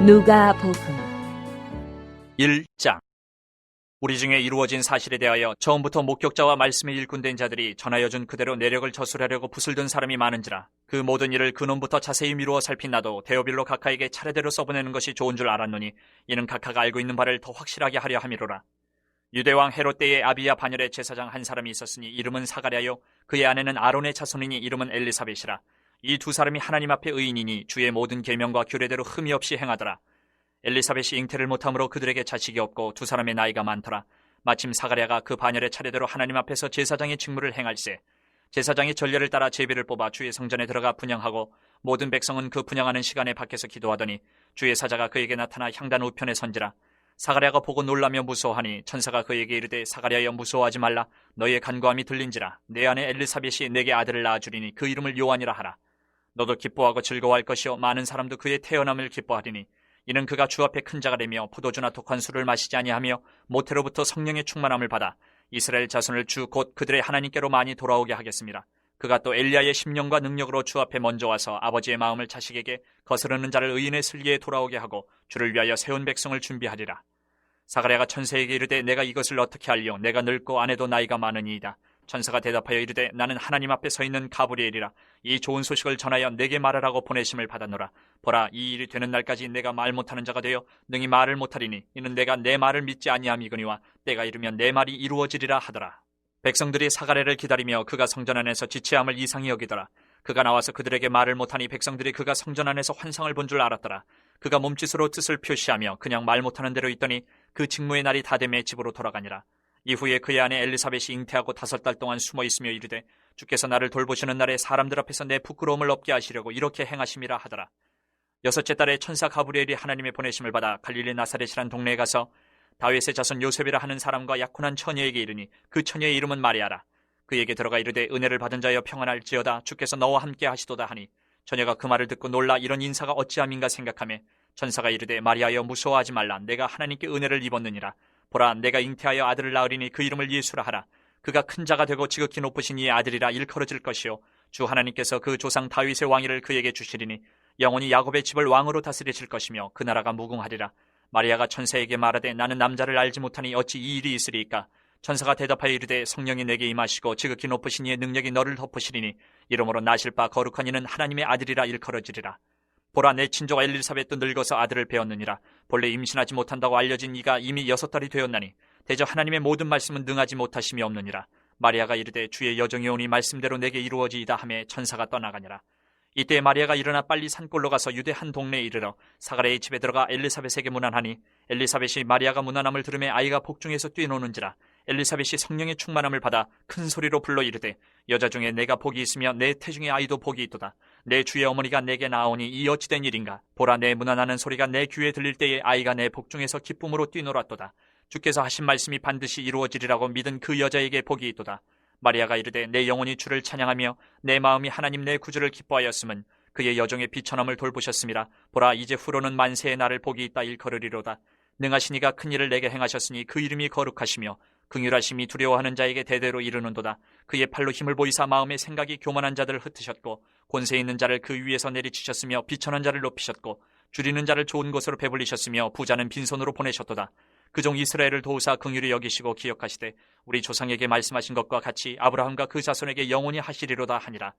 누가복음 1장. 우리 중에 이루어진 사실에 대하여 처음부터 목격자와 말씀에 일꾼된 자들이 전하여 준 그대로 내력을 저술하려고 붓을 든 사람이 많은지라 그 모든 일을 근원부터 자세히 미루어 살핀 나도 데오빌로 각하에게 차례대로 써보내는 것이 좋은 줄 알았노니 이는 각하가 알고 있는 바를 더 확실하게 하려 함이로라. 유대왕 헤롯 때에 아비야 반열의 제사장 한 사람이 있었으니 이름은 사가랴요 그의 아내는 아론의 자손이니 이름은 엘리사벳이라. 이 두 사람이 하나님 앞에 의인이니 주의 모든 계명과 규례대로 흠이 없이 행하더라. 엘리사벳이 잉태를 못함으로 그들에게 자식이 없고 두 사람의 나이가 많더라. 마침 사가랴가 그 반열의 차례대로 하나님 앞에서 제사장의 직무를 행할세. 제사장이 전례를 따라 제비를 뽑아 주의 성전에 들어가 분향하고 모든 백성은 그 분향하는 시간에 밖에서 기도하더니 주의 사자가 그에게 나타나 향단 우편에 선지라. 사가랴가 보고 놀라며 무서워하니 천사가 그에게 이르되 사가랴여 무서워하지 말라. 너의 간구함이 들린지라. 내 아내 엘리사벳이 내게 아들을 낳아주리니 그 이름을 요한이라 하라. 너도 기뻐하고 즐거워할 것이요 많은 사람도 그의 태어남을 기뻐하리니 이는 그가 주 앞에 큰 자가 되며 포도주나 독한 술을 마시지 아니하며 모태로부터 성령의 충만함을 받아 이스라엘 자손을 주 곧 그들의 하나님께로 많이 돌아오게 하겠습니다. 그가 또 엘리야의 심령과 능력으로 주 앞에 먼저 와서 아버지의 마음을 자식에게 거스르는 자를 의인의 슬기에 돌아오게 하고 주를 위하여 세운 백성을 준비하리라. 사가랴가 천사에게 이르되 내가 이것을 어떻게 알리오? 내가 늙고 아내도 나이가 많으니이다. 천사가 대답하여 이르되 나는 하나님 앞에 서 있는 가브리엘이라. 이 좋은 소식을 전하여 내게 말하라고 보내심을 받았노라. 보라, 이 일이 되는 날까지 내가 말 못하는 자가 되어 능히 말을 못하리니 이는 내가 내 말을 믿지 아니함이거니와 때가 이르면 내 말이 이루어지리라 하더라. 백성들이 사가랴를 기다리며 그가 성전 안에서 지체함을 이상히 여기더라. 그가 나와서 그들에게 말을 못하니 백성들이 그가 성전 안에서 환상을 본 줄 알았더라. 그가 몸짓으로 뜻을 표시하며 그냥 말 못하는 대로 있더니 그 직무의 날이 다 되매 집으로 돌아가니라. 이후에 그의 아내 엘리사벳이 잉태하고 5달 동안 숨어 있으며 이르되 주께서 나를 돌보시는 날에 사람들 앞에서 내 부끄러움을 없게 하시려고 이렇게 행하심이라 하더라. 6째 달에 천사 가브리엘이 하나님의 보내심을 받아 갈릴리 나사렛이란 동네에 가서 다윗의 자손 요셉이라 하는 사람과 약혼한 처녀에게 이르니 그 처녀의 이름은 마리아라. 그에게 들어가 이르되 은혜를 받은 자여 평안할지어다. 주께서 너와 함께 하시도다 하니 처녀가 그 말을 듣고 놀라 이런 인사가 어찌함인가 생각하며 천사가 이르되 마리아여 무서워하지 말라. 내가 하나님께 은혜를 입었느니라. 보라, 내가 잉태하여 아들을 낳으리니 그 이름을 예수라 하라. 그가 큰 자가 되고 지극히 높으신 이의 아들이라 일컬어질 것이요 주 하나님께서 그 조상 다윗의 왕위를 그에게 주시리니 영원히 야곱의 집을 왕으로 다스리실 것이며 그 나라가 무궁하리라. 마리아가 천사에게 말하되 나는 남자를 알지 못하니 어찌 이 일이 있으리이까? 천사가 대답하여 이르되 성령이 내게 임하시고 지극히 높으신 이의 능력이 너를 덮으시리니 이러므로 나실 바 거룩한 이는 하나님의 아들이라 일컬어지리라. 보라, 내 친족 엘리사벳도 늙어서 아들을 배웠느니라. 본래 임신하지 못한다고 알려진 이가 이미 6달이 되었나니 대저 하나님의 모든 말씀은 능하지 못하심이 없느니라. 마리아가 이르되 주의 여정이 오니 말씀대로 내게 이루어지이다 하매 천사가 떠나가니라. 이때 마리아가 일어나 빨리 산골로 가서 유대 한 동네에 이르러 사가랴의 집에 들어가 엘리사벳에게 문안하니 엘리사벳이 마리아가 문안함을 들으며 아이가 복중에서 뛰노는지라. 엘리사벳이 성령의 충만함을 받아 큰 소리로 불러 이르되 여자 중에 내가 복이 있으며 내 태중의 아이도 복이 있도다. 내 주의 어머니가 내게 나오니 이 어찌된 일인가? 보라, 내 문안하는 소리가 내 귀에 들릴 때에 아이가 내 복중에서 기쁨으로 뛰놀았도다. 주께서 하신 말씀이 반드시 이루어지리라고 믿은 그 여자에게 복이 있도다. 마리아가 이르되 내 영혼이 주를 찬양하며 내 마음이 하나님 내 구주를 기뻐하였음은 그의 여종의 비천함을 돌보셨음이라. 보라, 이제 후로는 만세의 날을 복이 있다 일컬으리로다. 능하신 이가 큰 일을 내게 행하셨으니 그 이름이 거룩하시며 긍휼하심이 두려워하는 자에게 대대로 이르는도다. 그의 팔로 힘을 보이사 마음의 생각이 교만한 자들을 흩으셨고 권세 있는 자를 그 위에서 내리치셨으며 비천한 자를 높이셨고 줄이는 자를 좋은 곳으로 배불리셨으며 부자는 빈손으로 보내셨도다. 그종 이스라엘을 도우사 긍휼히 여기시고 기억하시되 우리 조상에게 말씀하신 것과 같이 아브라함과 그 자손에게 영원히 하시리로다 하니라.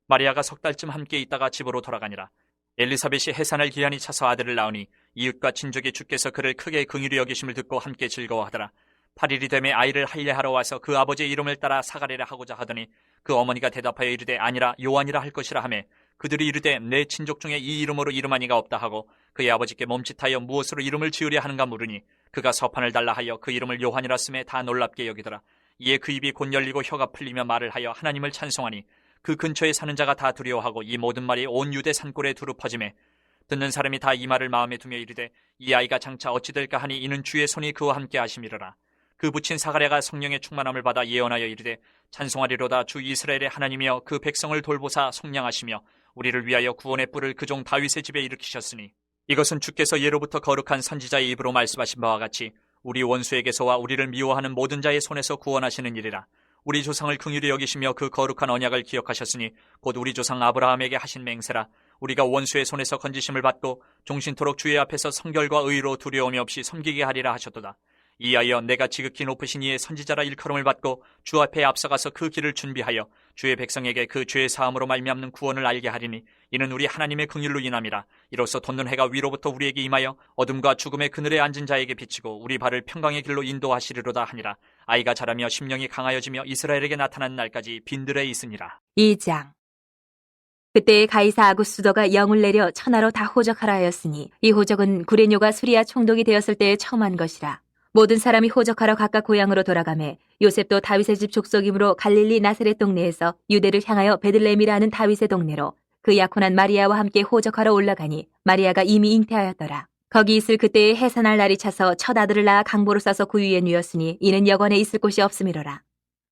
마리아가 6달쯤 함께 있다가 집으로 돌아가니라. 엘리사벳이 해산을 기한이 차서 아들을 낳으니 이웃과 친족이 주께서 그를 크게 긍휼히 여기심을 듣고 함께 즐거워하더라. 8일이 되매 아이를 할례하러 와서 그 아버지의 이름을 따라 사가랴라 하고자 하더니 그 어머니가 대답하여 이르되 아니라 요한이라 할 것이라 하매 그들이 이르되 내 친족 중에 이 이름으로 이름한 이가 없다 하고 그의 아버지께 몸짓하여 무엇으로 이름을 지으려 하는가 물으니 그가 서판을 달라 하여 그 이름을 요한이라 쓰매 다 놀랍게 여기더라. 이에 그 입이 곧 열리고 혀가 풀리며 말을 하여 하나님을 찬송하니 그 근처에 사는 자가 다 두려워하고 이 모든 말이 온 유대 산골에 두루 퍼지매 듣는 사람이 다 이 말을 마음에 두며 이르되 이 아이가 장차 어찌 될까 하니 이는 주의 손이 그와 함께 하심이로라. 그 부친 사가랴가 성령의 충만함을 받아 예언하여 이르되 찬송하리로다. 주 이스라엘의 하나님이여 그 백성을 돌보사 속량하시며 우리를 위하여 구원의 뿔을 그 종 다윗의 집에 일으키셨으니 이것은 주께서 예로부터 거룩한 선지자의 입으로 말씀하신 바와 같이 우리 원수에게서와 우리를 미워하는 모든 자의 손에서 구원하시는 일이라. 우리 조상을 긍휼히 여기시며 그 거룩한 언약을 기억하셨으니 곧 우리 조상 아브라함에게 하신 맹세라. 우리가 원수의 손에서 건지심을 받고 종신토록 주의 앞에서 성결과 의로 두려움이 없이 섬기게 하리라 하셨도다. 이하여 내가 지극히 높으신 이의 선지자라 일컬음을 받고 주 앞에 앞서가서 그 길을 준비하여 주의 백성에게 그 죄의 사함으로 말미암는 구원을 알게 하리니 이는 우리 하나님의 긍휼로 인함이라. 이로써 돋는 해가 위로부터 우리에게 임하여 어둠과 죽음의 그늘에 앉은 자에게 비치고 우리 발을 평강의 길로 인도하시리로다 하니라. 아이가 자라며 심령이 강하여지며 이스라엘에게 나타난 날까지 빈들에 있으니라. 2장. 그때 가이사 아구스도가 영을 내려 천하로 다 호적하라 하였으니 이 호적은 구레뇨가 수리아 총독이 되었을 때에 처음 한 것이라. 모든 사람이 호적하러 각각 고향으로 돌아가매 요셉도 다윗의 집 족속이므로 갈릴리 나사렛 동네에서 유대를 향하여 베들레헴이라 하는 다윗의 동네로 그 약혼한 마리아와 함께 호적하러 올라가니 마리아가 이미 잉태하였더라. 거기 있을 그때에 해산할 날이 차서 첫 아들을 낳아 강보로 싸서 구유에 누였으니 이는 여관에 있을 곳이 없음이로라.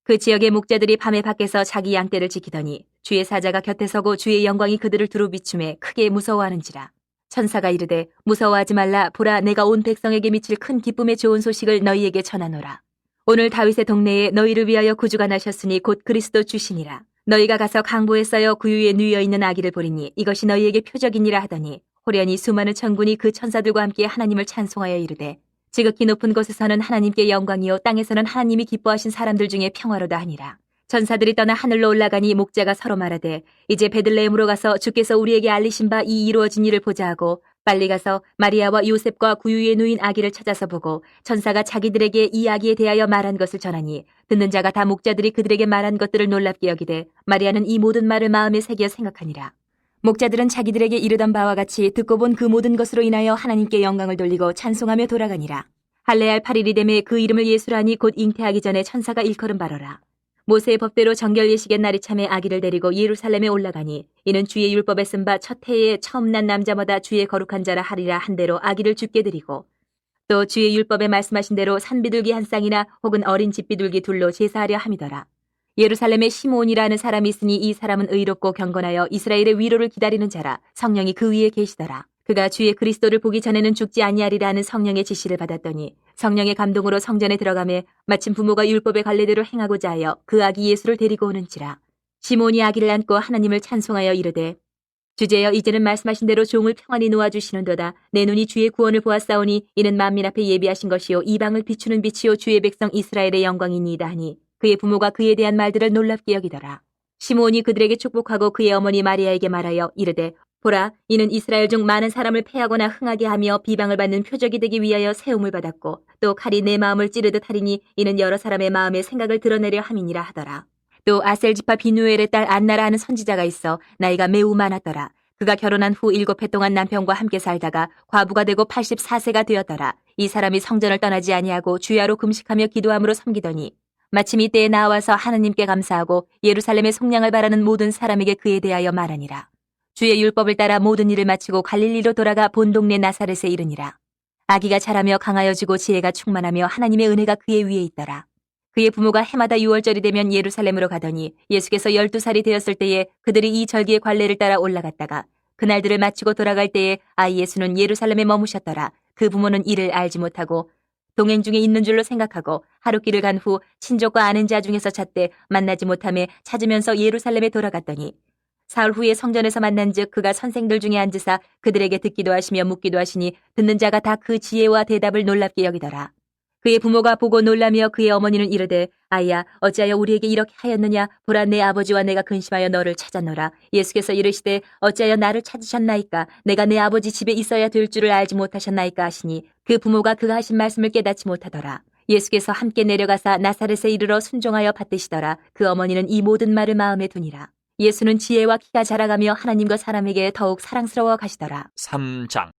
그 지역의 목자들이 밤에 밖에서 자기 양떼를 지키더니 주의 사자가 곁에 서고 주의 영광이 그들을 두루 비춤에 크게 무서워하는지라. 천사가 이르되 무서워하지 말라. 보라, 내가 온 백성에게 미칠 큰 기쁨의 좋은 소식을 너희에게 전하노라. 오늘 다윗의 동네에 너희를 위하여 구주가 나셨으니 곧 그리스도 주시니라. 너희가 가서 강보에 쌓여 구유에 누여 있는 아기를 보리니 이것이 너희에게 표적이니라 하더니 호련히 수많은 천군이 그 천사들과 함께 하나님을 찬송하여 이르되 지극히 높은 곳에서는 하나님께 영광이요 땅에서는 하나님이 기뻐하신 사람들 중에 평화로다 하니라. 천사들이 떠나 하늘로 올라가니 목자가 서로 말하되 이제 베들레헴으로 가서 주께서 우리에게 알리신 바 이 이루어진 일을 보자 하고 빨리 가서 마리아와 요셉과 구유에 누인 아기를 찾아서 보고 천사가 자기들에게 이 아기에 대하여 말한 것을 전하니 듣는 자가 다 목자들이 그들에게 말한 것들을 놀랍게 여기되 마리아는 이 모든 말을 마음에 새겨 생각하니라. 목자들은 자기들에게 이르던 바와 같이 듣고 본 그 모든 것으로 인하여 하나님께 영광을 돌리고 찬송하며 돌아가니라. 할례할 8일이 되매 그 이름을 예수라니 곧 잉태하기 전에 천사가 일컬은 바로라. 모세의 법대로 정결 예식의 날이 참에 아기를 데리고 예루살렘에 올라가니 이는 주의 율법에 쓴 바 첫 해에 처음 난 남자마다 주의 거룩한 자라 하리라 한 대로 아기를 죽게 드리고 또 주의 율법에 말씀하신 대로 산비둘기 한 쌍이나 혹은 어린 집비둘기 둘로 제사하려 함이더라. 예루살렘에 시므온이라는 사람이 있으니 이 사람은 의롭고 경건하여 이스라엘의 위로를 기다리는 자라. 성령이 그 위에 계시더라. 그가 주의 그리스도를 보기 전에는 죽지 아니하리라는 성령의 지시를 받았더니 성령의 감동으로 성전에 들어가매 마침 부모가 율법의 관례대로 행하고자 하여 그 아기 예수를 데리고 오는지라. 시몬이 아기를 안고 하나님을 찬송하여 이르되 주제여 이제는 말씀하신 대로 종을 평안히 놓아주시는도다. 내 눈이 주의 구원을 보았사오니 이는 만민 앞에 예비하신 것이요 이방을 비추는 빛이요 주의 백성 이스라엘의 영광이니이다 하니 그의 부모가 그에 대한 말들을 놀랍게 여기더라. 시므온이 그들에게 축복하고 그의 어머니 마리아에게 말하여 이르되 보라, 이는 이스라엘 중 많은 사람을 패하거나 흥하게 하며 비방을 받는 표적이 되기 위하여 세움을 받았고 또 칼이 내 마음을 찌르듯 하리니 이는 여러 사람의 마음의 생각을 드러내려 함이니라 하더라. 또 아셀 지파 비누엘의 딸 안나라 하는 선지자가 있어 나이가 매우 많았더라. 그가 결혼한 후 7해 동안 남편과 함께 살다가 과부가 되고 84세가 되었더라. 이 사람이 성전을 떠나지 아니하고 주야로 금식하며 기도함으로 섬기더니 마침 이때에 나와서 하나님께 감사하고 예루살렘의 속량을 바라는 모든 사람에게 그에 대하여 말하니라. 주의 율법을 따라 모든 일을 마치고 갈릴리로 돌아가 본 동네 나사렛에 이르니라. 아기가 자라며 강하여지고 지혜가 충만하며 하나님의 은혜가 그의 위에 있더라. 그의 부모가 해마다 6월절이 되면 예루살렘으로 가더니 예수께서 12살이 되었을 때에 그들이 이 절기의 관례를 따라 올라갔다가 그날들을 마치고 돌아갈 때에 아이 예수는 예루살렘에 머무셨더라. 그 부모는 이를 알지 못하고 동행 중에 있는 줄로 생각하고 하룻길을 간 후 친족과 아는 자 중에서 찾되 만나지 못하며 찾으면서 예루살렘에 돌아갔더니 사흘 후에 성전에서 만난즉 그가 선생들 중에 앉으사 그들에게 듣기도 하시며 묻기도 하시니 듣는 자가 다 그 지혜와 대답을 놀랍게 여기더라. 그의 부모가 보고 놀라며 그의 어머니는 이르되 아이야 어찌하여 우리에게 이렇게 하였느냐. 보라, 내 아버지와 내가 근심하여 너를 찾았노라. 예수께서 이르시되 어찌하여 나를 찾으셨나이까. 내가 내 아버지 집에 있어야 될 줄을 알지 못하셨나이까 하시니 그 부모가 그가 하신 말씀을 깨닫지 못하더라. 예수께서 함께 내려가사 나사렛에 이르러 순종하여 받드시더라. 그 어머니는 이 모든 말을 마음에 두니라. 예수는 지혜와 키가 자라가며 하나님과 사람에게 더욱 사랑스러워 가시더라. 3장.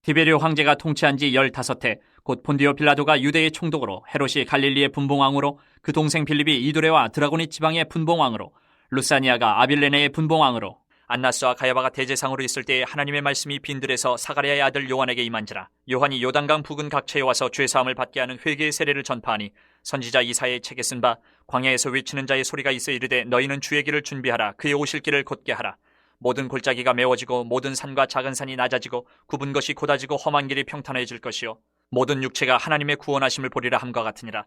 디베리오 황제가 통치한 지 15해 곧 본디오 빌라도가 유대의 총독으로 헤롯이 갈릴리의 분봉왕으로 그 동생 빌립이 이두레와 드라고니 지방의 분봉왕으로 루사니아가 아빌레네의 분봉왕으로 안나스와 가야바가 대제상으로 있을 때에 하나님의 말씀이 빈들에서 사가랴의 아들 요한에게 임한지라. 요한이 요단강 부근 각처에 와서 죄사함을 받게 하는 회개의 세례를 전파하니 선지자 이사야의 책에 쓴 바 광야에서 외치는 자의 소리가 있어 이르되 너희는 주의 길을 준비하라. 그의 오실 길을 곧게 하라. 모든 골짜기가 메워지고 모든 산과 작은 산이 낮아지고 굽은 것이 곧아지고 험한 길이 평탄해질 것이요 모든 육체가 하나님의 구원하심을 보리라 함과 같으니라.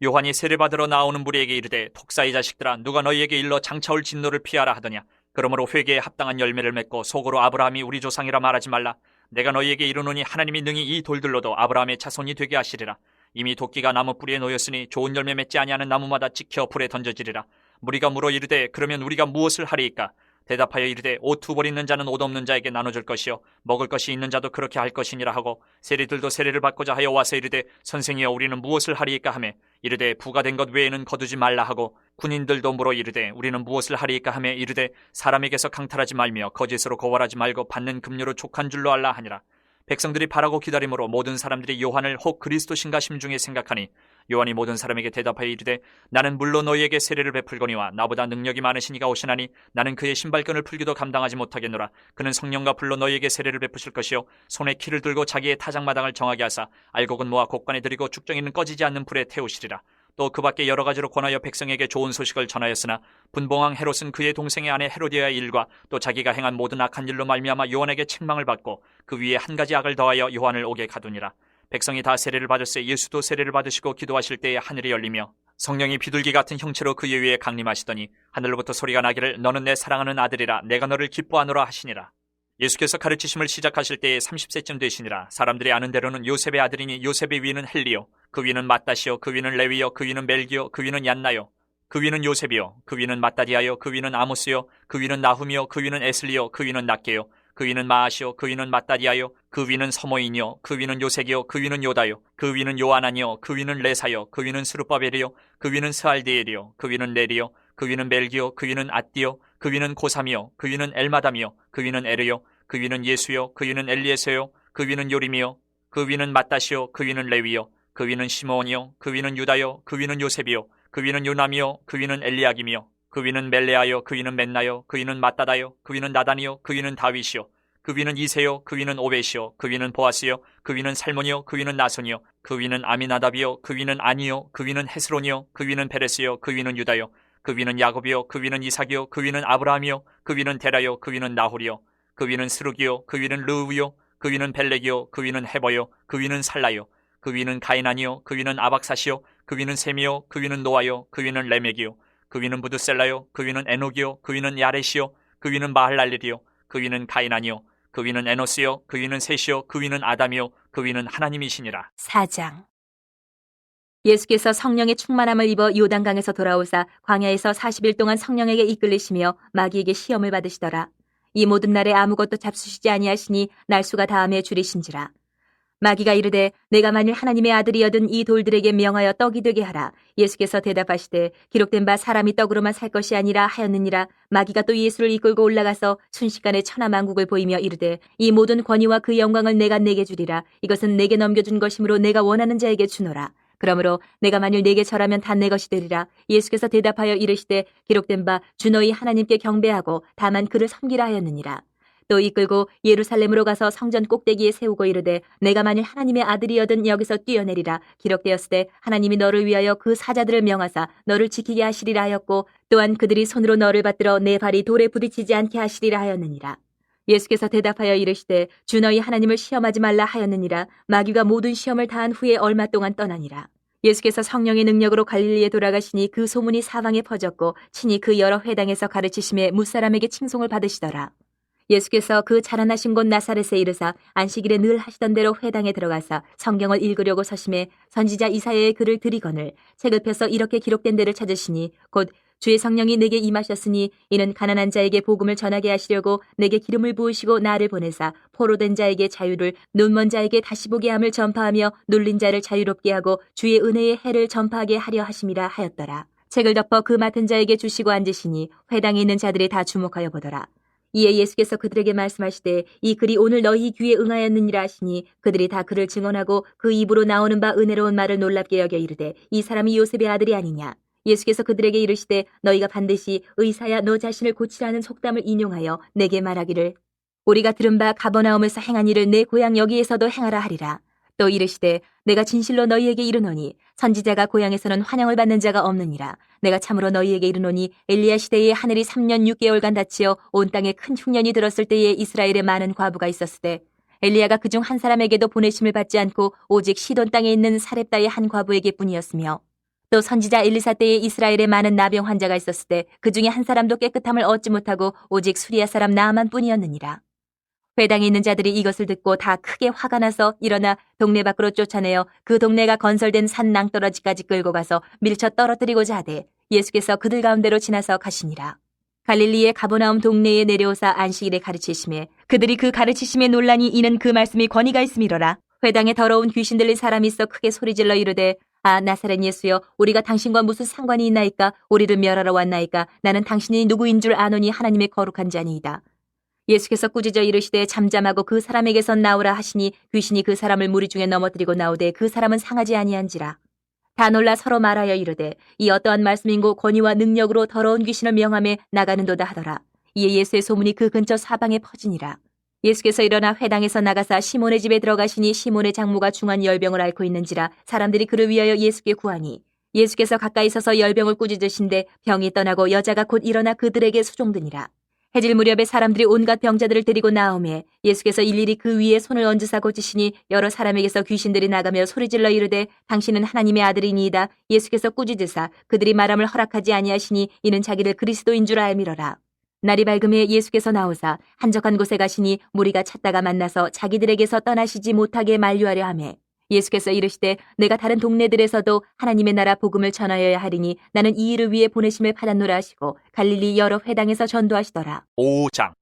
요한이 세례받으러 나오는 무리에게 이르되 독사의 자식들아 누가 너희에게 일러 장차올 진노를 피하라 하더냐. 그러므로 회개에 합당한 열매를 맺고 속으로 아브라함이 우리 조상이라 말하지 말라. 내가 너희에게 이르노니 하나님이 능히 이 돌들로도 아브라함의 자손이 되게 하시리라. 이미 도끼가 나무 뿌리에 놓였으니 좋은 열매 맺지 아니하는 나무마다 찍혀 불에 던져지리라. 무리가 물어 이르되 그러면 우리가 무엇을 하리이까? 대답하여 이르되 옷 두 벌 있는 자는 옷 없는 자에게 나눠줄 것이요 먹을 것이 있는 자도 그렇게 할 것이니라 하고, 세리들도 세례를 받고자 하여 와서 이르되 선생이여 우리는 무엇을 하리이까 하매 이르되 부가 된 것 외에는 거두지 말라 하고, 군인들도 물어 이르되 우리는 무엇을 하리이까 하매 이르되 사람에게서 강탈하지 말며 거짓으로 고발하지 말고 받는 급료로 족한 줄로 알라 하니라. 백성들이 바라고 기다림으로 모든 사람들이 요한을 혹 그리스도신가 심중에 생각하니, 요한이 모든 사람에게 대답하여 이르되 나는 물론 너희에게 세례를 베풀거니와 나보다 능력이 많으신 이가 오시나니 나는 그의 신발끈을 풀기도 감당하지 못하겠노라. 그는 성령과 불로 너희에게 세례를 베푸실 것이요 손에 키를 들고 자기의 타작마당을 정하게 하사 알곡은 모아 곡간에 들이고 죽정이는 꺼지지 않는 불에 태우시리라. 또 그 밖에 여러 가지로 권하여 백성에게 좋은 소식을 전하였으나 분봉왕 헤롯은 그의 동생의 아내 헤로디아의 일과 또 자기가 행한 모든 악한 일로 말미암아 요한에게 책망을 받고 그 위에 한 가지 악을 더하여 요한을 옥에 가두니라. 백성이 다 세례를 받을새 예수도 세례를 받으시고 기도하실 때에 하늘이 열리며 성령이 비둘기 같은 형체로 그의 위에 강림하시더니 하늘로부터 소리가 나기를 너는 내 사랑하는 아들이라 내가 너를 기뻐하노라 하시니라. 예수께서 가르치심을 시작하실 때에 30세쯤 되시니라. 사람들이 아는 대로는 요셉의 아들이니 요셉의 위는 헬리요 그 위는 맏다시요 그 위는 레위요 그 위는 멜기요 그 위는 얀나요 그 위는 요셉이요 그 위는 맏다디아요 그 위는 아모스요 그 위는 나훔이요 그 위는 에슬리요 그 위는 낫게요 그 위는 마아시요 그 위는 맏다디아요 그 위는 서모인이요 그 위는 요색이요 그 위는 요다요 그 위는 요아나니요 그 위는 레사요 그 위는 스룹바벨이요 그 위는 스알디엘이요 그 위는 네리요 그 위는 멜기요 그 위는 앗디요 그 위는 고삼이요 그 위는 엘마담이요 그 위는 에르요 그 위는 예수요 그 위는 엘리에서요 그 위는 요림이요 그 위는 맏다시요 그 위는 레위요 그 위는 시므온이요 그 위는 유다요 그 위는 요셉이요 그 위는 요남이요 그 위는 엘리야김이요 그 위는 멜레아요 그 위는 멘나요 그 위는 맏다다요 그 위는 나단이요 그 위는 다윗이요 그 위는 이세요 그 위는 오벳이요 그 위는 보아스요 그 위는 살몬이요 그 위는 나손이요 그 위는 아미나답이요 그 위는 아니요 그 위는 헤스론이요 그 위는 베레스요 그 위는 유다요 그 위는 야곱이요 그 위는 이삭이요 그 위는 아브라함이요 그 위는 데라요 그 위는 나홀이요 그 위는 스룩이요 그 위는 르우요 그 위는 벨렉이요 그 위는 헤버요 그 위는 살라요 그 위는 가이난이요 그 위는 아박사시요 그 위는 셈이요 그 위는 노아요 그 위는 레멕이요 그 위는 부드셀라요 그 위는 에녹이요 그 위는 야렛이요 그 위는 마할랄렐이요 그 위는 가이난이요 그 위는 에노스요 그 위는 셋이요 그 위는 아담이요 그 위는 하나님이시니라. 4장. 예수께서 성령의 충만함을 입어 요단강에서 돌아오사 광야에서 40일 동안 성령에게 이끌리시며 마귀에게 시험을 받으시더라. 이 모든 날에 아무것도 잡수시지 아니하시니 날수가 다함에 줄이신지라. 마귀가 이르되 내가 만일 하나님의 아들이여든 이 돌들에게 명하여 떡이 되게 하라. 예수께서 대답하시되 기록된 바 사람이 떡으로만 살 것이 아니라 하였느니라. 마귀가 또 예수를 이끌고 올라가서 순식간에 천하만국을 보이며 이르되 이 모든 권위와 그 영광을 내가 내게 주리라. 이것은 내게 넘겨준 것이므로 내가 원하는 자에게 주노라. 그러므로 내가 만일 내게 절하면 다 내 것이 되리라. 예수께서 대답하여 이르시되 기록된 바 주 너희 하나님께 경배하고 다만 그를 섬기라 하였느니라. 또 이끌고 예루살렘으로 가서 성전 꼭대기에 세우고 이르되 내가 만일 하나님의 아들이여든 여기서 뛰어내리라. 기록되었으되 하나님이 너를 위하여 그 사자들을 명하사 너를 지키게 하시리라 하였고 또한 그들이 손으로 너를 받들어 내 발이 돌에 부딪히지 않게 하시리라 하였느니라. 예수께서 대답하여 이르시되 주 너희 하나님을 시험하지 말라 하였느니라. 마귀가 모든 시험을 다한 후에 얼마 동안 떠나니라. 예수께서 성령의 능력으로 갈릴리에 돌아가시니 그 소문이 사방에 퍼졌고 친히 그 여러 회당에서 가르치심에 무사람에게 칭송을 받으시더라. 예수께서 그 자라나신 곳 나사렛에 이르사 안식일에 늘 하시던 대로 회당에 들어가사 성경을 읽으려고 서심해 선지자 이사야의 글을 들이거늘 책을 펴서 이렇게 기록된 데를 찾으시니 곧 주의 성령이 내게 임하셨으니 이는 가난한 자에게 복음을 전하게 하시려고 내게 기름을 부으시고 나를 보내사 포로된 자에게 자유를 눈먼 자에게 다시 보게 함을 전파하며 눌린 자를 자유롭게 하고 주의 은혜의 해를 전파하게 하려 하심이라 하였더라. 책을 덮어 그 맡은 자에게 주시고 앉으시니 회당에 있는 자들이 다 주목하여 보더라. 이에 예수께서 그들에게 말씀하시되 이 글이 오늘 너희 귀에 응하였느니라 하시니 그들이 다 그를 증언하고 그 입으로 나오는 바 은혜로운 말을 놀랍게 여겨 이르되 이 사람이 요셉의 아들이 아니냐. 예수께서 그들에게 이르시되 너희가 반드시 의사야 너 자신을 고치라는 속담을 인용하여 내게 말하기를 우리가 들은 바 가버나움에서 행한 일을 내 고향 여기에서도 행하라 하리라. 또 이르시되 내가 진실로 너희에게 이르노니 선지자가 고향에서는 환영을 받는 자가 없느니라. 내가 참으로 너희에게 이르노니 엘리야 시대에 하늘이 3년 6개월간 닫히어 온 땅에 큰 흉년이 들었을 때에 이스라엘에 많은 과부가 있었으되 엘리야가 그중 한 사람에게도 보내심을 받지 않고 오직 시돈 땅에 있는 사렙다의 한 과부에게 뿐이었으며 또 선지자 엘리사 때에 이스라엘에 많은 나병 환자가 있었을 때 그 중에 한 사람도 깨끗함을 얻지 못하고 오직 수리아 사람 나아만 뿐이었느니라. 회당에 있는 자들이 이것을 듣고 다 크게 화가 나서 일어나 동네 밖으로 쫓아내어 그 동네가 건설된 산 낭떠러지까지 끌고 가서 밀쳐 떨어뜨리고자 하되 예수께서 그들 가운데로 지나서 가시니라. 갈릴리의 가버나움 동네에 내려오사 안식일에 가르치심에 그들이 그 가르치심에 논란이 이는 그 말씀이 권위가 있음이로라. 회당에 더러운 귀신 들린 사람이 있어 크게 소리질러 이르되 아 나사렛 예수여 우리가 당신과 무슨 상관이 있나이까 우리를 멸하러 왔나이까 나는 당신이 누구인 줄 아노니 하나님의 거룩한 자니이다. 예수께서 꾸짖어 이르시되 잠잠하고 그 사람에게서 나오라 하시니 귀신이 그 사람을 무리 중에 넘어뜨리고 나오되 그 사람은 상하지 아니한지라. 다 놀라 서로 말하여 이르되 이 어떠한 말씀인고 권위와 능력으로 더러운 귀신을 명함에 나가는도다 하더라. 이에 예수의 소문이 그 근처 사방에 퍼지니라. 예수께서 일어나 회당에서 나가사 시몬의 집에 들어가시니 시몬의 장모가 중한 열병을 앓고 있는지라 사람들이 그를 위하여 예수께 구하니 예수께서 가까이 서서 열병을 꾸짖으신데 병이 떠나고 여자가 곧 일어나 그들에게 수종드니라. 해질 무렵에 사람들이 온갖 병자들을 데리고 나오매 예수께서 일일이 그 위에 손을 얹으사 고치시니 여러 사람에게서 귀신들이 나가며 소리질러 이르되 당신은 하나님의 아들이니이다. 예수께서 꾸짖으사 그들이 말함을 허락하지 아니하시니 이는 자기를 그리스도인 줄 알미러라. 날이 밝음에 예수께서 나오사 한적한 곳에 가시니 무리가 찾다가 만나서 자기들에게서 떠나시지 못하게 만류하려 하매 예수께서 이르시되 내가 다른 동네들에서도 하나님의 나라 복음을 전하여야 하리니 나는 이 일을 위해 보내심을 받았노라 하시고 갈릴리 여러 회당에서 전도하시더라. 5장.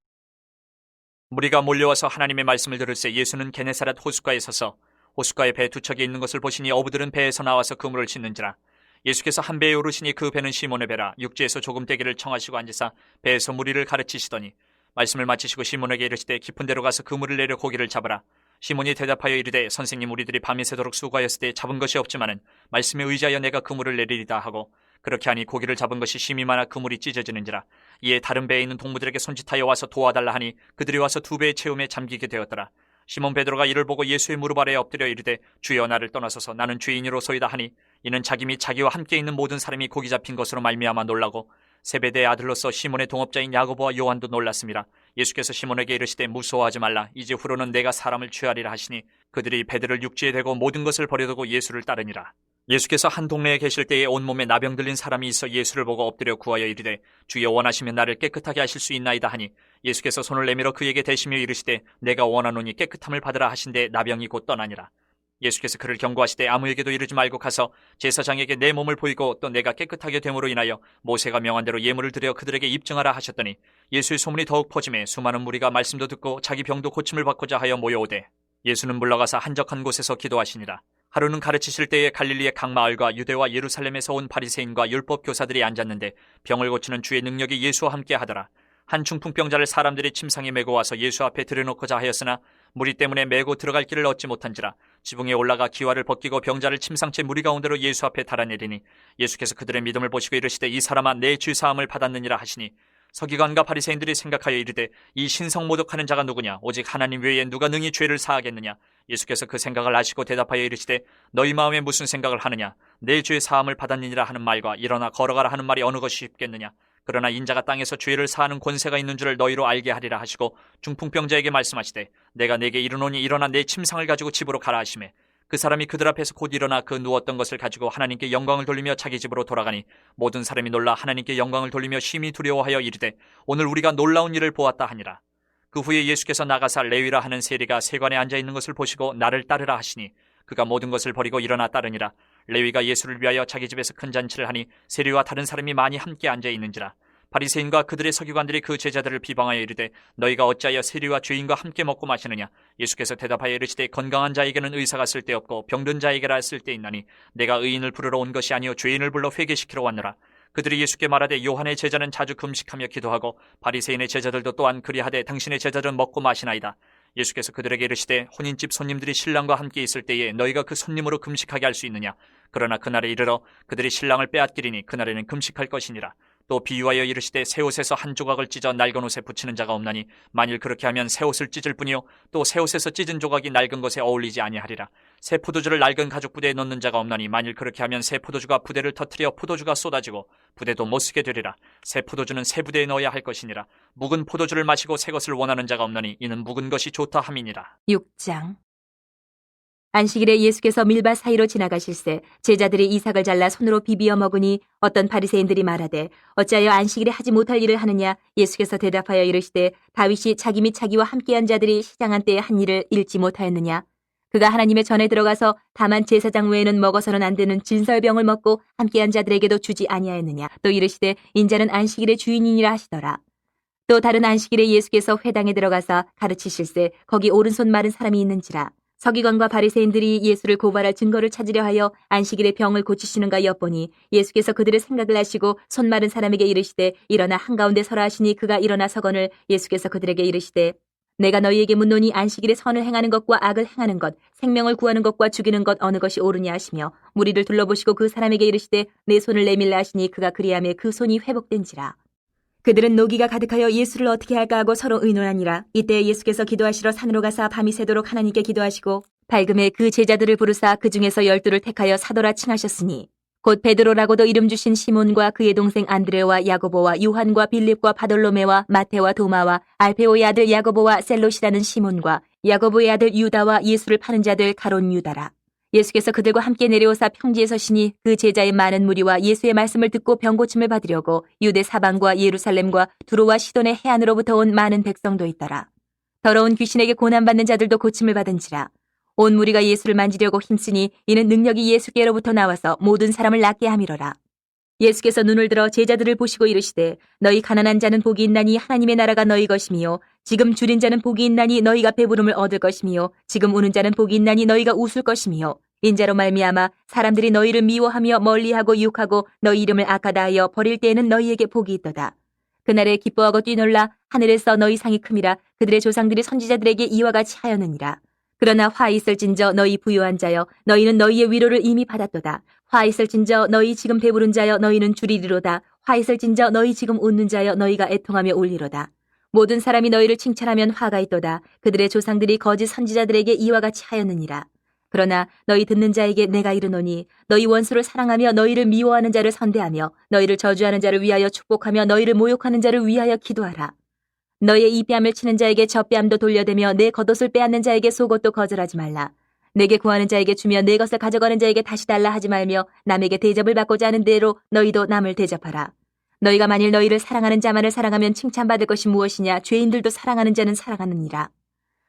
무리가 몰려와서 하나님의 말씀을 들을새 예수는 게네사렛 호숫가에 서서 호숫가에 배 두 척이 있는 것을 보시니 어부들은 배에서 나와서 그물을 싣는지라. 예수께서 한 배에 오르시니 그 배는 시몬의 배라. 육지에서 조금 떼기를 청하시고 앉으사 배에서 무리를 가르치시더니 말씀을 마치시고 시몬에게 이르시되 깊은 데로 가서 그물을 내려 고기를 잡으라. 시몬이 대답하여 이르되 선생님 우리들이 밤이 새도록 수고하였을 때 잡은 것이 없지만은 말씀에 의지하여 내가 그물을 내리리다 하고 그렇게 하니 고기를 잡은 것이 심히 많아 그물이 찢어지는지라. 이에 다른 배에 있는 동무들에게 손짓하여 와서 도와달라 하니 그들이 와서 두 배의 채움에 잠기게 되었더라. 시몬 베드로가 이를 보고 예수의 무릎 아래에 엎드려 이르되 주여 나를 떠나소서 나는 죄인으로소이다 하니 이는 자기 및 자기와 함께 있는 모든 사람이 고기 잡힌 것으로 말미암아 놀라고 세베대의 아들로서 시몬의 동업자인 야고보와 요한도 놀랐습니다. 예수께서 시몬에게 이르시되 무서워하지 말라. 이제 후로는 내가 사람을 취하리라 하시니 그들이 배들을 육지에 대고 모든 것을 버려두고 예수를 따르니라. 예수께서 한 동네에 계실 때에 온몸에 나병 들린 사람이 있어 예수를 보고 엎드려 구하여 이르되 주여 원하시면 나를 깨끗하게 하실 수 있나이다 하니 예수께서 손을 내밀어 그에게 대시며 이르시되 내가 원하노니 깨끗함을 받으라 하신데 나병이 곧 떠나니라. 예수께서 그를 경고하시되 아무에게도 이르지 말고 가서 제사장에게 내 몸을 보이고 또 내가 깨끗하게 됨으로 인하여 모세가 명한 대로 예물을 드려 그들에게 입증하라 하셨더니 예수의 소문이 더욱 퍼지매 수많은 무리가 말씀도 듣고 자기 병도 고침을 받고자 하여 모여오되 예수는 물러가서 한적한 곳에서 기도하시니라. 하루는 가르치실 때에 갈릴리의 각 마을과 유대와 예루살렘에서 온 바리새인과 율법 교사들이 앉았는데 병을 고치는 주의 능력이 예수와 함께 하더라. 한 중풍병자를 사람들이 침상에 메고 와서 예수 앞에 들여놓고자 하였으나 무리 때문에 메고 들어갈 길을 얻지 못한지라. 지붕에 올라가 기와를 벗기고 병자를 침상째 무리 가운데로 예수 앞에 달아내리니 예수께서 그들의 믿음을 보시고 이르시되 이 사람아 내 죄 사함을 받았느니라 하시니 서기관과 바리새인들이 생각하여 이르되 이 신성 모독하는 자가 누구냐 오직 하나님 외에 누가 능히 죄를 사하겠느냐. 예수께서 그 생각을 아시고 대답하여 이르시되 너희 마음에 무슨 생각을 하느냐. 내 죄 사함을 받았느니라 하는 말과 일어나 걸어가라 하는 말이 어느 것이 쉽겠느냐. 그러나 인자가 땅에서 죄를 사하는 권세가 있는 줄을 너희로 알게 하리라 하시고 중풍병자에게 말씀하시되 내가 내게 이르노니 일어나 내 침상을 가지고 집으로 가라 하시매 그 사람이 그들 앞에서 곧 일어나 그 누웠던 것을 가지고 하나님께 영광을 돌리며 자기 집으로 돌아가니 모든 사람이 놀라 하나님께 영광을 돌리며 심히 두려워하여 이르되 오늘 우리가 놀라운 일을 보았다 하니라. 그 후에 예수께서 나가사 레위라 하는 세리가 세관에 앉아있는 것을 보시고 나를 따르라 하시니 그가 모든 것을 버리고 일어나 따르니라. 레위가 예수를 위하여 자기 집에서 큰 잔치를 하니 세리와 다른 사람이 많이 함께 앉아있는지라. 바리새인과 그들의 서기관들이 그 제자들을 비방하여 이르되 너희가 어찌하여 세리와 죄인과 함께 먹고 마시느냐. 예수께서 대답하여 이르시되 건강한 자에게는 의사가 쓸데없고 병든 자에게라 쓸데있나니 내가 의인을 부르러 온 것이 아니요 죄인을 불러 회개시키러 왔노라. 그들이 예수께 말하되 요한의 제자는 자주 금식하며 기도하고 바리새인의 제자들도 또한 그리하되 당신의 제자들은 먹고 마시나이다. 예수께서 그들에게 이르시되 혼인집 손님들이 신랑과 함께 있을 때에 너희가 그 손님으로 금식하게 할 수 있느냐. 그러나 그날에 이르러 그들이 신랑을 빼앗기리니 그날에는 금식할 것이니라. 또 비유하여 이르시되 새 옷에서 한 조각을 찢어 낡은 옷에 붙이는 자가 없나니 만일 그렇게 하면 새 옷을 찢을 뿐이요 또 새 옷에서 찢은 조각이 낡은 것에 어울리지 아니하리라. 새 포도주를 낡은 가죽 부대에 넣는 자가 없나니 만일 그렇게 하면 새 포도주가 부대를 터뜨려 포도주가 쏟아지고 부대도 못 쓰게 되리라. 새 포도주는 새 부대에 넣어야 할 것이니라. 묵은 포도주를 마시고 새 것을 원하는 자가 없나니 이는 묵은 것이 좋다 함이니라. 6장 안식일에 예수께서 밀밭 사이로 지나가실새 제자들이 이삭을 잘라 손으로 비비어 먹으니 어떤 바리새인들이 말하되 어찌하여 안식일에 하지 못할 일을 하느냐. 예수께서 대답하여 이르시되 다윗이 자기 및 자기와 함께한 자들이 시장한 때에 한 일을 잃지 못하였느냐. 그가 하나님의 전에 들어가서 다만 제사장 외에는 먹어서는 안 되는 진설병을 먹고 함께한 자들에게도 주지 아니하였느냐. 또 이르시되 인자는 안식일의 주인이니라 하시더라. 또 다른 안식일에 예수께서 회당에 들어가서 가르치실새 거기 오른손 마른 사람이 있는지라. 서기관과 바리새인들이 예수를 고발할 증거를 찾으려 하여 안식일에 병을 고치시는가 엿보니 예수께서 그들의 생각을 아시고 손 마른 사람에게 이르시되 일어나 한가운데 서라 하시니 그가 일어나 서거늘 예수께서 그들에게 이르시되 내가 너희에게 묻노니 안식일에 선을 행하는 것과 악을 행하는 것, 생명을 구하는 것과 죽이는 것 어느 것이 옳으냐 하시며 무리를 둘러보시고 그 사람에게 이르시되 내 손을 내밀라 하시니 그가 그리하매 그 손이 회복된지라. 그들은 노기가 가득하여 예수를 어떻게 할까 하고 서로 의논하니라. 이때 예수께서 기도하시러 산으로 가사 밤이 새도록 하나님께 기도하시고 밝음에 그 제자들을 부르사 그 중에서 12를 택하여 사도라 칭하셨으니 곧 베드로라고도 이름 주신 시몬과 그의 동생 안드레와 야고보와 요한과 빌립과 바돌로메와 마테와 도마와 알페오의 아들 야고보와 셀롯이라는 시몬과 야고보의 아들 유다와 예수를 파는 자들 가론 유다라. 예수께서 그들과 함께 내려오사 평지에 서시니 그 제자의 많은 무리와 예수의 말씀을 듣고 병고침을 받으려고 유대 사방과 예루살렘과 두로와 시돈의 해안으로부터 온 많은 백성도 있더라. 더러운 귀신에게 고난받는 자들도 고침을 받은지라. 온 무리가 예수를 만지려고 힘쓰니 이는 능력이 예수께로부터 나와서 모든 사람을 낫게 함이로라. 예수께서 눈을 들어 제자들을 보시고 이르시되 너희 가난한 자는 복이 있나니 하나님의 나라가 너희 것이미요. 지금 줄인 자는 복이 있나니 너희가 배부름을 얻을 것이미요. 지금 우는 자는 복이 있나니 너희가 웃을 것이미요. 인자로 말미암아 사람들이 너희를 미워하며 멀리하고 유혹하고 너희 이름을 악하다 하여 버릴 때에는 너희에게 복이 있도다. 그날에 기뻐하고 뛰놀라 하늘에서 너희 상이 큼이라. 그들의 조상들이 선지자들에게 이와 같이 하였느니라. 그러나 화 있을진저 너희 부요한 자여 너희는 너희의 위로를 이미 받았도다. 화 있을진저 너희 지금 배부른 자여 너희는 줄이리로다. 화 있을진저 너희 지금 웃는 자여 너희가 애통하며 울리로다. 모든 사람이 너희를 칭찬하면 화가 있도다. 그들의 조상들이 거짓 선지자들에게 이와 같이 하였느니라. 그러나 너희 듣는 자에게 내가 이르노니 너희 원수를 사랑하며 너희를 미워하는 자를 선대하며 너희를 저주하는 자를 위하여 축복하며 너희를 모욕하는 자를 위하여 기도하라. 너희의 이 뺨을 치는 자에게 저 뺨도 돌려대며 내 겉옷을 빼앗는 자에게 속옷도 거절하지 말라. 내게 구하는 자에게 주며 내 것을 가져가는 자에게 다시 달라 하지 말며 남에게 대접을 받고자 하는 대로 너희도 남을 대접하라. 너희가 만일 너희를 사랑하는 자만을 사랑하면 칭찬받을 것이 무엇이냐. 죄인들도 사랑하는 자는 사랑하느니라.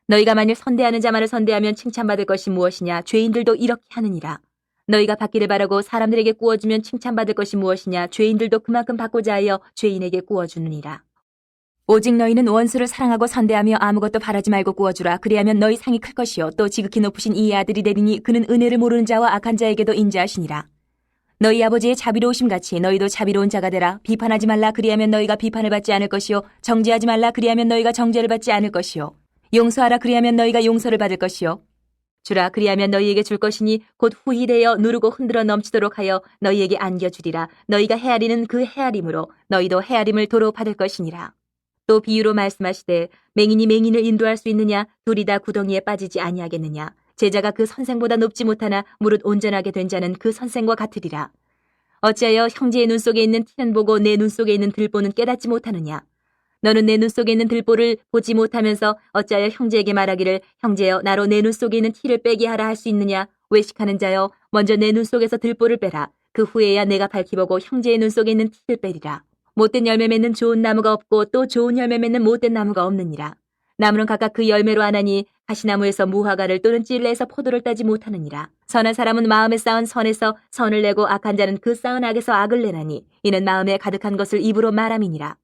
너희가 만일 선대하는 자만을 선대하면 칭찬받을 것이 무엇이냐. 죄인들도 이렇게 하느니라. 너희가 받기를 바라고 사람들에게 구워주면 칭찬받을 것이 무엇이냐. 죄인들도 그만큼 받고자 하여 죄인에게 구워주느니라. 오직 너희는 원수를 사랑하고 선대하며 아무것도 바라지 말고 구워주라. 그리하면 너희 상이 클 것이요 또 지극히 높으신 이의 아들이 되리니 그는 은혜를 모르는 자와 악한 자에게도 인자하시니라. 너희 아버지의 자비로우심 같이 너희도 자비로운 자가 되라. 비판하지 말라. 그리하면 너희가 비판을 받지 않을 것이요 정죄하지 말라. 그리하면 너희가 정죄를 받지 않을 것이요 용서하라. 그리하면 너희가 용서를 받을 것이요 주라. 그리하면 너희에게 줄 것이니 곧 후히 되어 누르고 흔들어 넘치도록 하여 너희에게 안겨주리라. 너희가 헤아리는 그 헤아림으로 너희도 헤아림을 도로 받을 것이니라. 또 비유로 말씀하시되 맹인이 맹인을 인도할 수 있느냐. 둘이 다 구덩이에 빠지지 아니하겠느냐. 제자가 그 선생보다 높지 못하나 무릇 온전하게 된 자는 그 선생과 같으리라. 어찌하여 형제의 눈 속에 있는 티는 보고 내 눈 속에 있는 들보는 깨닫지 못하느냐. 너는 내 눈 속에 있는 들보를 보지 못하면서 어찌하여 형제에게 말하기를 형제여 나로 내 눈 속에 있는 티를 빼게 하라 할 수 있느냐. 외식하는 자여 먼저 내 눈 속에서 들보를 빼라. 그 후에야 내가 밝히 보고 형제의 눈 속에 있는 티를 빼리라. 못된 열매 맺는 좋은 나무가 없고 또 좋은 열매 맺는 못된 나무가 없느니라. 나무는 각각 그 열매로 아나니 가시나무에서 무화과를 또는 찔레에서 포도를 따지 못하느니라. 선한 사람은 마음에 쌓은 선에서 선을 내고 악한 자는 그 쌓은 악에서 악을 내나니 이는 마음에 가득한 것을 입으로 말함이니라.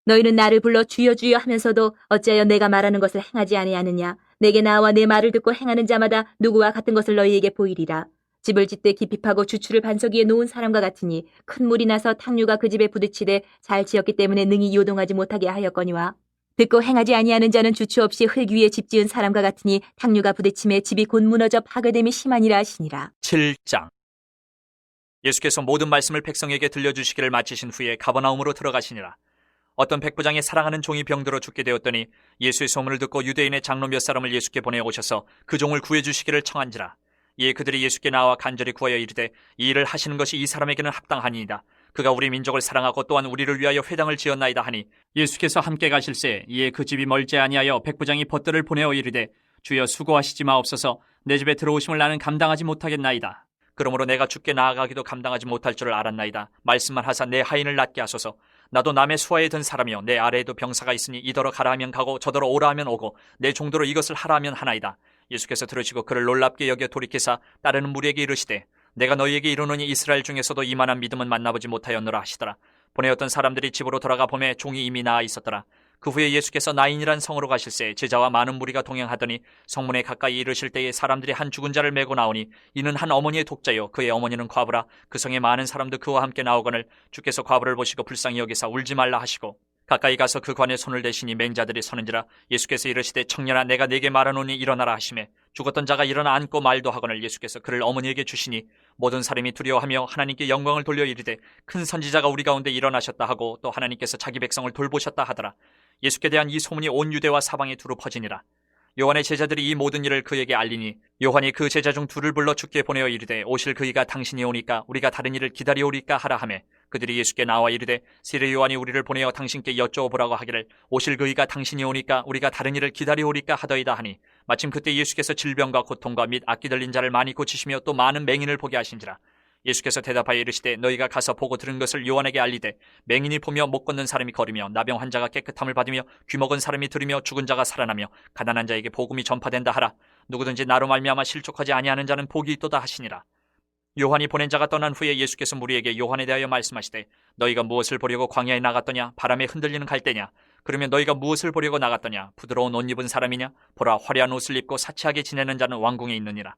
너희는 나를 불러 주여 주여 하면서도 어찌하여 내가 말하는 것을 행하지 아니하느냐. 내게 나와 내 말을 듣고 행하는 자마다 누구와 같은 것을 너희에게 보이리라. 집을 짓되 깊이 파고 주추를 반석 위에 놓은 사람과 같으니 큰 물이 나서 탕류가 그 집에 부딪히되 잘 지었기 때문에 능히 요동하지 못하게 하였거니와 듣고 행하지 아니하는 자는 주추 없이 흙 위에 집 지은 사람과 같으니 탕류가 부딪힘에 집이 곧 무너져 파괴됨이 심하니라 하시니라. 7장. 예수께서 모든 말씀을 백성에게 들려주시기를 마치신 후에 가버나움으로 들어가시니라. 어떤 백부장이 사랑하는 종이 병들어 죽게 되었더니 예수의 소문을 듣고 유대인의 장로 몇 사람을 예수께 보내 오셔서 그 종을 구해주시기를 청한지라. 이에 그들이 예수께 나와 간절히 구하여 이르되 이 일을 하시는 것이 이 사람에게는 합당하니이다. 그가 우리 민족을 사랑하고 또한 우리를 위하여 회당을 지었나이다 하니 예수께서 함께 가실새 이에 그 집이 멀지 아니하여 백부장이 벗들을 보내어 이르되 주여 수고하시지 마옵소서. 내 집에 들어오심을 나는 감당하지 못하겠나이다. 그러므로 내가 주께 나아가기도 감당하지 못할 줄을 알았나이다. 말씀만 하사 내 하인을 낫게 하소서. 나도 남의 수하에 든 사람이요 내 아래에도 병사가 있으니 이더러 가라 하면 가고 저더러 오라 하면 오고 내 종도로 이것을 하라 하면 하나이다. 예수께서 들으시고 그를 놀랍게 여겨 돌이키사 따르는 무리에게 이르시되 내가 너희에게 이르노니 이스라엘 중에서도 이만한 믿음은 만나보지 못하였노라 하시더라. 보내었던 사람들이 집으로 돌아가 보매 종이 이미 나아 있었더라. 그 후에 예수께서 나인이란 성으로 가실새 제자와 많은 무리가 동행하더니 성문에 가까이 이르실 때에 사람들이 한 죽은 자를 메고 나오니 이는 한 어머니의 독자요 그의 어머니는 과부라. 그 성에 많은 사람도 그와 함께 나오거늘 주께서 과부를 보시고 불쌍히 여기사 울지 말라 하시고 가까이 가서 그 관에 손을 대시니 맹자들이 서는지라. 예수께서 이르시되 청년아 내가 네게 말하노니 일어나라 하시매 죽었던 자가 일어나 앉고 말도 하거늘 예수께서 그를 어머니에게 주시니 모든 사람이 두려워하며 하나님께 영광을 돌려 이르되 큰 선지자가 우리 가운데 일어나셨다 하고 또 하나님께서 자기 백성을 돌보셨다 하더라. 예수께 대한 이 소문이 온 유대와 사방에 두루 퍼지니라. 요한의 제자들이 이 모든 일을 그에게 알리니 요한이 그 제자 중 둘을 불러 주께 보내어 이르되 오실 그이가 당신이 오니까 우리가 다른 일을 기다리오리까 하라 하매 그들이 예수께 나와 이르되 세례 요한이 우리를 보내어 당신께 여쭤보라고 하기를 오실 그이가 당신이 오니까 우리가 다른 일을 기다리오리까 하더이다 하니 마침 그때 예수께서 질병과 고통과 및 악기 들린 자를 많이 고치시며 또 많은 맹인을 보게 하신지라. 예수께서 대답하여 이르시되 너희가 가서 보고 들은 것을 요한에게 알리되 맹인이 보며 못 걷는 사람이 걸으며 나병 환자가 깨끗함을 받으며 귀먹은 사람이 들으며 죽은 자가 살아나며 가난한 자에게 복음이 전파된다 하라. 누구든지 나로 말미암아 실족하지 아니하는 자는 복이 있도다 하시니라. 요한이 보낸 자가 떠난 후에 예수께서 무리에게 요한에 대하여 말씀하시되 너희가 무엇을 보려고 광야에 나갔더냐? 바람에 흔들리는 갈대냐? 그러면 너희가 무엇을 보려고 나갔더냐? 부드러운 옷 입은 사람이냐? 보라 화려한 옷을 입고 사치하게 지내는 자는 왕궁에 있느니라.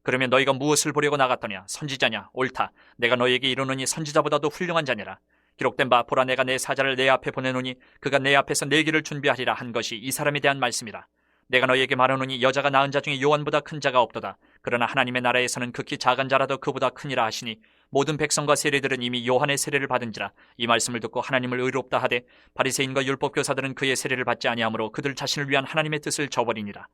그러면 너희가 무엇을 보려고 나갔더냐? 선지자냐? 옳다. 내가 너희에게 이르노니 선지자보다도 훌륭한 자니라. 기록된 바 보라 내가 내 사자를 내 앞에 보내노니 그가 내 앞에서 내 길을 준비하리라 한 것이 이 사람에 대한 말씀이라. 내가 너희에게 말하노니 여자가 낳은 자 중에 요한보다 큰 자가 없도다. 그러나 하나님의 나라에서는 극히 작은 자라도 그보다 크니라 하시니 모든 백성과 세리들은 이미 요한의 세례를 받은지라. 이 말씀을 듣고 하나님을 의롭다 하되 바리새인과 율법교사들은 그의 세례를 받지 아니하므로 그들 자신을 위한 하나님의 뜻을 저버리니라.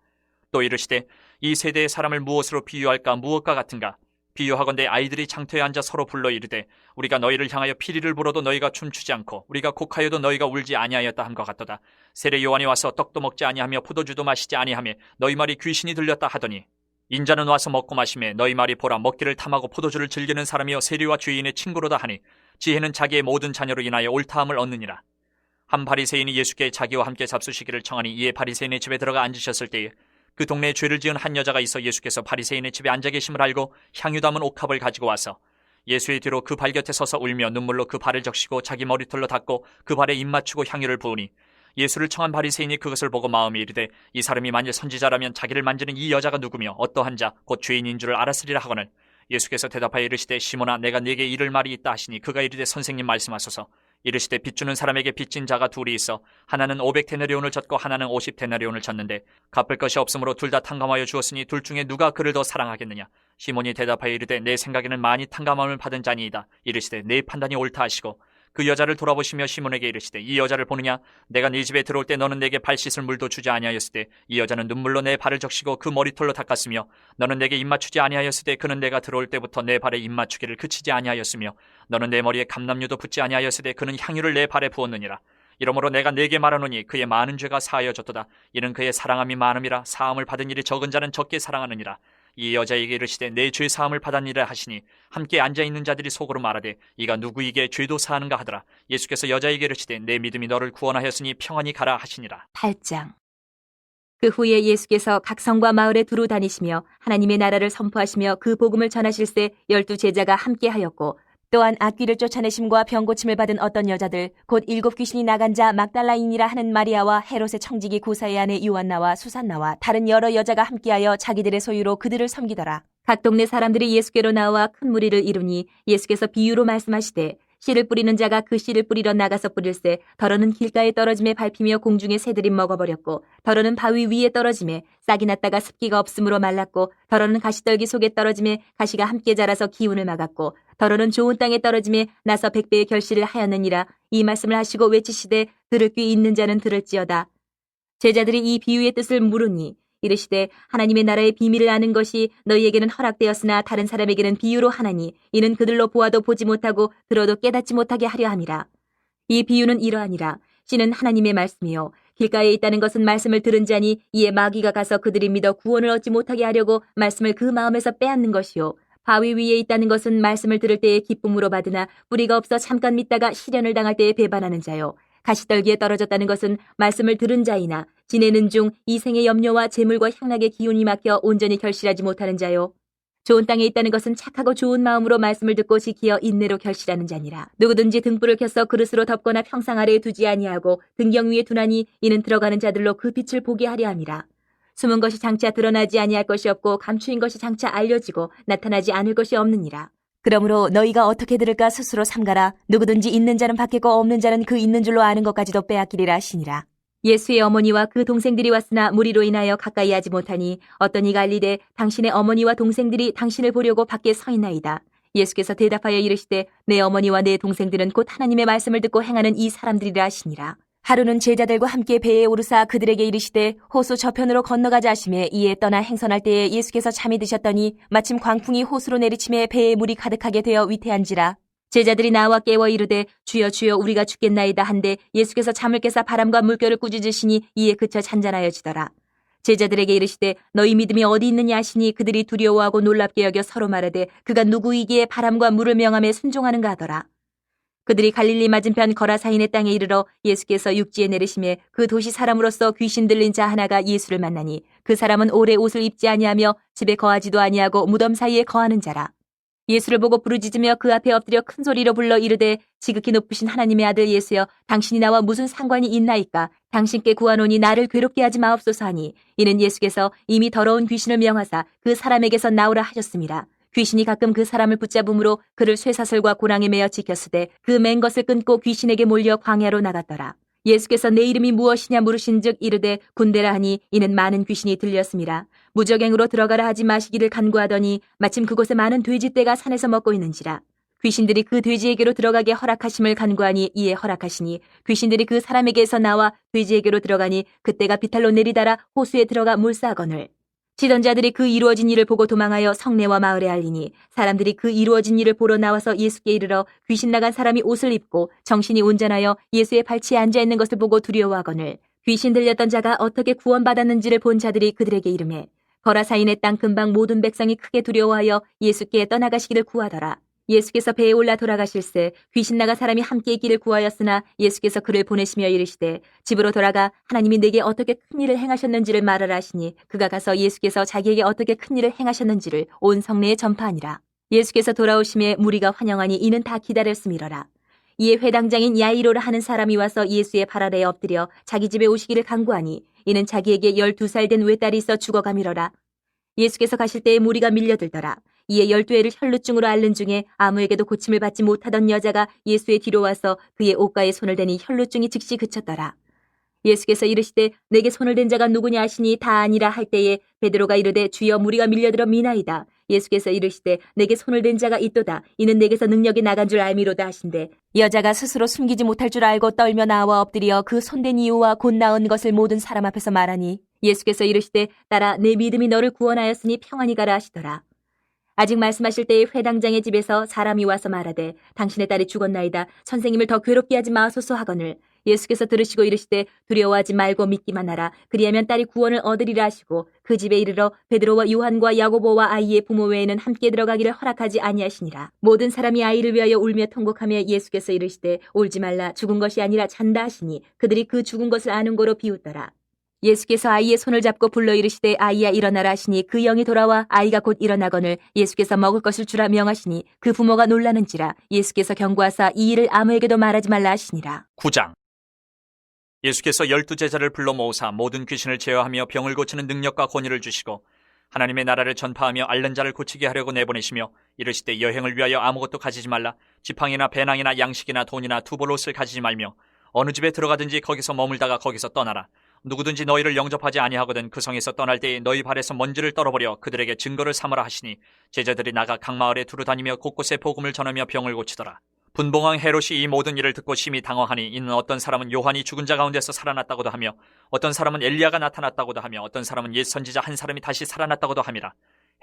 또 이르시되 이 세대의 사람을 무엇으로 비유할까? 무엇과 같은가? 비유하건대 아이들이 장터에 앉아 서로 불러 이르되 우리가 너희를 향하여 피리를 불어도 너희가 춤추지 않고 우리가 곡하여도 너희가 울지 아니하였다 함과 같도다. 세례 요한이 와서 떡도 먹지 아니하며 포도주도 마시지 아니하며 너희 말이 귀신이 들렸다 하더니 인자는 와서 먹고 마시매 너희 말이 보라 먹기를 탐하고 포도주를 즐기는 사람이여 세리와 죄인의 친구로다 하니 지혜는 자기의 모든 자녀로 인하여 옳다함을 얻느니라. 한 바리새인이 예수께 자기와 함께 잡수시기를 청하니 이에 바리새인의 집에 들어가 앉으셨을 때에 그 동네에 죄를 지은 한 여자가 있어 예수께서 바리새인의 집에 앉아 계심을 알고 향유 담은 옥합을 가지고 와서 예수의 뒤로 그 발 곁에 서서 울며 눈물로 그 발을 적시고 자기 머리털로 닦고 그 발에 입 맞추고 향유를 부으니 예수를 청한 바리새인이 그것을 보고 마음에 이르되 이 사람이 만일 선지자라면 자기를 만지는 이 여자가 누구며 어떠한 자 곧 죄인인 줄을 알았으리라 하거늘 예수께서 대답하여 이르시되 시몬아 내가 네게 이를 말이 있다 하시니 그가 이르되 선생님 말씀하소서. 이르시되 빚주는 사람에게 빚진 자가 둘이 있어 하나는 500데나리온을 졌고 하나는 50데나리온을 졌는데 갚을 것이 없으므로 둘 다 탕감하여 주었으니 둘 중에 누가 그를 더 사랑하겠느냐? 시몬이 대답하여 이르되 내 생각에는 많이 탕감함을 받은 자니이다. 이르시되 내 판단이 옳다 하시고 그 여자를 돌아보시며 시몬에게 이르시되 이 여자를 보느냐? 내가 네 집에 들어올 때 너는 내게 발 씻을 물도 주지 아니하였을 때 이 여자는 눈물로 내 발을 적시고 그 머리털로 닦았으며 너는 내게 입 맞추지 아니하였을 때 그는 내가 들어올 때부터 내 발에 입 맞추기를 그치지 아니하였으며 너는 내 머리에 감람유도 붓지 아니하였을 때 그는 향유를 내 발에 부었느니라. 이러므로 내가 네게 말하노니 그의 많은 죄가 사하여졌도다. 이는 그의 사랑함이 많음이라. 사함을 받은 일이 적은 자는 적게 사랑하느니라. 이 여자에게 이르시되 내 죄 사함을 받았니라 하시니 함께 앉아있는 자들이 속으로 말하되 이가 누구에게 죄도 사하는가 하더라. 예수께서 여자에게 이르시되 내 믿음이 너를 구원하였으니 평안히 가라 하시니라. 8장. 그 후에 예수께서 각 성과 마을에 두루 다니시며 하나님의 나라를 선포하시며 그 복음을 전하실세 12 제자가 함께하였고 또한 악귀를 쫓아내심과 병고침을 받은 어떤 여자들 곧 7 귀신이 나간 자 막달라인이라 하는 마리아와 헤롯의 청지기 구사의 아내 요한나와 수산나와 다른 여러 여자가 함께하여 자기들의 소유로 그들을 섬기더라. 각 동네 사람들이 예수께로 나와 큰 무리를 이루니 예수께서 비유로 말씀하시되 씨를 뿌리는 자가 그 씨를 뿌리러 나가서 뿌릴새 더러는 길가에 떨어짐에 밟히며 공중에 새들이 먹어버렸고 더러는 바위 위에 떨어짐에 싹이 났다가 습기가 없으므로 말랐고 더러는 가시떨기 속에 떨어짐에 가시가 함께 자라서 기운을 막았고 더러는 좋은 땅에 떨어짐에 나서 100배의 결실을 하였느니라. 이 말씀을 하시고 외치시되 들을 귀 있는 자는 들을지어다. 제자들이 이 비유의 뜻을 물으니 이르시되 하나님의 나라의 비밀을 아는 것이 너희에게는 허락되었으나 다른 사람에게는 비유로 하나니 이는 그들로 보아도 보지 못하고 들어도 깨닫지 못하게 하려 함이라. 이 비유는 이러하니라. 씨는 하나님의 말씀이요 길가에 있다는 것은 말씀을 들은 자니 이에 마귀가 가서 그들이 믿어 구원을 얻지 못하게 하려고 말씀을 그 마음에서 빼앗는 것이요. 바위 위에 있다는 것은 말씀을 들을 때에 기쁨으로 받으나 뿌리가 없어 잠깐 믿다가 시련을 당할 때에 배반하는 자요. 가시떨기에 떨어졌다는 것은 말씀을 들은 자이나 지내는 중 이 생의 염려와 재물과 향락의 기운이 막혀 온전히 결실하지 못하는 자요. 좋은 땅에 있다는 것은 착하고 좋은 마음으로 말씀을 듣고 지키어 인내로 결실하는 자니라. 누구든지 등불을 켜서 그릇으로 덮거나 평상 아래에 두지 아니하고 등경 위에 두나니 이는 들어가는 자들로 그 빛을 보게 하려 함이라. 숨은 것이 장차 드러나지 아니할 것이 없고 감추인 것이 장차 알려지고 나타나지 않을 것이 없느니라. 그러므로 너희가 어떻게 들을까 스스로 삼가라. 누구든지 있는 자는 받겠고 없는 자는 그 있는 줄로 아는 것까지도 빼앗기리라 하시니라. 예수의 어머니와 그 동생들이 왔으나 무리로 인하여 가까이 하지 못하니 어떤 이가 알리되 당신의 어머니와 동생들이 당신을 보려고 밖에 서 있나이다. 예수께서 대답하여 이르시되 내 어머니와 내 동생들은 곧 하나님의 말씀을 듣고 행하는 이 사람들이라 하시니라. 하루는 제자들과 함께 배에 오르사 그들에게 이르시되 호수 저편으로 건너가자 하시매 이에 떠나 행선할 때에 예수께서 잠이 드셨더니 마침 광풍이 호수로 내리침에 배에 물이 가득하게 되어 위태한지라. 제자들이 나와 깨워 이르되 주여 주여 우리가 죽겠나이다 한데 예수께서 잠을 깨사 바람과 물결을 꾸짖으시니 이에 그쳐 잔잔하여지더라. 제자들에게 이르시되 너희 믿음이 어디 있느냐 하시니 그들이 두려워하고 놀랍게 여겨 서로 말하되 그가 누구이기에 바람과 물을 명함에 순종하는가 하더라. 그들이 갈릴리 맞은편 거라사인의 땅에 이르러 예수께서 육지에 내리시매 그 도시 사람으로서 귀신 들린 자 하나가 예수를 만나니 그 사람은 오래 옷을 입지 아니하며 집에 거하지도 아니하고 무덤 사이에 거하는 자라. 예수를 보고 부르짖으며 그 앞에 엎드려 큰 소리로 불러 이르되 지극히 높으신 하나님의 아들 예수여 당신이 나와 무슨 상관이 있나이까. 당신께 구하노니 나를 괴롭게 하지 마옵소서 하니 이는 예수께서 이미 더러운 귀신을 명하사 그 사람에게서 나오라 하셨습니다. 귀신이 가끔 그 사람을 붙잡음으로 그를 쇠사슬과 고랑에 매어 지켰으되 그 맨 것을 끊고 귀신에게 몰려 광야로 나갔더라. 예수께서 내 이름이 무엇이냐 물으신즉 이르되 군대라 하니 이는 많은 귀신이 들렸습니다. 무적행으로 들어가라 하지 마시기를 간구하더니 마침 그곳에 많은 돼지떼가 산에서 먹고 있는지라. 귀신들이 그 돼지에게로 들어가게 허락하심을 간구하니 이에 허락하시니 귀신들이 그 사람에게서 나와 돼지에게로 들어가니 그때가 비탈로 내리달아 호수에 들어가 물싸거늘. 치던 자들이 그 이루어진 일을 보고 도망하여 성내와 마을에 알리니 사람들이 그 이루어진 일을 보러 나와서 예수께 이르러 귀신 나간 사람이 옷을 입고 정신이 온전하여 예수의 발치에 앉아있는 것을 보고 두려워하거늘 귀신 들렸던 자가 어떻게 구원받았는지를 본 자들이 그들에게 이르매 거라사인의 땅 근방 모든 백성이 크게 두려워하여 예수께 떠나가시기를 구하더라. 예수께서 배에 올라 돌아가실새 귀신 나간 사람이 함께 있기를 구하였으나 예수께서 그를 보내시며 이르시되 집으로 돌아가 하나님이 내게 어떻게 큰 일을 행하셨는지를 말하라 하시니 그가 가서 예수께서 자기에게 어떻게 큰 일을 행하셨는지를 온 성내에 전파하니라. 예수께서 돌아오심에 무리가 환영하니 이는 다 기다렸음이러라. 이에 회당장인 야이로라 하는 사람이 와서 예수의 발 아래에 엎드려 자기 집에 오시기를 간구하니 이는 자기에게 12살 된 외딸이 있어 죽어가미러라. 예수께서 가실 때에 무리가 밀려들더라. 이에 12회를 혈루증으로 앓는 중에 아무에게도 고침을 받지 못하던 여자가 예수의 뒤로 와서 그의 옷가에 손을 대니 혈루증이 즉시 그쳤더라. 예수께서 이르시되 내게 손을 댄 자가 누구냐 하시니 다 아니라 할 때에 베드로가 이르되 주여 무리가 밀려들어 미나이다. 예수께서 이르시되 내게 손을 댄 자가 있도다. 이는 내게서 능력이 나간 줄 알미로다 하신대 여자가 스스로 숨기지 못할 줄 알고 떨며 나와 엎드려 그 손댄 이유와 곧 나은 것을 모든 사람 앞에서 말하니 예수께서 이르시되 딸아 내 믿음이 너를 구원하였으니 평안히 가라 하시더라. 아직 말씀하실 때에 회당장의 집에서 사람이 와서 말하되 당신의 딸이 죽었나이다. 선생님을 더 괴롭게 하지 마소서 하거늘 예수께서 들으시고 이르시되 두려워하지 말고 믿기만 하라. 그리하면 딸이 구원을 얻으리라 하시고 그 집에 이르러 베드로와 요한과 야고보와 아이의 부모 외에는 함께 들어가기를 허락하지 아니하시니라. 모든 사람이 아이를 위하여 울며 통곡하며 예수께서 이르시되 울지 말라. 죽은 것이 아니라 잔다 하시니 그들이 그 죽은 것을 아는 거로 비웃더라. 예수께서 아이의 손을 잡고 불러 이르시되 아이야 일어나라 하시니 그 영이 돌아와 아이가 곧 일어나거늘 예수께서 먹을 것을 주라 명하시니 그 부모가 놀라는지라. 예수께서 경고하사 이 일을 아무에게도 말하지 말라 하시니라. 9장. 예수께서 12제자를 불러 모으사 모든 귀신을 제어하며 병을 고치는 능력과 권위를 주시고 하나님의 나라를 전파하며 앓는 자를 고치게 하려고 내보내시며 이르시되 여행을 위하여 아무것도 가지지 말라. 지팡이나 배낭이나 양식이나 돈이나 두벌옷을 가지지 말며 어느 집에 들어가든지 거기서 머물다가 거기서 떠나라. 누구든지 너희를 영접하지 아니하거든 그 성에서 떠날 때에 너희 발에서 먼지를 떨어버려 그들에게 증거를 삼으라 하시니 제자들이 나가 각 마을에 두루 다니며 곳곳에 복음을 전하며 병을 고치더라. 분봉왕 헤롯이 이 모든 일을 듣고 심히 당황하니 이는 어떤 사람은 요한이 죽은 자 가운데서 살아났다고도 하며 어떤 사람은 엘리야가 나타났다고도 하며 어떤 사람은 옛 선지자 한 사람이 다시 살아났다고도 함이라.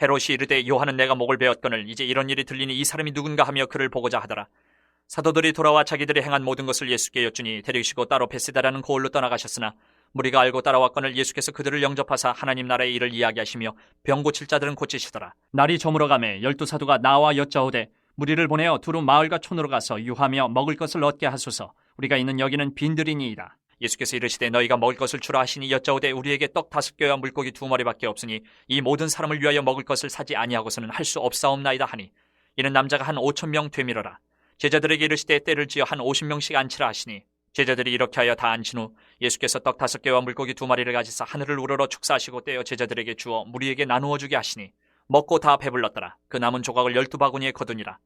헤롯이 이르되 요한은 내가 목을 베었거늘 이제 이런 일이 들리니 이 사람이 누군가 하며 그를 보고자 하더라. 사도들이 돌아와 자기들이 행한 모든 것을 예수께 여쭈니 데리시고 따로 베세다라는 고을로 떠나가셨으나 무리가 알고 따라왔거늘 예수께서 그들을 영접하사 하나님 나라의 일을 이야기하시며 병 고칠 자들은 고치시더라. 날이 저물어가매 12사도가 나와 여짜오되 무리를 보내어 두루 마을과 촌으로 가서 유하며 먹을 것을 얻게 하소서. 우리가 있는 여기는 빈들이니이다. 예수께서 이르시되 너희가 먹을 것을 주라 하시니 여짜오되 우리에게 떡 5개와 물고기 2마리밖에 없으니 이 모든 사람을 위하여 먹을 것을 사지 아니하고서는 할 수 없사옵나이다 하니 이는 남자가 한 5,000명 되밀어라. 제자들에게 이르시되 때를 지어 한 50명씩 앉히라 하시니 제자들이 이렇게 하여 다 앉힌 후 예수께서 떡 5개와 물고기 2마리를 가지사 하늘을 우러러 축사하시고 떼어 제자들에게 주어 무리에게 나누어 주게 하시니 먹고 다 배불렀더라. 그 남은 조각을 12바구니에 거두니라.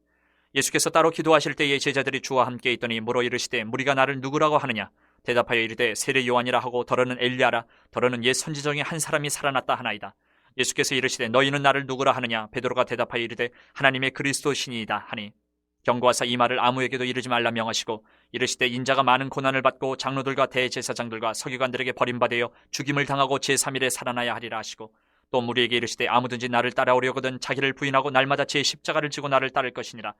예수께서 따로 기도하실 때에 제자들이 주와 함께 있더니 물어 이르시되 무리가 나를 누구라고 하느냐? 대답하여 이르되 세례 요한이라 하고 더러는 엘리야라 더러는 옛 선지 중에 한 사람이 살아났다 하나이다. 예수께서 이르시되 너희는 나를 누구라 하느냐? 베드로가 대답하여 이르되 하나님의 그리스도시니이다 하니 경고하사 이 말을 아무에게도 이르지 말라 명하시고 이르시되 인자가 많은 고난을 받고 장로들과 대제사장들과 서기관들에게 버림받아 죽임을 당하고 제3일에 살아나야 하리라 하시고 또 무리에게 이르시되 아무든지 나를 따라오려거든 자기를 부인하고 날마다 제 십자가를 지고 나를 따를 것이니라.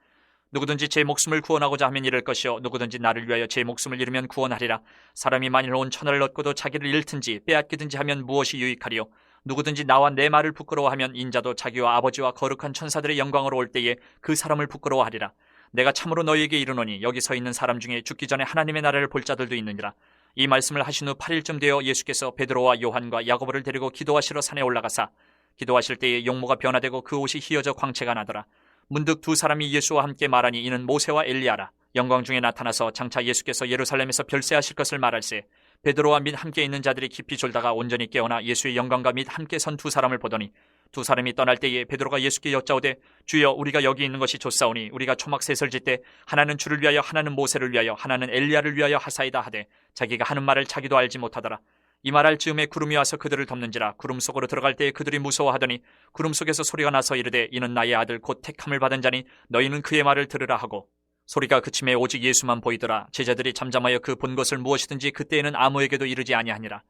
누구든지 제 목숨을 구원하고자 하면 잃을 것이요 누구든지 나를 위하여 제 목숨을 잃으면 구원하리라. 사람이 만일 온 천하를 얻고도 자기를 잃든지 빼앗기든지 하면 무엇이 유익하리요? 누구든지 나와 내 말을 부끄러워하면 인자도 자기와 아버지와 거룩한 천사들의 영광으로 올 때에 그 사람을 부끄러워하리라. 내가 참으로 너희에게 이르노니 여기 서 있는 사람 중에 죽기 전에 하나님의 나라를 볼 자들도 있느니라. 이 말씀을 하신 후 8일쯤 되어 예수께서 베드로와 요한과 야고보를 데리고 기도하시러 산에 올라가사 기도하실 때에 용모가 변화되고 그 옷이 휘어져 광채가 나더라. 문득 두 사람이 예수와 함께 말하니 이는 모세와 엘리야라. 영광 중에 나타나서 장차 예수께서 예루살렘에서 별세하실 것을 말할세 베드로와 및 함께 있는 자들이 깊이 졸다가 온전히 깨어나 예수의 영광과 및 함께 선 두 사람을 보더니 두 사람이 떠날 때에 베드로가 예수께 여짜오되 주여 우리가 여기 있는 것이 좋사오니 우리가 초막셋을 짓되 하나는 주를 위하여 하나는 모세를 위하여 하나는 엘리야를 위하여 하사이다 하되 자기가 하는 말을 자기도 알지 못하더라. 이 말할 즈음에 구름이 와서 그들을 덮는지라. 구름 속으로 들어갈 때에 그들이 무서워하더니 구름 속에서 소리가 나서 이르되 이는 나의 아들 곧 택함을 받은 자니 너희는 그의 말을 들으라 하고 소리가 그침에 오직 예수만 보이더라. 제자들이 잠잠하여 그 본 것을 무엇이든지 그때에는 아무에게도 이르지 아니하니라.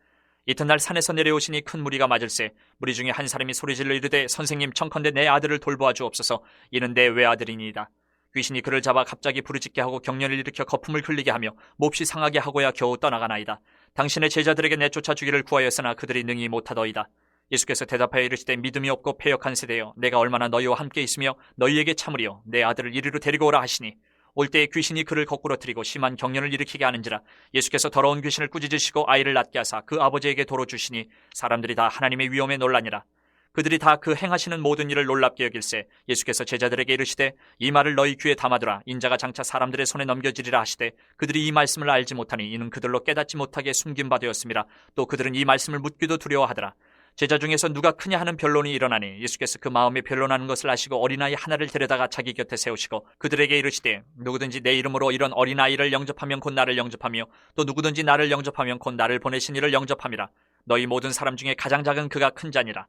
이튿날 산에서 내려오시니 큰 무리가 맞을세 무리 중에 한 사람이 소리질러 이르되 선생님 청컨대 내 아들을 돌보아 주옵소서. 이는 내 외아들이니이다. 귀신이 그를 잡아 갑자기 부르짖게 하고 경련을 일으켜 거품을 흘리게 하며 몹시 상하게 하고야 겨우 떠나가나이다. 당신의 제자들에게 내쫓아 주기를 구하였으나 그들이 능히 못하더이다. 예수께서 대답하여 이르시되 믿음이 없고 패역한 세대여 내가 얼마나 너희와 함께 있으며 너희에게 참으리요 내 아들을 이리로 데리고 오라 하시니 올 때에 귀신이 그를 거꾸로 들이고 심한 경련을 일으키게 하는지라. 예수께서 더러운 귀신을 꾸짖으시고 아이를 낳게 하사 그 아버지에게 도로 주시니 사람들이 다 하나님의 위엄에 놀라니라. 그들이 다 그 행하시는 모든 일을 놀랍게 여길세 예수께서 제자들에게 이르시되 이 말을 너희 귀에 담아두라. 인자가 장차 사람들의 손에 넘겨지리라 하시되 그들이 이 말씀을 알지 못하니 이는 그들로 깨닫지 못하게 숨긴 바 되었음이라. 또 그들은 이 말씀을 묻기도 두려워하더라. 제자 중에서 누가 크냐 하는 변론이 일어나니 예수께서 그 마음에 변론하는 것을 아시고 어린아이 하나를 데려다가 자기 곁에 세우시고 그들에게 이르시되 누구든지 내 이름으로 이런 어린아이를 영접하면 곧 나를 영접하며 또 누구든지 나를 영접하면 곧 나를 보내신 이를 영접함이라. 너희 모든 사람 중에 가장 작은 그가 큰 자니라.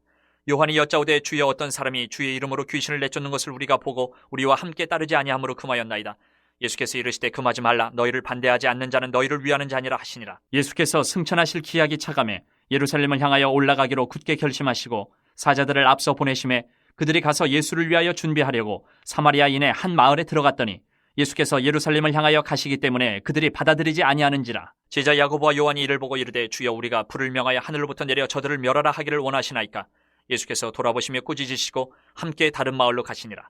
요한이 여짜오되 주여 어떤 사람이 주의 이름으로 귀신을 내쫓는 것을 우리가 보고 우리와 함께 따르지 아니함으로 금하였나이다. 예수께서 이르시되 금하지 말라. 너희를 반대하지 않는 자는 너희를 위하는 자니라 하시니라. 예수께서 승천하실 기약이 차감해 예루살렘을 향하여 올라가기로 굳게 결심하시고 사자들을 앞서 보내심에 그들이 가서 예수를 위하여 준비하려고 사마리아인의 한 마을에 들어갔더니 예수께서 예루살렘을 향하여 가시기 때문에 그들이 받아들이지 아니하는지라. 제자 야고보와 요한이 이를 보고 이르되 주여 우리가 불을 명하여 하늘로부터 내려 저들을 멸하라 하기를 원하시나이까. 예수께서 돌아보시며 꾸짖으시고 함께 다른 마을로 가시니라.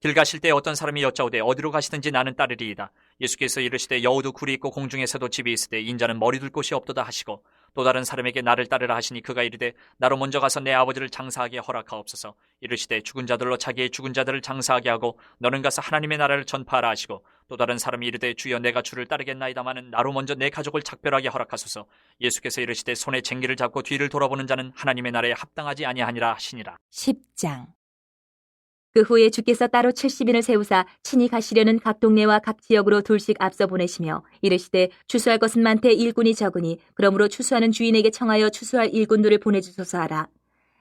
길 가실 때 어떤 사람이 여짜오되 어디로 가시든지 나는 따르리이다. 예수께서 이르시되 여우도 굴이 있고 공중에서도 집이 있으되 인자는 머리 둘 곳이 없도다 하시고 또 다른 사람에게 나를 따르라 하시니 그가 이르되 나로 먼저 가서 내 아버지를 장사하게 허락하옵소서. 이르시되 죽은 자들로 자기의 죽은 자들을 장사하게 하고 너는 가서 하나님의 나라를 전파하라 하시고 또 다른 사람이 이르되 주여 내가 주를 따르겠나이다마는 나로 먼저 내 가족을 작별하게 허락하소서. 예수께서 이르시되 손에 쟁기를 잡고 뒤를 돌아보는 자는 하나님의 나라에 합당하지 아니하니라 하시니라. 10장. 그 후에 주께서 따로 70인을 세우사 친히 가시려는 각 동네와 각 지역으로 둘씩 앞서 보내시며 이르시되 추수할 것은 많되 일꾼이 적으니 그러므로 추수하는 주인에게 청하여 추수할 일꾼들을 보내주소서 하라.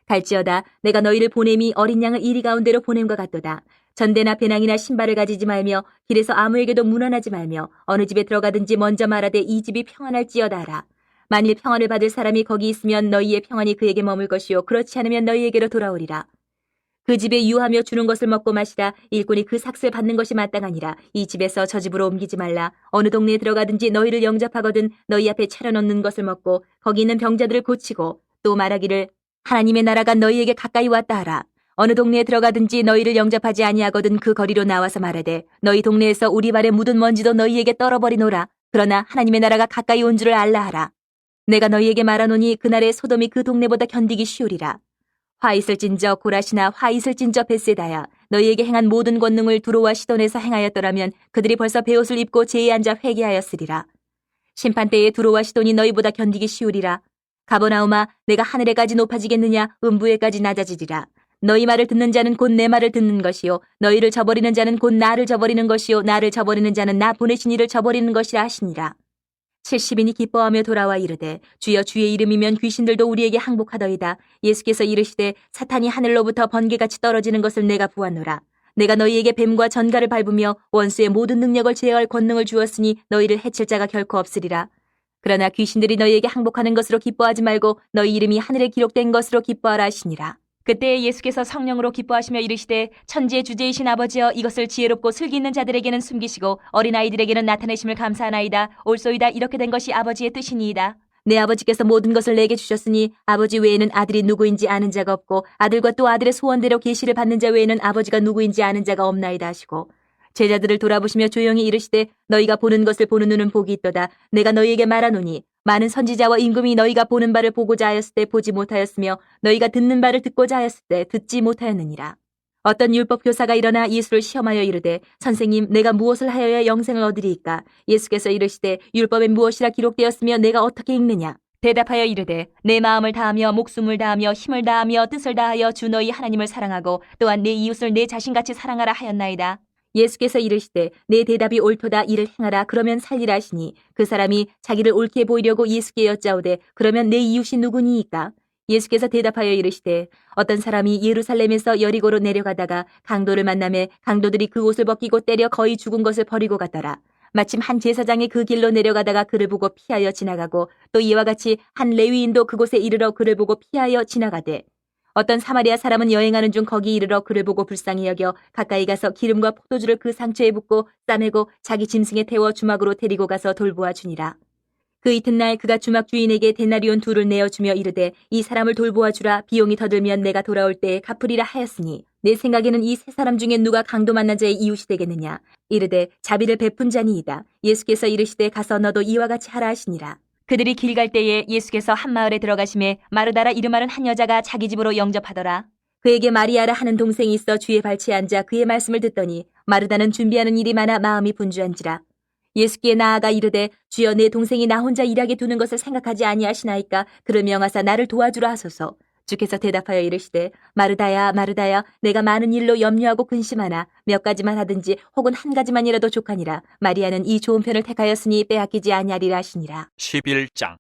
갈지어다 내가 너희를 보냄이 어린 양을 이리 가운데로 보냄과 같도다. 전대나 배낭이나 신발을 가지지 말며 길에서 아무에게도 문안하지 말며 어느 집에 들어가든지 먼저 말하되 이 집이 평안할지어다 하라. 만일 평안을 받을 사람이 거기 있으면 너희의 평안이 그에게 머물 것이요 그렇지 않으면 너희에게로 돌아오리라. 그 집에 유하며 주는 것을 먹고 마시라. 일꾼이 그 삭슬 받는 것이 마땅하니라. 이 집에서 저 집으로 옮기지 말라. 어느 동네에 들어가든지 너희를 영접하거든 너희 앞에 차려놓는 것을 먹고 거기 있는 병자들을 고치고 또 말하기를 하나님의 나라가 너희에게 가까이 왔다 하라. 어느 동네에 들어가든지 너희를 영접하지 아니하거든 그 거리로 나와서 말하되 너희 동네에서 우리 발에 묻은 먼지도 너희에게 떨어버리노라. 그러나 하나님의 나라가 가까이 온 줄을 알라 하라. 내가 너희에게 말하노니 그날의 소돔이 그 동네보다 견디기 쉬우리라. 화 있을진저 고라시나 화 있을진저 벳세다야. 너희에게 행한 모든 권능을 두로와 시돈에서 행하였더라면 그들이 벌써 베옷을 입고 제에 앉아 회개하였으리라. 심판때에 두로와 시돈이 너희보다 견디기 쉬우리라. 가버나움아 내가 하늘에까지 높아지겠느냐 음부에까지 낮아지리라. 너희 말을 듣는 자는 곧 내 말을 듣는 것이요 너희를 저버리는 자는 곧 나를 저버리는 것이요 나를 저버리는 자는 나 보내신 이를 저버리는 것이라 하시니라. 70인이 기뻐하며 돌아와 이르되 주여 주의 이름이면 귀신들도 우리에게 항복하더이다. 예수께서 이르시되 사탄이 하늘로부터 번개같이 떨어지는 것을 내가 보았노라. 내가 너희에게 뱀과 전갈을 밟으며 원수의 모든 능력을 제어할 권능을 주었으니 너희를 해칠 자가 결코 없으리라. 그러나 귀신들이 너희에게 항복하는 것으로 기뻐하지 말고 너희 이름이 하늘에 기록된 것으로 기뻐하라 하시니라. 그때 예수께서 성령으로 기뻐하시며 이르시되 천지의 주제이신 아버지여 이것을 지혜롭고 슬기 있는 자들에게는 숨기시고 어린아이들에게는 나타내심을 감사하나이다. 옳소이다. 이렇게 된 것이 아버지의 뜻이니이다. 내 아버지께서 모든 것을 내게 주셨으니 아버지 외에는 아들이 누구인지 아는 자가 없고 아들과 또 아들의 소원대로 계시를 받는 자 외에는 아버지가 누구인지 아는 자가 없나이다 하시고 제자들을 돌아보시며 조용히 이르시되 너희가 보는 것을 보는 눈은 복이 있도다. 내가 너희에게 말하노니 많은 선지자와 임금이 너희가 보는 바를 보고자 하였을 때 보지 못하였으며 너희가 듣는 바를 듣고자 하였을 때 듣지 못하였느니라. 어떤 율법 교사가 일어나 예수를 시험하여 이르되 선생님 내가 무엇을 하여야 영생을 얻으리이까? 예수께서 이르시되 율법에 무엇이라 기록되었으며 내가 어떻게 읽느냐? 대답하여 이르되 내 마음을 다하며 목숨을 다하며 힘을 다하며 뜻을 다하여 주 너희 하나님을 사랑하고 또한 내 이웃을 내 자신같이 사랑하라 하였나이다. 예수께서 이르시되 내 대답이 옳도다. 이를 행하라. 그러면 살리라 하시니 그 사람이 자기를 옳게 보이려고 예수께 여짜오되 그러면 내 이웃이 누구니이까? 예수께서 대답하여 이르시되 어떤 사람이 예루살렘에서 여리고로 내려가다가 강도를 만나매 강도들이 그 옷을 벗기고 때려 거의 죽은 것을 버리고 갔더라. 마침 한 제사장이 그 길로 내려가다가 그를 보고 피하여 지나가고 또 이와 같이 한 레위인도 그곳에 이르러 그를 보고 피하여 지나가되 어떤 사마리아 사람은 여행하는 중 거기 이르러 그를 보고 불쌍히 여겨 가까이 가서 기름과 포도주를 그 상처에 붓고 싸매고 자기 짐승에 태워 주막으로 데리고 가서 돌보아 주니라. 그 이튿날 그가 주막 주인에게 데나리온 2를 내어주며 이르되 이 사람을 돌보아 주라. 비용이 더 들면 내가 돌아올 때에 갚으리라 하였으니 내 생각에는 이 세 사람 중에 누가 강도 만난 자의 이웃이 되겠느냐. 이르되 자비를 베푼 자니이다. 예수께서 이르시되 가서 너도 이와 같이 하라 하시니라. 그들이 길 갈 때에 예수께서 한 마을에 들어가심에 마르다라 이름하는 한 여자가 자기 집으로 영접하더라. 그에게 마리아라 하는 동생이 있어 주의 발치에 앉아 그의 말씀을 듣더니 마르다는 준비하는 일이 많아 마음이 분주한지라. 예수께 나아가 이르되 주여 내 동생이 나 혼자 일하게 두는 것을 생각하지 아니하시나이까? 그를 명하사 나를 도와주라 하소서. 주께서 대답하여 이르시되 마르다야 마르다야 내가 많은 일로 염려하고 근심하나 몇 가지만 하든지 혹은 한 가지만이라도 족하니라. 마리아는 이 좋은 편을 택하였으니 빼앗기지 아니하리라 하시니라. 11장.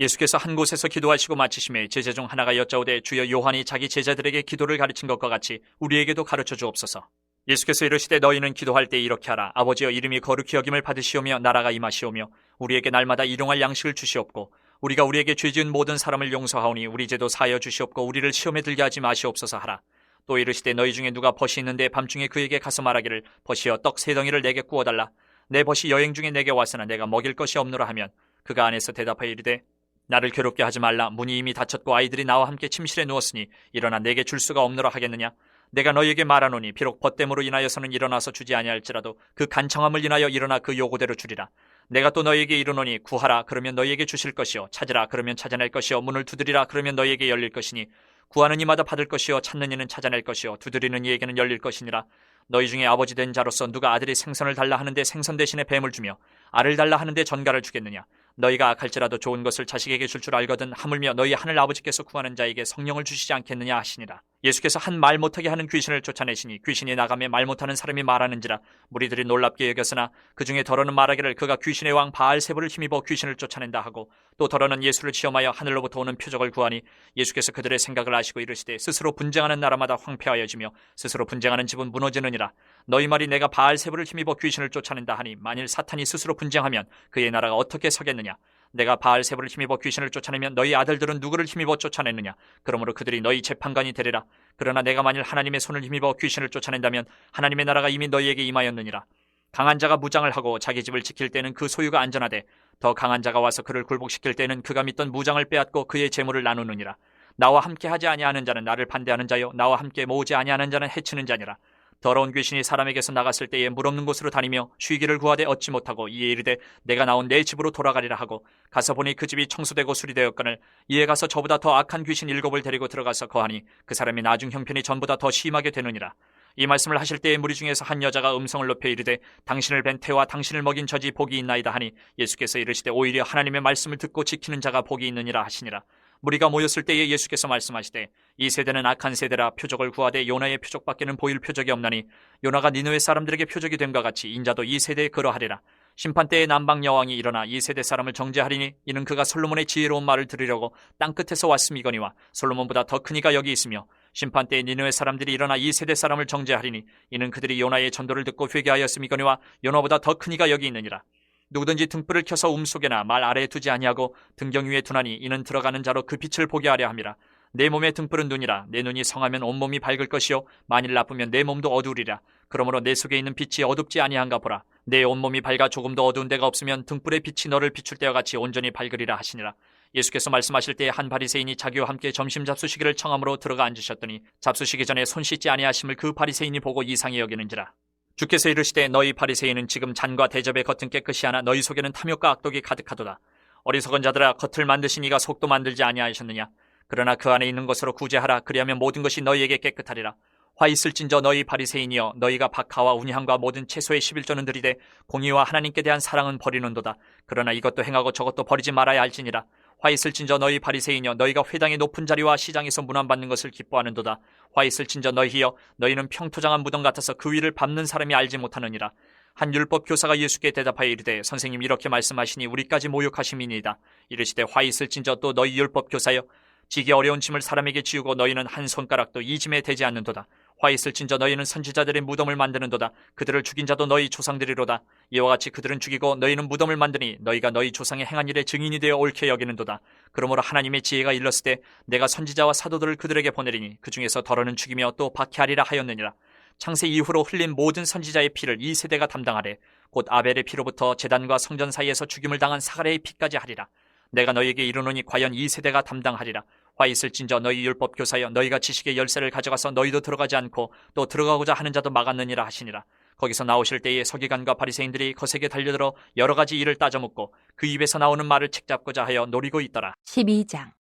예수께서 한 곳에서 기도하시고 마치심에 제자 중 하나가 여짜오되 주여 요한이 자기 제자들에게 기도를 가르친 것과 같이 우리에게도 가르쳐 주옵소서. 예수께서 이르시되 너희는 기도할 때 이렇게 하라. 아버지여 이름이 거룩히 여김을 받으시오며 나라가 임하시오며 우리에게 날마다 일용할 양식을 주시옵고 우리가 우리에게 죄지은 모든 사람을 용서하오니 우리 죄도 사하여 주시옵고 우리를 시험에 들게 하지 마시옵소서 하라. 또 이르시되 너희 중에 누가 벗이 있는데 밤중에 그에게 가서 말하기를 벗이여 떡 3덩이를 내게 구워달라. 내 벗이 여행 중에 내게 왔으나 내가 먹일 것이 없노라 하면 그가 안에서 대답하여 이르되 나를 괴롭게 하지 말라. 문이 이미 닫혔고 아이들이 나와 함께 침실에 누웠으니 일어나 내게 줄 수가 없노라 하겠느냐. 내가 너희에게 말하노니 비록 벗됨으로 인하여서는 일어나서 주지 아니할지라도 그 간청함을 인하여 일어나 그 요구대로 주리라. 내가 또 너희에게 이르노니 구하라 그러면 너희에게 주실 것이요 찾으라 그러면 찾아낼 것이요 문을 두드리라 그러면 너희에게 열릴 것이니 구하는 이마다 받을 것이요 찾는 이는 찾아낼 것이요 두드리는 이에게는 열릴 것이니라. 너희 중에 아버지 된 자로서 누가 아들이 생선을 달라 하는데 생선 대신에 뱀을 주며 알을 달라 하는데 전갈을 주겠느냐. 너희가 악할지라도 좋은 것을 자식에게 줄 줄 알거든 하물며 너희 하늘 아버지께서 구하는 자에게 성령을 주시지 않겠느냐 하시니라. 예수께서 한 말 못하게 하는 귀신을 쫓아내시니 귀신이 나가며 말 못하는 사람이 말하는지라. 무리들이 놀랍게 여겼으나 그 중에 더러는 말하기를 그가 귀신의 왕 바알세불을 힘입어 귀신을 쫓아낸다 하고 또 더러는 예수를 시험하여 하늘로부터 오는 표적을 구하니 예수께서 그들의 생각을 아시고 이르시되 스스로 분쟁하는 나라마다 황폐하여지며 스스로 분쟁하는 집은 무너지느니라. 너희 말이 내가 바알세불을 힘입어 귀신을 쫓아낸다 하니 만일 사탄이 스스로 분쟁하면 그의 나라가 어떻게 서겠느냐. 내가 바알세불을 힘입어 귀신을 쫓아내면 너희 아들들은 누구를 힘입어 쫓아내느냐? 그러므로 그들이 너희 재판관이 되리라. 그러나 내가 만일 하나님의 손을 힘입어 귀신을 쫓아낸다면 하나님의 나라가 이미 너희에게 임하였느니라. 강한 자가 무장을 하고 자기 집을 지킬 때는 그 소유가 안전하되 더 강한 자가 와서 그를 굴복시킬 때는 그가 믿던 무장을 빼앗고 그의 재물을 나누느니라. 나와 함께 하지 아니하는 자는 나를 반대하는 자요 나와 함께 모으지 아니하는 자는 해치는 자니라. 더러운 귀신이 사람에게서 나갔을 때에 물 없는 곳으로 다니며 쉬기를 구하되 얻지 못하고 이에 이르되 내가 나온 내 집으로 돌아가리라 하고 가서 보니 그 집이 청소되고 수리되었거늘 이에 가서 저보다 더 악한 귀신 7을 데리고 들어가서 거하니 그 사람이 나중 형편이 전보다 더 심하게 되느니라. 이 말씀을 하실 때에 무리 중에서 한 여자가 음성을 높여 이르되 당신을 뵌 태와 당신을 먹인 젖이 복이 있나이다 하니 예수께서 이르시되 오히려 하나님의 말씀을 듣고 지키는 자가 복이 있느니라 하시니라. 무리가 모였을 때에 예수께서 말씀하시되 이 세대는 악한 세대라 표적을 구하되 요나의 표적밖에는 보일 표적이 없나니 요나가 니느웨 사람들에게 표적이 됨과 같이 인자도 이 세대에 그러하리라. 심판 때에 남방 여왕이 일어나 이 세대 사람을 정죄하리니 이는 그가 솔로몬의 지혜로운 말을 들으려고 땅끝에서 왔음이거니와 솔로몬보다 더 큰 이가 여기 있으며 심판 때에 니느웨 사람들이 일어나 이 세대 사람을 정죄하리니 이는 그들이 요나의 전도를 듣고 회개하였음이거니와 요나보다 더 큰 이가 여기 있느니라. 누구든지 등불을 켜서 속에나 말 아래에 두지 아니하고 등경 위에 두나니 이는 들어가는 자로 그 빛을 보게 하려 함이라. 내 몸의 등불은 눈이라. 내 눈이 성하면 온몸이 밝을 것이요 만일 나쁘면 내 몸도 어두우리라. 그러므로 내 속에 있는 빛이 어둡지 아니한가 보라. 내 온몸이 밝아 조금도 어두운 데가 없으면 등불의 빛이 너를 비출 때와 같이 온전히 밝으리라 하시니라. 예수께서 말씀하실 때에 한 바리새인이 자기와 함께 점심 잡수시기를 청함으로 들어가 앉으셨더니 잡수시기 전에 손 씻지 아니하심을 그 바리새인이 보고 이상히 여기는지라. 주께서 이르시되 너희 바리새인은 지금 잔과 대접의 겉은 깨끗이 하나 너희 속에는 탐욕과 악독이 가득하도다. 어리석은 자들아 겉을 만드신 이가 속도 만들지 아니하셨느냐. 그러나 그 안에 있는 것으로 구제하라. 그리하면 모든 것이 너희에게 깨끗하리라. 화 있을진저 너희 바리새인이여 너희가 박하와 운향과 모든 채소의 11조는 들이되 공의와 하나님께 대한 사랑은 버리는도다. 그러나 이것도 행하고 저것도 버리지 말아야 할지니라. 화 있을진저 너희 바리새인이여 너희가 회당의 높은 자리와 시장에서 문안받는 것을 기뻐하는도다. 화 있을진저 너희여 너희는 평토장한 무덤 같아서 그 위를 밟는 사람이 알지 못하느니라. 한 율법 교사가 예수께 대답하여 이르되 선생님 이렇게 말씀하시니 우리까지 모욕하심이니이다. 이르시되 화 있을진저 또 너희 율법 교사여 지기 어려운 짐을 사람에게 지우고 너희는 한 손가락도 이 짐에 대지 않는도다. 화 있을진저 너희는 선지자들의 무덤을 만드는도다. 그들을 죽인 자도 너희 조상들이로다. 이와 같이 그들은 죽이고 너희는 무덤을 만드니 너희가 너희 조상의 행한 일의 증인이 되어 옳게 여기는도다. 그러므로 하나님의 지혜가 일렀으되 내가 선지자와 사도들을 그들에게 보내리니 그 중에서 더러는 죽이며 또 박해하리라 하였느니라. 창세 이후로 흘린 모든 선지자의 피를 이 세대가 담당하되 곧 아벨의 피로부터 제단과 성전 사이에서 죽임을 당한 사가랴의 피까지 하리라. 내가 너희에게 이르노니 과연 이 세대가 담당하리라. 화 있을진저 너희 율법 교사여 너희가 지식의 열쇠를 가져가서 너희도 들어가지 않고 또 들어가고자 하는 자도 막았느니라 하시니라. 거기서 나오실 때에 서기관과 바리새인들이 거세게 달려들어 여러 가지 일을 따져묻고 그 입에서 나오는 말을 책잡고자 하여 노리고 있더라. 12장.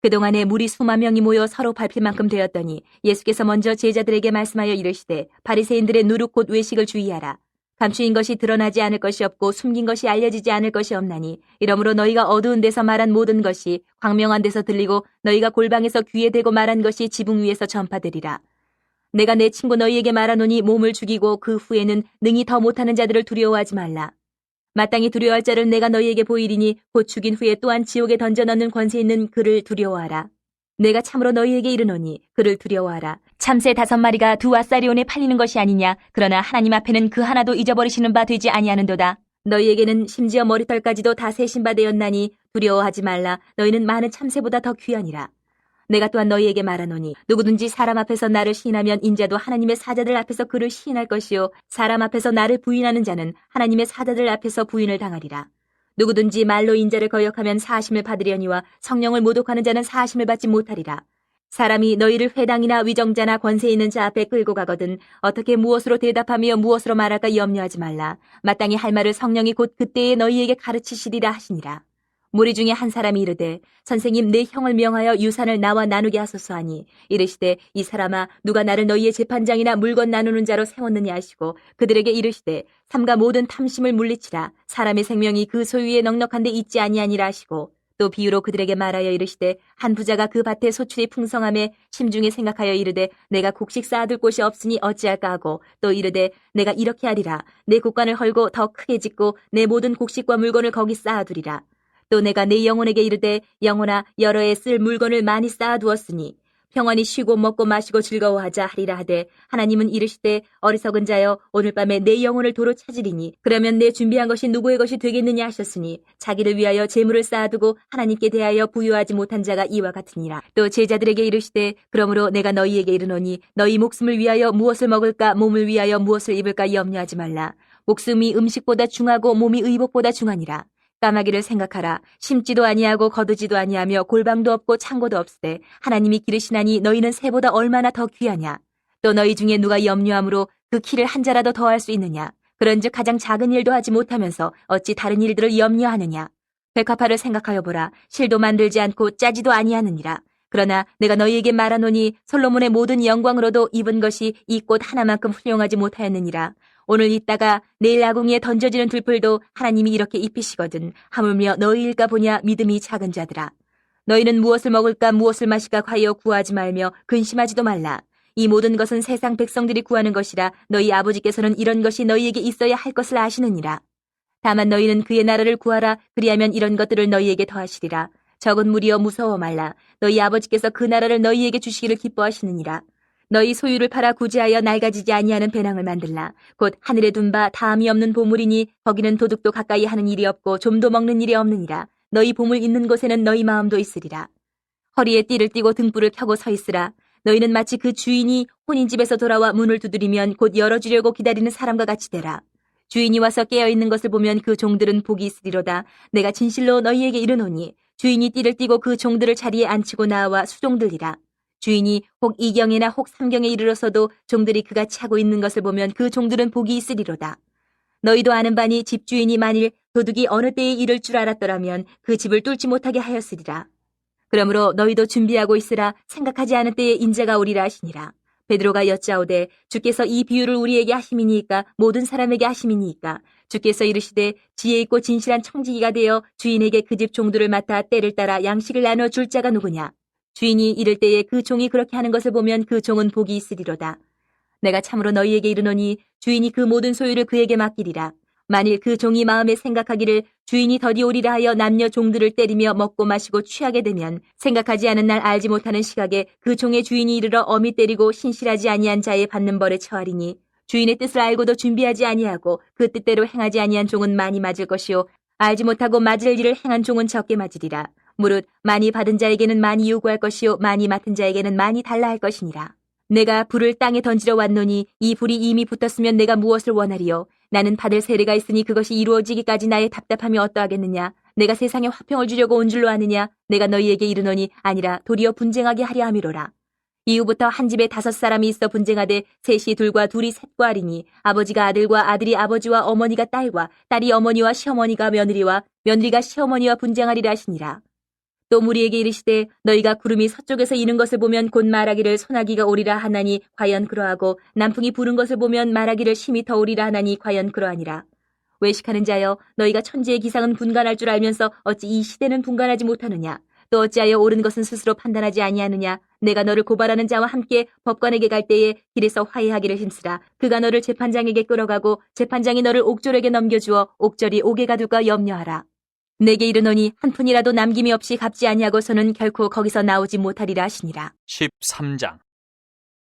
그동안에 무리 수만 명이 모여 서로 밟힐 만큼 되었더니 예수께서 먼저 제자들에게 말씀하여 이르시되 바리새인들의 누룩 곧 외식을 주의하라. 감추인 것이 드러나지 않을 것이 없고 숨긴 것이 알려지지 않을 것이 없나니 이러므로 너희가 어두운 데서 말한 모든 것이 광명한 데서 들리고 너희가 골방에서 귀에 대고 말한 것이 지붕 위에서 전파되리라. 내가 내 친구 너희에게 말하노니 몸을 죽이고 그 후에는 능히 더 못하는 자들을 두려워하지 말라. 마땅히 두려워할 자를 내가 너희에게 보이리니 곧 죽인 후에 또한 지옥에 던져 넣는 권세 있는 그를 두려워하라. 내가 참으로 너희에게 이르노니 그를 두려워하라. 참새 5마리가 2왓사리온에 팔리는 것이 아니냐. 그러나 하나님 앞에는 그 하나도 잊어버리시는 바 되지 아니하는도다. 너희에게는 심지어 머리털까지도 다 세신 바 되었나니 두려워하지 말라. 너희는 많은 참새보다 더 귀하니라. 내가 또한 너희에게 말하노니 누구든지 사람 앞에서 나를 시인하면 인자도 하나님의 사자들 앞에서 그를 시인할 것이요 사람 앞에서 나를 부인하는 자는 하나님의 사자들 앞에서 부인을 당하리라. 누구든지 말로 인자를 거역하면 사심을 받으려니와 성령을 모독하는 자는 사심을 받지 못하리라. 사람이 너희를 회당이나 위정자나 권세 있는 자 앞에 끌고 가거든 어떻게 무엇으로 대답하며 무엇으로 말할까 염려하지 말라. 마땅히 할 말을 성령이 곧 그때에 너희에게 가르치시리라 하시니라. 무리 중에 한 사람이 이르되 선생님 내 형을 명하여 유산을 나와 나누게 하소서 하니 이르시되 이 사람아 누가 나를 너희의 재판장이나 물건 나누는 자로 세웠느냐 하시고 그들에게 이르시되 삼가 모든 탐심을 물리치라. 사람의 생명이 그 소유에 넉넉한데 있지 아니하니라 하시고 또 비유로 그들에게 말하여 이르시되 한 부자가 그 밭에 소출이 풍성함에 심중에 생각하여 이르되 내가 곡식 쌓아둘 곳이 없으니 어찌할까 하고 또 이르되 내가 이렇게 하리라. 내 곡간을 헐고 더 크게 짓고 내 모든 곡식과 물건을 거기 쌓아두리라. 또 내가 내 영혼에게 이르되 영혼아 여러 해 쓸 물건을 많이 쌓아두었으니 평안히 쉬고 먹고 마시고 즐거워하자 하리라 하되 하나님은 이르시되 어리석은 자여 오늘 밤에 내 영혼을 도로 찾으리니 그러면 내 준비한 것이 누구의 것이 되겠느냐 하셨으니 자기를 위하여 재물을 쌓아두고 하나님께 대하여 부유하지 못한 자가 이와 같으니라. 또 제자들에게 이르시되 그러므로 내가 너희에게 이르노니 너희 목숨을 위하여 무엇을 먹을까 몸을 위하여 무엇을 입을까 염려하지 말라. 목숨이 음식보다 중하고 몸이 의복보다 중하니라. 까마귀를 생각하라. 심지도 아니하고 거두지도 아니하며 골방도 없고 창고도 없으되 하나님이 기르시나니 너희는 새보다 얼마나 더 귀하냐. 또 너희 중에 누가 염려함으로 그 키를 한 자라도 더할 수 있느냐. 그런즉 가장 작은 일도 하지 못하면서 어찌 다른 일들을 염려하느냐. 백합화를 생각하여 보라. 실도 만들지 않고 짜지도 아니하느니라. 그러나 내가 너희에게 말하노니 솔로몬의 모든 영광으로도 입은 것이 이 꽃 하나만큼 훌륭하지 못하였느니라. 오늘 있다가 내일 아궁이에 던져지는 들풀도 하나님이 이렇게 입히시거든. 하물며 너희일까 보냐 믿음이 작은 자들아. 너희는 무엇을 먹을까 무엇을 마실까 과여 구하지 말며 근심하지도 말라. 이 모든 것은 세상 백성들이 구하는 것이라 너희 아버지께서는 이런 것이 너희에게 있어야 할 것을 아시느니라. 다만 너희는 그의 나라를 구하라. 그리하면 이런 것들을 너희에게 더하시리라. 적은 무리여 무서워 말라. 너희 아버지께서 그 나라를 너희에게 주시기를 기뻐하시느니라. 너희 소유를 팔아 구제하여 낡아지지 아니하는 배낭을 만들라. 곧 하늘에 둔 바 다함이 없는 보물이니 거기는 도둑도 가까이 하는 일이 없고 좀도 먹는 일이 없느니라. 너희 보물 있는 곳에는 너희 마음도 있으리라. 허리에 띠를 띠고 등불을 켜고 서 있으라. 너희는 마치 그 주인이 혼인집에서 돌아와 문을 두드리면 곧 열어주려고 기다리는 사람과 같이 되라. 주인이 와서 깨어있는 것을 보면 그 종들은 복이 있으리로다. 내가 진실로 너희에게 이르노니 주인이 띠를 띠고 그 종들을 자리에 앉히고 나와 수종들이라. 주인이 혹 2경이나 혹 3경에 이르러서도 종들이 그같이 하고 있는 것을 보면 그 종들은 복이 있으리로다. 너희도 아는 바니 집주인이 만일 도둑이 어느 때에 이를 줄 알았더라면 그 집을 뚫지 못하게 하였으리라. 그러므로 너희도 준비하고 있으라. 생각하지 않은 때에 인자가 오리라 하시니라. 베드로가 여짜오되 주께서 이 비유를 우리에게 하심이니까 모든 사람에게 하심이니까. 주께서 이르시되 지혜 있고 진실한 청지기가 되어 주인에게 그 집 종들을 맡아 때를 따라 양식을 나눠 줄 자가 누구냐. 주인이 이를 때에 그 종이 그렇게 하는 것을 보면 그 종은 복이 있으리로다. 내가 참으로 너희에게 이르노니 주인이 그 모든 소유를 그에게 맡기리라. 만일 그 종이 마음에 생각하기를 주인이 더디 오리라 하여 남녀 종들을 때리며 먹고 마시고 취하게 되면 생각하지 않은 날 알지 못하는 시각에 그 종의 주인이 이르러 엄히 때리고 신실하지 아니한 자의 받는 벌에 처하리니 주인의 뜻을 알고도 준비하지 아니하고 그 뜻대로 행하지 아니한 종은 많이 맞을 것이요 알지 못하고 맞을 일을 행한 종은 적게 맞으리라. 무릇 많이 받은 자에게는 많이 요구할 것이요 많이 맡은 자에게는 많이 달라 할 것이니라. 내가 불을 땅에 던지러 왔노니 이 불이 이미 붙었으면 내가 무엇을 원하리요. 나는 받을 세례가 있으니 그것이 이루어지기까지 나의 답답함이 어떠하겠느냐. 내가 세상에 화평을 주려고 온 줄로 아느냐. 내가 너희에게 이르노니 아니라 도리어 분쟁하게 하려 함이로라. 이후부터 한 집에 5사람이 있어 분쟁하되 셋이 둘과 둘이 셋과 하리니 아버지가 아들과 아들이 아버지와 어머니가 딸과 딸이 어머니와 시어머니가 며느리와 며느리가 시어머니와 분쟁하리라 하시니라. 또 무리에게 이르시되 너희가 구름이 서쪽에서 이는 것을 보면 곧 말하기를 소나기가 오리라 하나니 과연 그러하고 남풍이 부는 것을 보면 말하기를 심히 더 오리라 하나니 과연 그러하니라. 외식하는 자여 너희가 천지의 기상은 분간할 줄 알면서 어찌 이 시대는 분간하지 못하느냐. 또 어찌하여 옳은 것은 스스로 판단하지 아니하느냐. 내가 너를 고발하는 자와 함께 법관에게 갈 때에 길에서 화해하기를 힘쓰라. 그가 너를 재판장에게 끌어가고 재판장이 너를 옥졸에게 넘겨주어 옥졸이 옥에 가둘까 염려하라. 내게 이르노니 한 푼이라도 남김이 없이 갚지 아니하고서는 결코 거기서 나오지 못하리라 하시니라. 13장.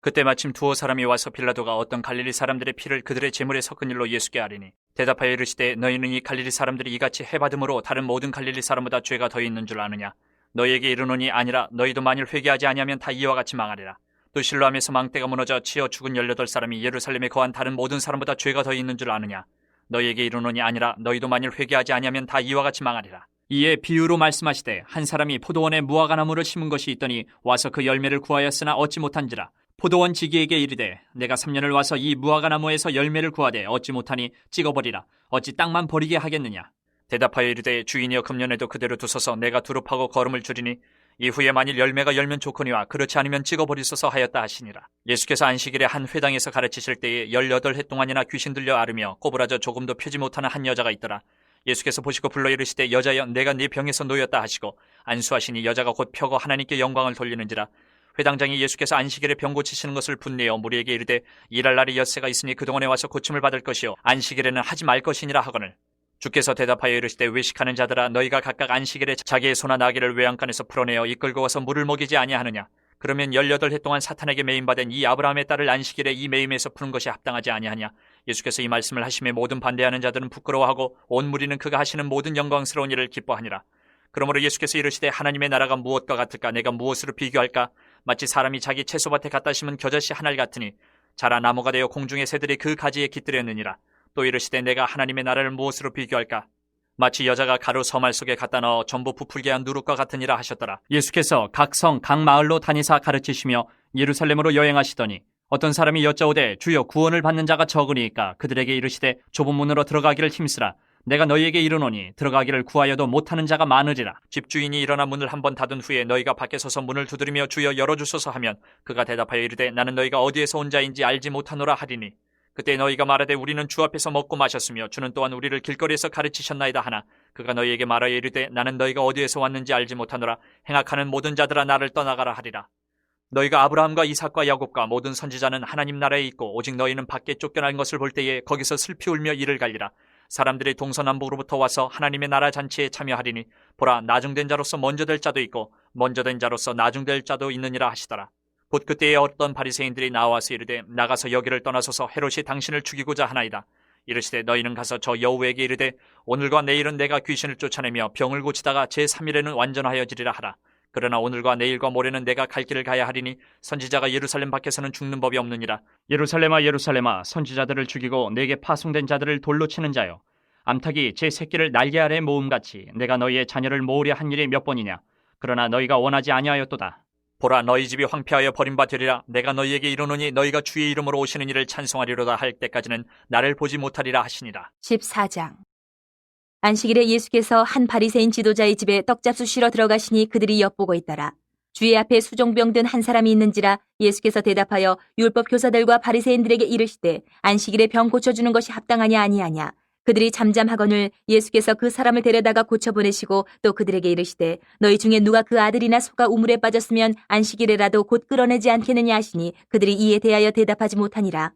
그때 마침 두어 사람이 와서 빌라도가 어떤 갈릴리 사람들의 피를 그들의 제물에 섞은 일로 예수께 아뢰니 대답하여 이르시되 너희는 이 갈릴리 사람들이 이같이 해받음으로 다른 모든 갈릴리 사람보다 죄가 더 있는 줄 아느냐. 너희에게 이르노니 아니라 너희도 만일 회개하지 아니하면 다 이와 같이 망하리라. 또 실로암에서 망대가 무너져 치어 죽은 18사람이 예루살렘에 거한 다른 모든 사람보다 죄가 더 있는 줄 아느냐. 너희에게 이르노니 아니라 너희도 만일 회개하지 아니하면 다 이와 같이 망하리라. 이에 비유로 말씀하시되 한 사람이 포도원에 무화과나무를 심은 것이 있더니 와서 그 열매를 구하였으나 얻지 못한지라. 포도원 지기에게 이르되 내가 3년을 와서 이 무화과나무에서 열매를 구하되 얻지 못하니 찍어버리라. 어찌 땅만 버리게 하겠느냐. 대답하여 이르되 주인이여 금년에도 그대로 두소서 내가 두릅하고 거름을 줄이니 이후에 만일 열매가 열면 좋거니와 그렇지 않으면 찍어버리소서 하였다 하시니라. 예수께서 안식일에 한 회당에서 가르치실 때에 18해 동안이나 귀신 들려 앓으며 꼬부라져 조금도 펴지 못하는 한 여자가 있더라. 예수께서 보시고 불러 이르시되 여자여 내가 네 병에서 놓였다 하시고 안수하시니 여자가 곧 펴고 하나님께 영광을 돌리는지라. 회당장이 예수께서 안식일에 병 고치시는 것을 분내어 무리에게 이르되 일할 날이 엿새가 있으니 그동안에 와서 고침을 받을 것이요 안식일에는 하지 말 것이니라 하거늘. 주께서 대답하여 이르시되 외식하는 자들아 너희가 각각 안식일에 자기의 소나 나귀를 외양간에서 풀어내어 이끌고 와서 물을 먹이지 아니하느냐. 그러면 18해 동안 사탄에게 매임받은 이 아브라함의 딸을 안식일에 이 매임에서 푸는 것이 합당하지 아니하냐? 예수께서 이 말씀을 하심에 모든 반대하는 자들은 부끄러워하고 온 무리는 그가 하시는 모든 영광스러운 일을 기뻐하니라. 그러므로 예수께서 이르시되 하나님의 나라가 무엇과 같을까? 내가 무엇으로 비교할까? 마치 사람이 자기 채소밭에 갖다 심은 겨자씨 한 알 같으니 자라 나무가 되어 공중의 새들이 그 가지에 깃들였느니라. 또 이르시되 내가 하나님의 나라를 무엇으로 비교할까? 마치 여자가 가루 서말 속에 갖다 넣어 전부 부풀게 한 누룩과 같으니라 하셨더라. 예수께서 각 성, 각 마을로 다니사 가르치시며 예루살렘으로 여행하시더니 어떤 사람이 여짜오되 주여 구원을 받는 자가 적으니까 그들에게 이르시되 좁은 문으로 들어가기를 힘쓰라. 내가 너희에게 이르노니 들어가기를 구하여도 못하는 자가 많으리라. 집주인이 일어나 문을 한번 닫은 후에 너희가 밖에 서서 문을 두드리며 주여 열어주소서 하면 그가 대답하여 이르되 나는 너희가 어디에서 온 자인지 알지 못하노라 하리니 그때 너희가 말하되 우리는 주 앞에서 먹고 마셨으며 주는 또한 우리를 길거리에서 가르치셨나이다 하나 그가 너희에게 말하여 이르되 나는 너희가 어디에서 왔는지 알지 못하노라. 행악하는 모든 자들아 나를 떠나가라 하리라. 너희가 아브라함과 이삭과 야곱과 모든 선지자는 하나님 나라에 있고 오직 너희는 밖에 쫓겨난 것을 볼 때에 거기서 슬피 울며 이를 갈리라. 사람들이 동서남북으로부터 와서 하나님의 나라 잔치에 참여하리니 보라 나중된 자로서 먼저 될 자도 있고 먼저 된 자로서 나중될 자도 있느니라 하시더라. 곧 그때에 어떤 바리새인들이 나와서 이르되 나가서 여기를 떠나소서 헤롯이 당신을 죽이고자 하나이다. 이르시되 너희는 가서 저 여우에게 이르되 오늘과 내일은 내가 귀신을 쫓아내며 병을 고치다가 제3일에는 완전하여지리라 하라. 그러나 오늘과 내일과 모레는 내가 갈 길을 가야 하리니 선지자가 예루살렘 밖에서는 죽는 법이 없느니라. 예루살렘아 예루살렘아 선지자들을 죽이고 내게 파송된 자들을 돌로 치는 자여 암탉이 제 새끼를 날개 아래 모음같이 내가 너희의 자녀를 모으려 한 일이 몇 번이냐. 그러나 너희가 원하지 아니하였도다. 보라 너희 집이 황폐하여 버림바 되리라. 내가 너희에게 이르노니 너희가 주의 이름으로 오시는 이를 찬송하리로다 할 때까지는 나를 보지 못하리라 하시니라. 14장. 안식일에 예수께서 한 바리새인 지도자의 집에 떡잡수 쉬러 들어가시니 그들이 엿보고 있더라. 주의 앞에 수종병 든 한 사람이 있는지라 예수께서 대답하여 율법 교사들과 바리새인들에게 이르시되 안식일에 병 고쳐주는 것이 합당하냐 아니하냐. 그들이 잠잠하거늘 예수께서 그 사람을 데려다가 고쳐보내시고 또 그들에게 이르시되 너희 중에 누가 그 아들이나 소가 우물에 빠졌으면 안식일에라도 곧 끌어내지 않겠느냐 하시니 그들이 이에 대하여 대답하지 못하니라.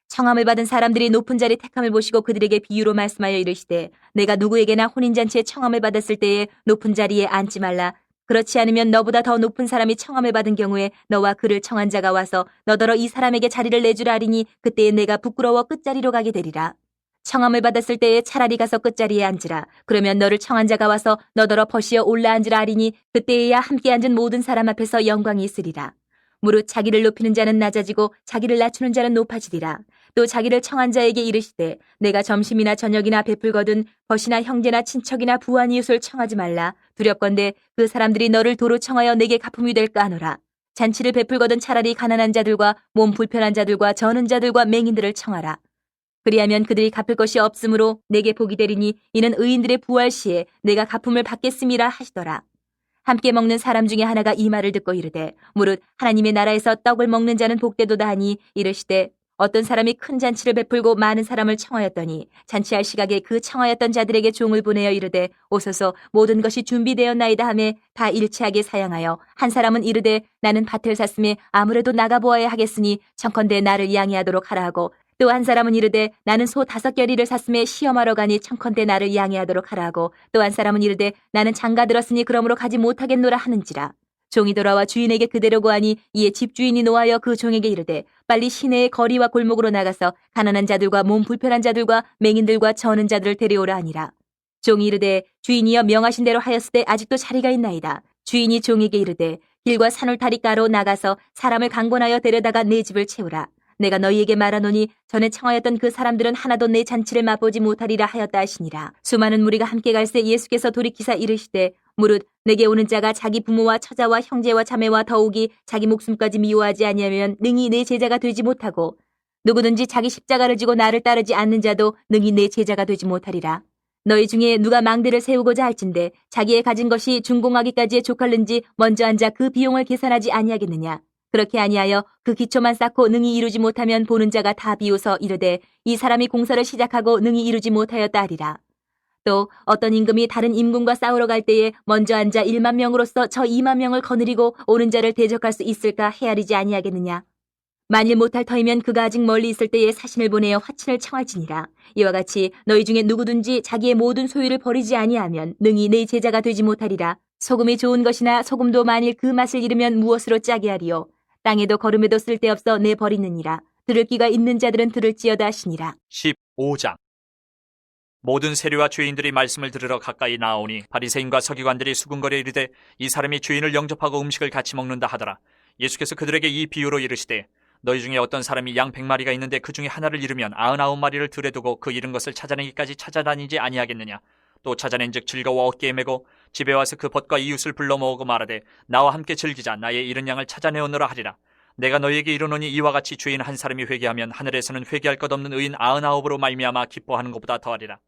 청함을 받은 사람들이 높은 자리 택함을 보시고 그들에게 비유로 말씀하여 이르시되 내가 누구에게나 혼인잔치에 청함을 받았을 때에 높은 자리에 앉지 말라. 그렇지 않으면 너보다 더 높은 사람이 청함을 받은 경우에 너와 그를 청한 자가 와서 너더러 이 사람에게 자리를 내주라 하리니 그때에 내가 부끄러워 끝자리로 가게 되리라. 청함을 받았을 때에 차라리 가서 끝자리에 앉으라. 그러면 너를 청한 자가 와서 너더러 버시어 올라앉으라 하리니 그때에야 함께 앉은 모든 사람 앞에서 영광이 있으리라. 무릇 자기를 높이는 자는 낮아지고 자기를 낮추는 자는 높아지리라. 또 자기를 청한 자에게 이르시되 내가 점심이나 저녁이나 베풀거든 벗이나 형제나 친척이나 부한 이웃을 청하지 말라. 두렵건대 그 사람들이 너를 도로 청하여 내게 갚음이 될까 하노라. 잔치를 베풀거든 차라리 가난한 자들과 몸 불편한 자들과 저는 자들과 맹인들을 청하라. 그리하면 그들이 갚을 것이 없으므로 내게 복이 되리니 이는 의인들의 부활 시에 내가 갚음을 받겠음이라 하시더라. 함께 먹는 사람 중에 하나가 이 말을 듣고 이르되 무릇 하나님의 나라에서 떡을 먹는 자는 복되도다 하니 이르시되 어떤 사람이 큰 잔치를 베풀고 많은 사람을 청하였더니 잔치할 시각에 그 청하였던 자들에게 종을 보내어 이르되 오소서 모든 것이 준비되었나이다 하매 다 일치하게 사양하여 한 사람은 이르되 나는 밭을 샀음에 아무래도 나가보아야 하겠으니 청컨대 나를 양해하도록 하라 하고 또 한 사람은 이르되 나는 소 5겨리를 샀음에 시험하러 가니 청컨대 나를 양해하도록 하라 하고 또 한 사람은 이르되 나는 장가 들었으니 그러므로 가지 못하겠노라 하는지라. 종이 돌아와 주인에게 그대로 고하니 이에 집주인이 노하여 그 종에게 이르되 빨리 시내의 거리와 골목으로 나가서 가난한 자들과 몸 불편한 자들과 맹인들과 저는 자들을 데려오라 하니라. 종이 이르되 주인이여 명하신 대로 하였으되 아직도 자리가 있나이다. 주인이 종에게 이르되 길과 산울타리가로 나가서 사람을 강권하여 데려다가 내 집을 채우라. 내가 너희에게 말하노니 전에 청하였던 그 사람들은 하나도 내 잔치를 맛보지 못하리라 하였다 하시니라. 수많은 무리가 함께 갈새 예수께서 돌이키사 이르시되 무릇 내게 오는 자가 자기 부모와 처자와 형제와 자매와 더욱이 자기 목숨까지 미워하지 아니하면 능히 내 제자가 되지 못하고 누구든지 자기 십자가를 지고 나를 따르지 않는 자도 능히 내 제자가 되지 못하리라. 너희 중에 누가 망대를 세우고자 할진대 자기의 가진 것이 준공하기까지에 족할는지 먼저 앉아 그 비용을 계산하지 아니하겠느냐. 그렇게 아니하여 그 기초만 쌓고 능히 이루지 못하면 보는 자가 다 비웃어 이르되 이 사람이 공사를 시작하고 능히 이루지 못하였다 하리라. 또 어떤 임금이 다른 임금과 싸우러 갈 때에 먼저 앉아 1만 명으로서 저 2만 명을 거느리고 오는 자를 대적할 수 있을까 헤아리지 아니하겠느냐. 만일 못할 터이면 그가 아직 멀리 있을 때에 사신을 보내어 화친을 청할지니라. 이와 같이 너희 중에 누구든지 자기의 모든 소유를 버리지 아니하면 능히 내 제자가 되지 못하리라. 소금이 좋은 것이나 소금도 만일 그 맛을 잃으면 무엇으로 짜게 하리요. 땅에도 거름에도 쓸데없어 내버리느니라. 들을 귀가 있는 자들은 들을지어다 하시니라. 15장. 모든 세리와 죄인들이 말씀을 들으러 가까이 나오니 바리새인과 서기관들이 수군거려 이르되 이 사람이 죄인을 영접하고 음식을 같이 먹는다 하더라. 예수께서 그들에게 이 비유로 이르시되 너희 중에 어떤 사람이 양 100마리가 있는데 그 중에 하나를 잃으면 99마리를 들에 두고 그 잃은 것을 찾아내기까지 찾아다니지 아니하겠느냐. 또 찾아낸즉 즐거워 어깨에 메고 집에 와서 그 벗과 이웃을 불러 모으고 말하되 나와 함께 즐기자. 나의 잃은 양을 찾아내오노라 하리라. 내가 너희에게 이르노니 이와 같이 죄인 한 사람이 회개하면 하늘에서는 회개할 것 없는 의인 99으로 말미암아 기뻐하는 것보다 더하리라.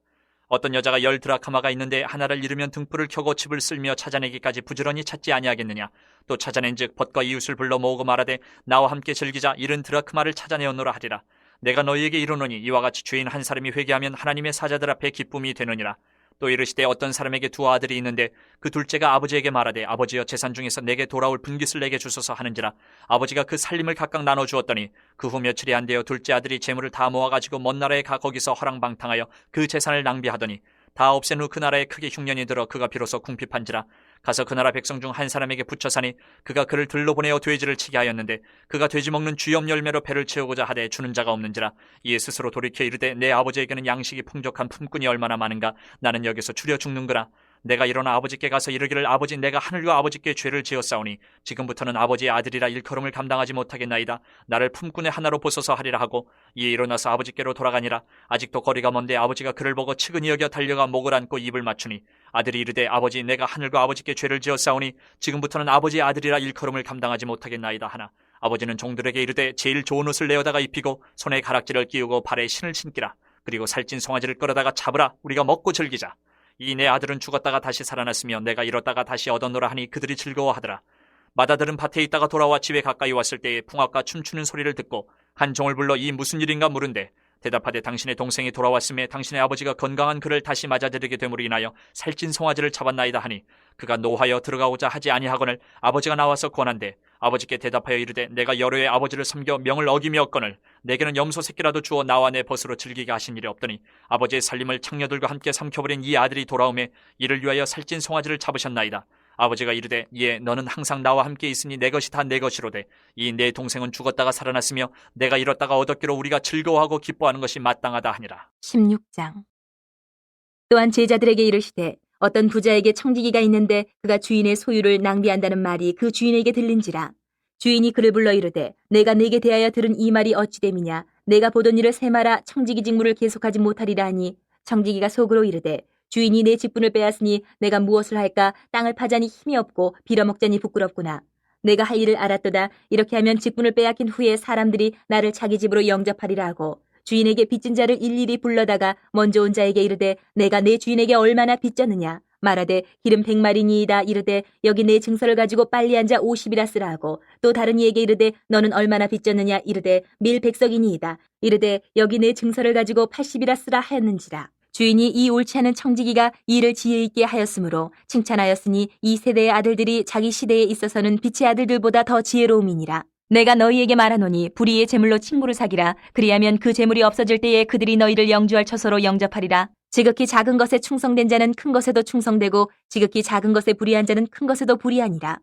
어떤 여자가 10드라크마가 있는데 하나를 잃으면 등불을 켜고 집을 쓸며 찾아내기까지 부지런히 찾지 아니하겠느냐. 또 찾아낸즉 벗과 이웃을 불러 모으고 말하되 나와 함께 즐기자. 잃은 드라크마를 찾아내었노라 하리라. 내가 너희에게 이르노니 이와 같이 죄인 한 사람이 회개하면 하나님의 사자들 앞에 기쁨이 되느니라. 또 이르시되 어떤 사람에게 두 아들이 있는데 그 둘째가 아버지에게 말하되 아버지여 재산 중에서 내게 돌아올 분깃을 내게 주소서 하는지라. 아버지가 그 살림을 각각 나눠 주었더니 그 후 며칠이 안 되어 둘째 아들이 재물을 다 모아가지고 먼 나라에 가 거기서 허랑방탕하여 그 재산을 낭비하더니 다 없앤 후 그 나라에 크게 흉년이 들어 그가 비로소 궁핍한지라. 가서 그 나라 백성 중 한 사람에게 붙여 사니 그가 그를 들로 보내어 돼지를 치게 하였는데 그가 돼지 먹는 주염 열매로 배를 채우고자 하되 주는 자가 없는지라. 이에 스스로 돌이켜 이르되 내 아버지에게는 양식이 풍족한 품꾼이 얼마나 많은가. 나는 여기서 추려 죽는구나. 내가 일어나 아버지께 가서 이르기를 아버지 내가 하늘과 아버지께 죄를 지었사오니 지금부터는 아버지의 아들이라 일컬음을 감당하지 못하겠나이다. 나를 품꾼의 하나로 보소서 하리라 하고 이에 일어나서 아버지께로 돌아가니라. 아직도 거리가 먼데 아버지가 그를 보고 측은히 여겨 달려가 목을 안고 입을 맞추니 아들이 이르되 아버지 내가 하늘과 아버지께 죄를 지었사오니 지금부터는 아버지의 아들이라 일컬음을 감당하지 못하겠나이다 하나 아버지는 종들에게 이르되 제일 좋은 옷을 내어다가 입히고 손에 가락지를 끼우고 발에 신을 신기라. 그리고 살찐 송아지를 끌어다가 잡으라. 우리가 먹고 즐기자. 이 내 아들은 죽었다가 다시 살아났으며 내가 잃었다가 다시 얻었노라 하니 그들이 즐거워하더라. 맏아들은 밭에 있다가 돌아와 집에 가까이 왔을 때에 풍악과 춤추는 소리를 듣고 한 종을 불러 이 무슨 일인가 물은데 대답하되 당신의 동생이 돌아왔음에 당신의 아버지가 건강한 그를 다시 맞아들이게 됨으로 인하여 살찐 송아지를 잡았나이다 하니 그가 노하여 들어가고자 하지 아니하거늘 아버지가 나와서 권한대 아버지께 대답하여 이르되 내가 여러 해 아버지를 섬겨 명을 어기며었거늘 내게는 염소 새끼라도 주어 나와 내 벗으로 즐기게 하신 일이 없더니 아버지의 살림을 창녀들과 함께 삼켜버린 이 아들이 돌아오매 이를 위하여 살찐 송아지를 잡으셨나이다. 아버지가 이르되 예 너는 항상 나와 함께 있으니 내 것이 다 내 것이로되 이 내 동생은 죽었다가 살아났으며 내가 잃었다가 얻었기로 우리가 즐거워하고 기뻐하는 것이 마땅하다 하니라. 16장. 또한 제자들에게 이르시되 어떤 부자에게 청지기가 있는데 그가 주인의 소유를 낭비한다는 말이 그 주인에게 들린지라. 주인이 그를 불러 이르되 내가 네게 대하여 들은 이 말이 어찌 됨이냐. 내가 보던 일을 세마라 청지기 직무를 계속하지 못하리라 하니 청지기가 속으로 이르되 주인이 내 직분을 빼앗으니 내가 무엇을 할까. 땅을 파자니 힘이 없고 빌어먹자니 부끄럽구나. 내가 할 일을 알았도다. 이렇게 하면 직분을 빼앗긴 후에 사람들이 나를 자기 집으로 영접하리라 하고 주인에게 빚진 자를 일일이 불러다가 먼저 온 자에게 이르되 내가 내 주인에게 얼마나 빚졌느냐. 말하되 기름 100마리니이다. 이르되 여기 내 증서를 가지고 빨리 앉아 50이라 쓰라 하고 또 다른 이에게 이르되 너는 얼마나 빚졌느냐. 이르되 밀 100석이니이다. 이르되 여기 내 증서를 가지고 80이라 쓰라 하였는지라. 주인이 이 옳지 않은 청지기가 일을 지혜 있게 하였으므로 칭찬하였으니 이 세대의 아들들이 자기 시대에 있어서는 빛의 아들들보다 더 지혜로움이니라. 내가 너희에게 말하노니 불의의 재물로 친구를 사기라. 그리하면 그 재물이 없어질 때에 그들이 너희를 영주할 처소로 영접하리라. 지극히 작은 것에 충성된 자는 큰 것에도 충성되고 지극히 작은 것에 불의한 자는 큰 것에도 불의하니라.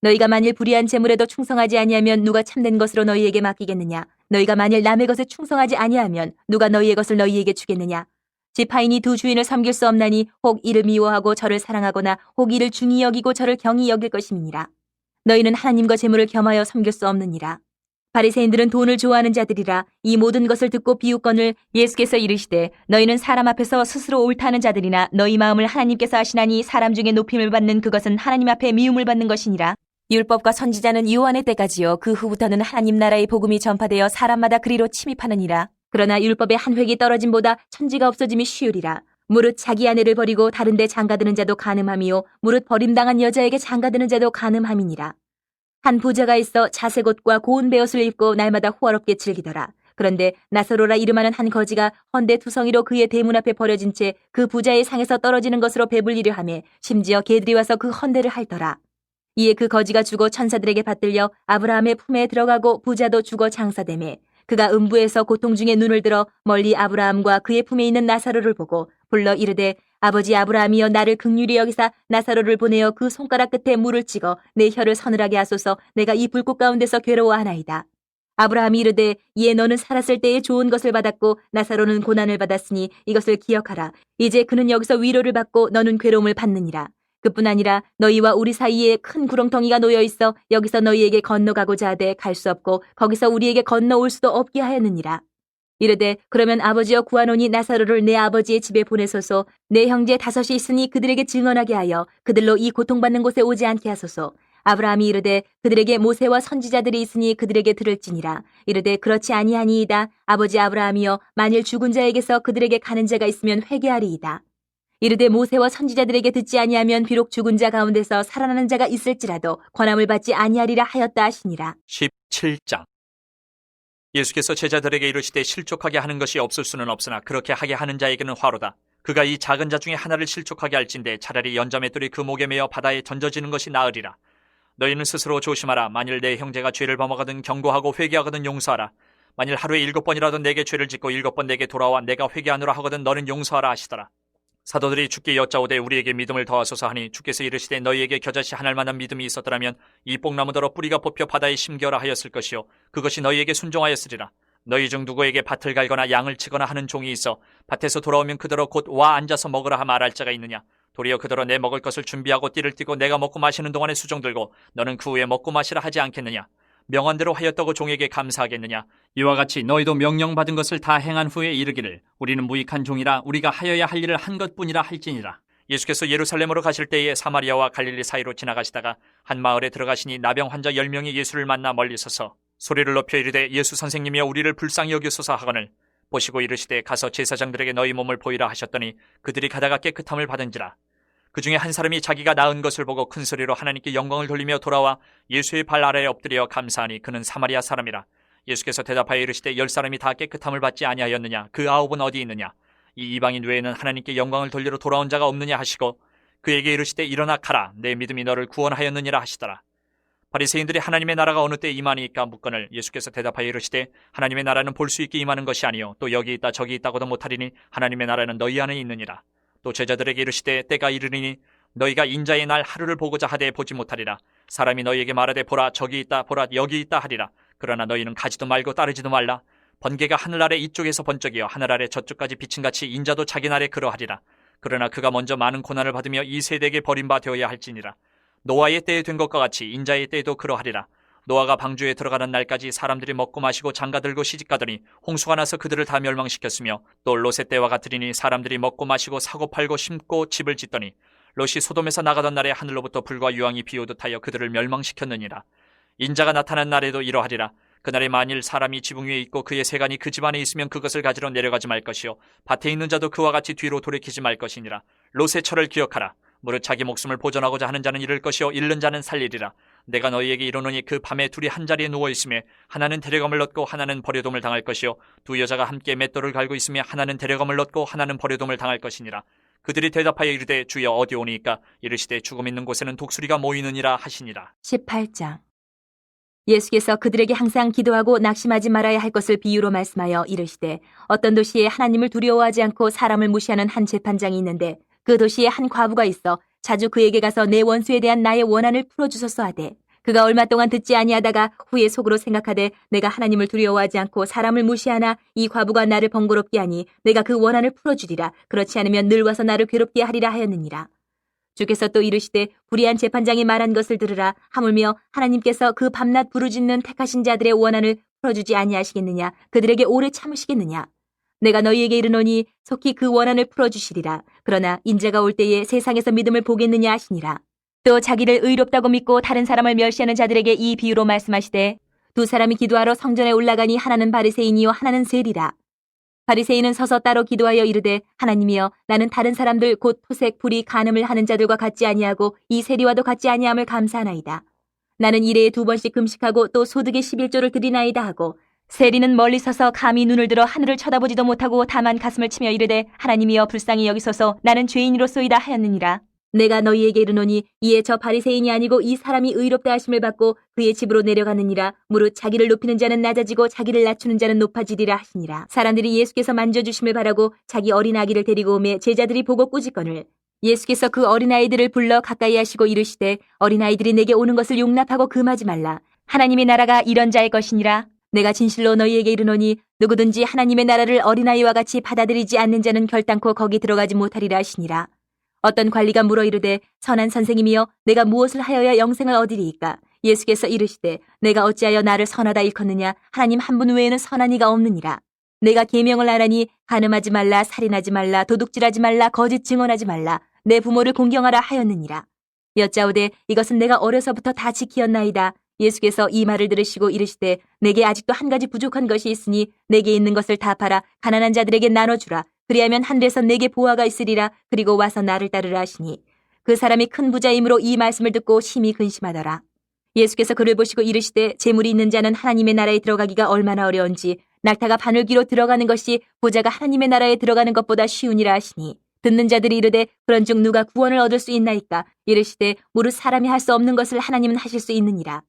너희가 만일 불의한 재물에도 충성하지 아니하면 누가 참된 것으로 너희에게 맡기겠느냐. 너희가 만일 남의 것에 충성하지 아니하면 누가 너희의 것을 너희에게 주겠느냐. 지파인이 두 주인을 섬길 수 없나니 혹 이를 미워하고 저를 사랑하거나 혹 이를 중히 여기고 저를 경히 여길 것임이니라. 너희는 하나님과 재물을 겸하여 섬길 수 없느니라. 바리새인들은 돈을 좋아하는 자들이라. 이 모든 것을 듣고 비웃거늘 예수께서 이르시되 너희는 사람 앞에서 스스로 옳다는 자들이나 너희 마음을 하나님께서 아시나니 사람 중에 높임을 받는 그것은 하나님 앞에 미움을 받는 것이니라. 율법과 선지자는 요한의 때까지요 그 후부터는 하나님 나라의 복음이 전파되어 사람마다 그리로 침입하느니라. 그러나 율법의 한 획이 떨어짐보다 천지가 없어짐이 쉬우리라. 무릇 자기 아내를 버리고 다른 데 장가드는 자도 간음함이요 무릇 버림당한 여자에게 장가드는 자도 간음함이니라. 한 부자가 있어 자색 옷과 고운 베옷을 입고 날마다 호화롭게 즐기더라. 그런데 나사로라 이름하는 한 거지가 헌데 투성이로 그의 대문 앞에 버려진 채 그 부자의 상에서 떨어지는 것으로 배불리려 하며 심지어 개들이 와서 그 헌데를 핥더라. 이에 그 거지가 죽어 천사들에게 받들려 아브라함의 품에 들어가고 부자도 죽어 장사되매 그가 음부에서 고통 중에 눈을 들어 멀리 아브라함과 그의 품에 있는 나사로를 보고 불러 이르되 아버지 아브라함이여 나를 긍휼히 여기사 나사로를 보내어 그 손가락 끝에 물을 찍어 내 혀를 서늘하게 하소서. 내가 이 불꽃 가운데서 괴로워하나이다. 아브라함이 이르되 이에 너는 살았을 때에 좋은 것을 받았고 나사로는 고난을 받았으니 이것을 기억하라. 이제 그는 여기서 위로를 받고 너는 괴로움을 받느니라. 그뿐 아니라 너희와 우리 사이에 큰 구렁텅이가 놓여 있어 여기서 너희에게 건너가고자 하되 갈 수 없고 거기서 우리에게 건너올 수도 없게 하였느니라. 이르되 그러면 아버지여 구하노니 나사로를 내 아버지의 집에 보내소서. 내 형제 5이 있으니 그들에게 증언하게 하여 그들로 이 고통받는 곳에 오지 않게 하소서. 아브라함이 이르되 그들에게 모세와 선지자들이 있으니 그들에게 들을지니라. 이르되 그렇지 아니하니이다. 아버지 아브라함이여 만일 죽은 자에게서 그들에게 가는 자가 있으면 회개하리이다. 이르되 모세와 선지자들에게 듣지 아니하면 비록 죽은 자 가운데서 살아나는 자가 있을지라도 권함을 받지 아니하리라 하였다 하시니라. 17장. 예수께서 제자들에게 이르시되 실족하게 하는 것이 없을 수는 없으나 그렇게 하게 하는 자에게는 화로다. 그가 이 작은 자 중에 하나를 실족하게 할진대 차라리 연자맷돌이 그 목에 매어 바다에 던져지는 것이 나으리라. 너희는 스스로 조심하라. 만일 내 형제가 죄를 범하거든 경고하고 회개하거든 용서하라. 만일 하루에 7번이라도 내게 죄를 짓고 7번 내게 돌아와 내가 회개하노라 하거든 너는 용서하라 하시더라. 사도들이 주께 여짜오되 우리에게 믿음을 더하소서 하니 주께서 이르시되 너희에게 겨자씨 한 알만한 믿음이 있었더라면 이 뽕나무더러 뿌리가 뽑혀 바다에 심겨라 하였을 것이요 그것이 너희에게 순종하였으리라. 너희 중 누구에게 밭을 갈거나 양을 치거나 하는 종이 있어 밭에서 돌아오면 그더러 곧 와 앉아서 먹으라 하 말할 자가 있느냐. 도리어 그더러 내 먹을 것을 준비하고 띠를 띠고 내가 먹고 마시는 동안에 수종 들고 너는 그 후에 먹고 마시라 하지 않겠느냐. 명한대로 하였다고 종에게 감사하겠느냐. 이와 같이 너희도 명령받은 것을 다 행한 후에 이르기를 우리는 무익한 종이라 우리가 하여야 할 일을 한 것뿐이라 할지니라. 예수께서 예루살렘으로 가실 때에 사마리아와 갈릴리 사이로 지나가시다가 한 마을에 들어가시니 나병 환자 10명이 예수를 만나 멀리 서서 소리를 높여 이르되 예수 선생님이여 우리를 불쌍히 여기소서 하거늘 보시고 이르시되 가서 제사장들에게 너희 몸을 보이라 하셨더니 그들이 가다가 깨끗함을 받은지라. 그 중에 한 사람이 자기가 나은 것을 보고 큰 소리로 하나님께 영광을 돌리며 돌아와 예수의 발 아래에 엎드려 감사하니 그는 사마리아 사람이라. 예수께서 대답하여 이르시되 10사람이 다 깨끗함을 받지 아니하였느냐. 그 9은 어디 있느냐. 이 이방인 외에는 하나님께 영광을 돌리러 돌아온 자가 없느냐 하시고 그에게 이르시되 일어나 가라. 내 믿음이 너를 구원하였느니라 하시더라. 바리새인들이 하나님의 나라가 어느 때 임하니까 묻거늘 예수께서 대답하여 이르시되 하나님의 나라는 볼 수 있게 임하는 것이 아니요 또 여기 있다 저기 있다고도 못하리니 하나님의 나라는 너희 안에 있느니라. 또 제자들에게 이르시되 때가 이르리니 너희가 인자의 날 하루를 보고자 하되 보지 못하리라. 사람이 너희에게 말하되 보라 저기 있다 보라 여기 있다 하리라. 그러나 너희는 가지도 말고 따르지도 말라. 번개가 하늘 아래 이쪽에서 번쩍이어 하늘 아래 저쪽까지 비친같이 인자도 자기 날에 그러하리라. 그러나 그가 먼저 많은 고난을 받으며 이 세대에게 버림바 되어야 할지니라. 노아의 때에 된 것과 같이 인자의 때에도 그러하리라. 노아가 방주에 들어가는 날까지 사람들이 먹고 마시고 장가들고 시집가더니 홍수가 나서 그들을 다 멸망시켰으며 또 롯의 때와 같으리니 사람들이 먹고 마시고 사고 팔고 심고 집을 짓더니 롯이 소돔에서 나가던 날에 하늘로부터 불과 유황이 비오듯 하여 그들을 멸망시켰느니라. 인자가 나타난 날에도 이러하리라. 그날에 만일 사람이 지붕 위에 있고 그의 세간이 그 집안에 있으면 그것을 가지러 내려가지 말 것이요 밭에 있는 자도 그와 같이 뒤로 돌이키지 말 것이니라. 롯의 철을 기억하라. 무릇 자기 목숨을 보존하고자 하는 자는 잃을 것이요 잃는 자는 살리리라. 내가 너희에게 이르노니 그 밤에 둘이 한 자리에 누워 있으며 하나는 데려감을 얻고 하나는 버려둠을 당할 것이요 두 여자가 함께 맷돌을 갈고 있으며 하나는 데려감을 얻고 하나는 버려둠을 당할 것이니라. 그들이 대답하여 이르되 주여 어디 오니까. 이르시되 죽음 있는 곳에는 독수리가 모이느니라 하시니라. 18장. 예수께서 그들에게 항상 기도하고 낙심하지 말아야 할 것을 비유로 말씀하여 이르시되 어떤 도시에 하나님을 두려워하지 않고 사람을 무시하는 한 재판장이 있는데 그 도시에 한 과부가 있어 자주 그에게 가서 내 원수에 대한 나의 원한을 풀어주소서 하되 그가 얼마 동안 듣지 아니하다가 후에 속으로 생각하되 내가 하나님을 두려워하지 않고 사람을 무시하나 이 과부가 나를 번거롭게 하니 내가 그 원한을 풀어주리라. 그렇지 않으면 늘 와서 나를 괴롭게 하리라 하였느니라. 주께서 또 이르시되 불의한 재판장이 말한 것을 들으라. 하물며 하나님께서 그 밤낮 부르짖는 택하신 자들의 원한을 풀어주지 아니하시겠느냐. 그들에게 오래 참으시겠느냐. 내가 너희에게 이르노니 속히 그 원한을 풀어주시리라. 그러나 인자가 올 때에 세상에서 믿음을 보겠느냐 하시니라. 또 자기를 의롭다고 믿고 다른 사람을 멸시하는 자들에게 이 비유로 말씀하시되 두 사람이 기도하러 성전에 올라가니 하나는 바리새인이요 하나는 세리라. 바리새인은 서서 따로 기도하여 이르되 하나님이여 나는 다른 사람들 곧 토색 불의 간음을 하는 자들과 같지 아니하고 이 세리와도 같지 아니함을 감사하나이다. 나는 일해에 2번씩 금식하고 또 소득의 11조를 드리나이다 하고 세리는 멀리 서서 감히 눈을 들어 하늘을 쳐다보지도 못하고 다만 가슴을 치며 이르되 하나님이여 불쌍히 여기소서 나는 죄인이로소이다 하였느니라. 내가 너희에게 이르노니 이에 저 바리새인이 아니고 이 사람이 의롭다 하심을 받고 그의 집으로 내려가느니라. 무릇 자기를 높이는 자는 낮아지고 자기를 낮추는 자는 높아지리라 하시니라. 사람들이 예수께서 만져주심을 바라고 자기 어린 아기를 데리고 오매 제자들이 보고 꾸짖거늘 예수께서 그 어린아이들을 불러 가까이 하시고 이르시되 어린아이들이 내게 오는 것을 용납하고 금하지 말라. 하나님의 나라가 이런 자의 것이니라. 내가 진실로 너희에게 이르노니 누구든지 하나님의 나라를 어린아이와 같이 받아들이지 않는 자는 결단코 거기 들어가지 못하리라 하시니라. 어떤 관리가 물어 이르되 선한 선생님이여 내가 무엇을 하여야 영생을 얻으리이까? 예수께서 이르시되 내가 어찌하여 나를 선하다 일컫느냐? 하나님 한 분 외에는 선한 이가 없느니라. 내가 계명을 하라니 간음하지 말라, 살인하지 말라, 도둑질하지 말라, 거짓 증언하지 말라, 내 부모를 공경하라 하였느니라. 여짜오되 이것은 내가 어려서부터 다 지키었나이다. 예수께서 이 말을 들으시고 이르시되 내게 아직도 한 가지 부족한 것이 있으니 내게 있는 것을 다 팔아 가난한 자들에게 나눠주라. 그리하면 하늘에서 내게 보화가 있으리라. 그리고 와서 나를 따르라 하시니 그 사람이 큰 부자이므로 이 말씀을 듣고 심히 근심하더라. 예수께서 그를 보시고 이르시되 재물이 있는 자는 하나님의 나라에 들어가기가 얼마나 어려운지 낙타가 바늘귀로 들어가는 것이 부자가 하나님의 나라에 들어가는 것보다 쉬우니라 하시니 듣는 자들이 이르되 그런즉 누가 구원을 얻을 수 있나이까? 이르시되 무릇 사람이 할 수 없는 것을 하나님은 하실 수 있느니라.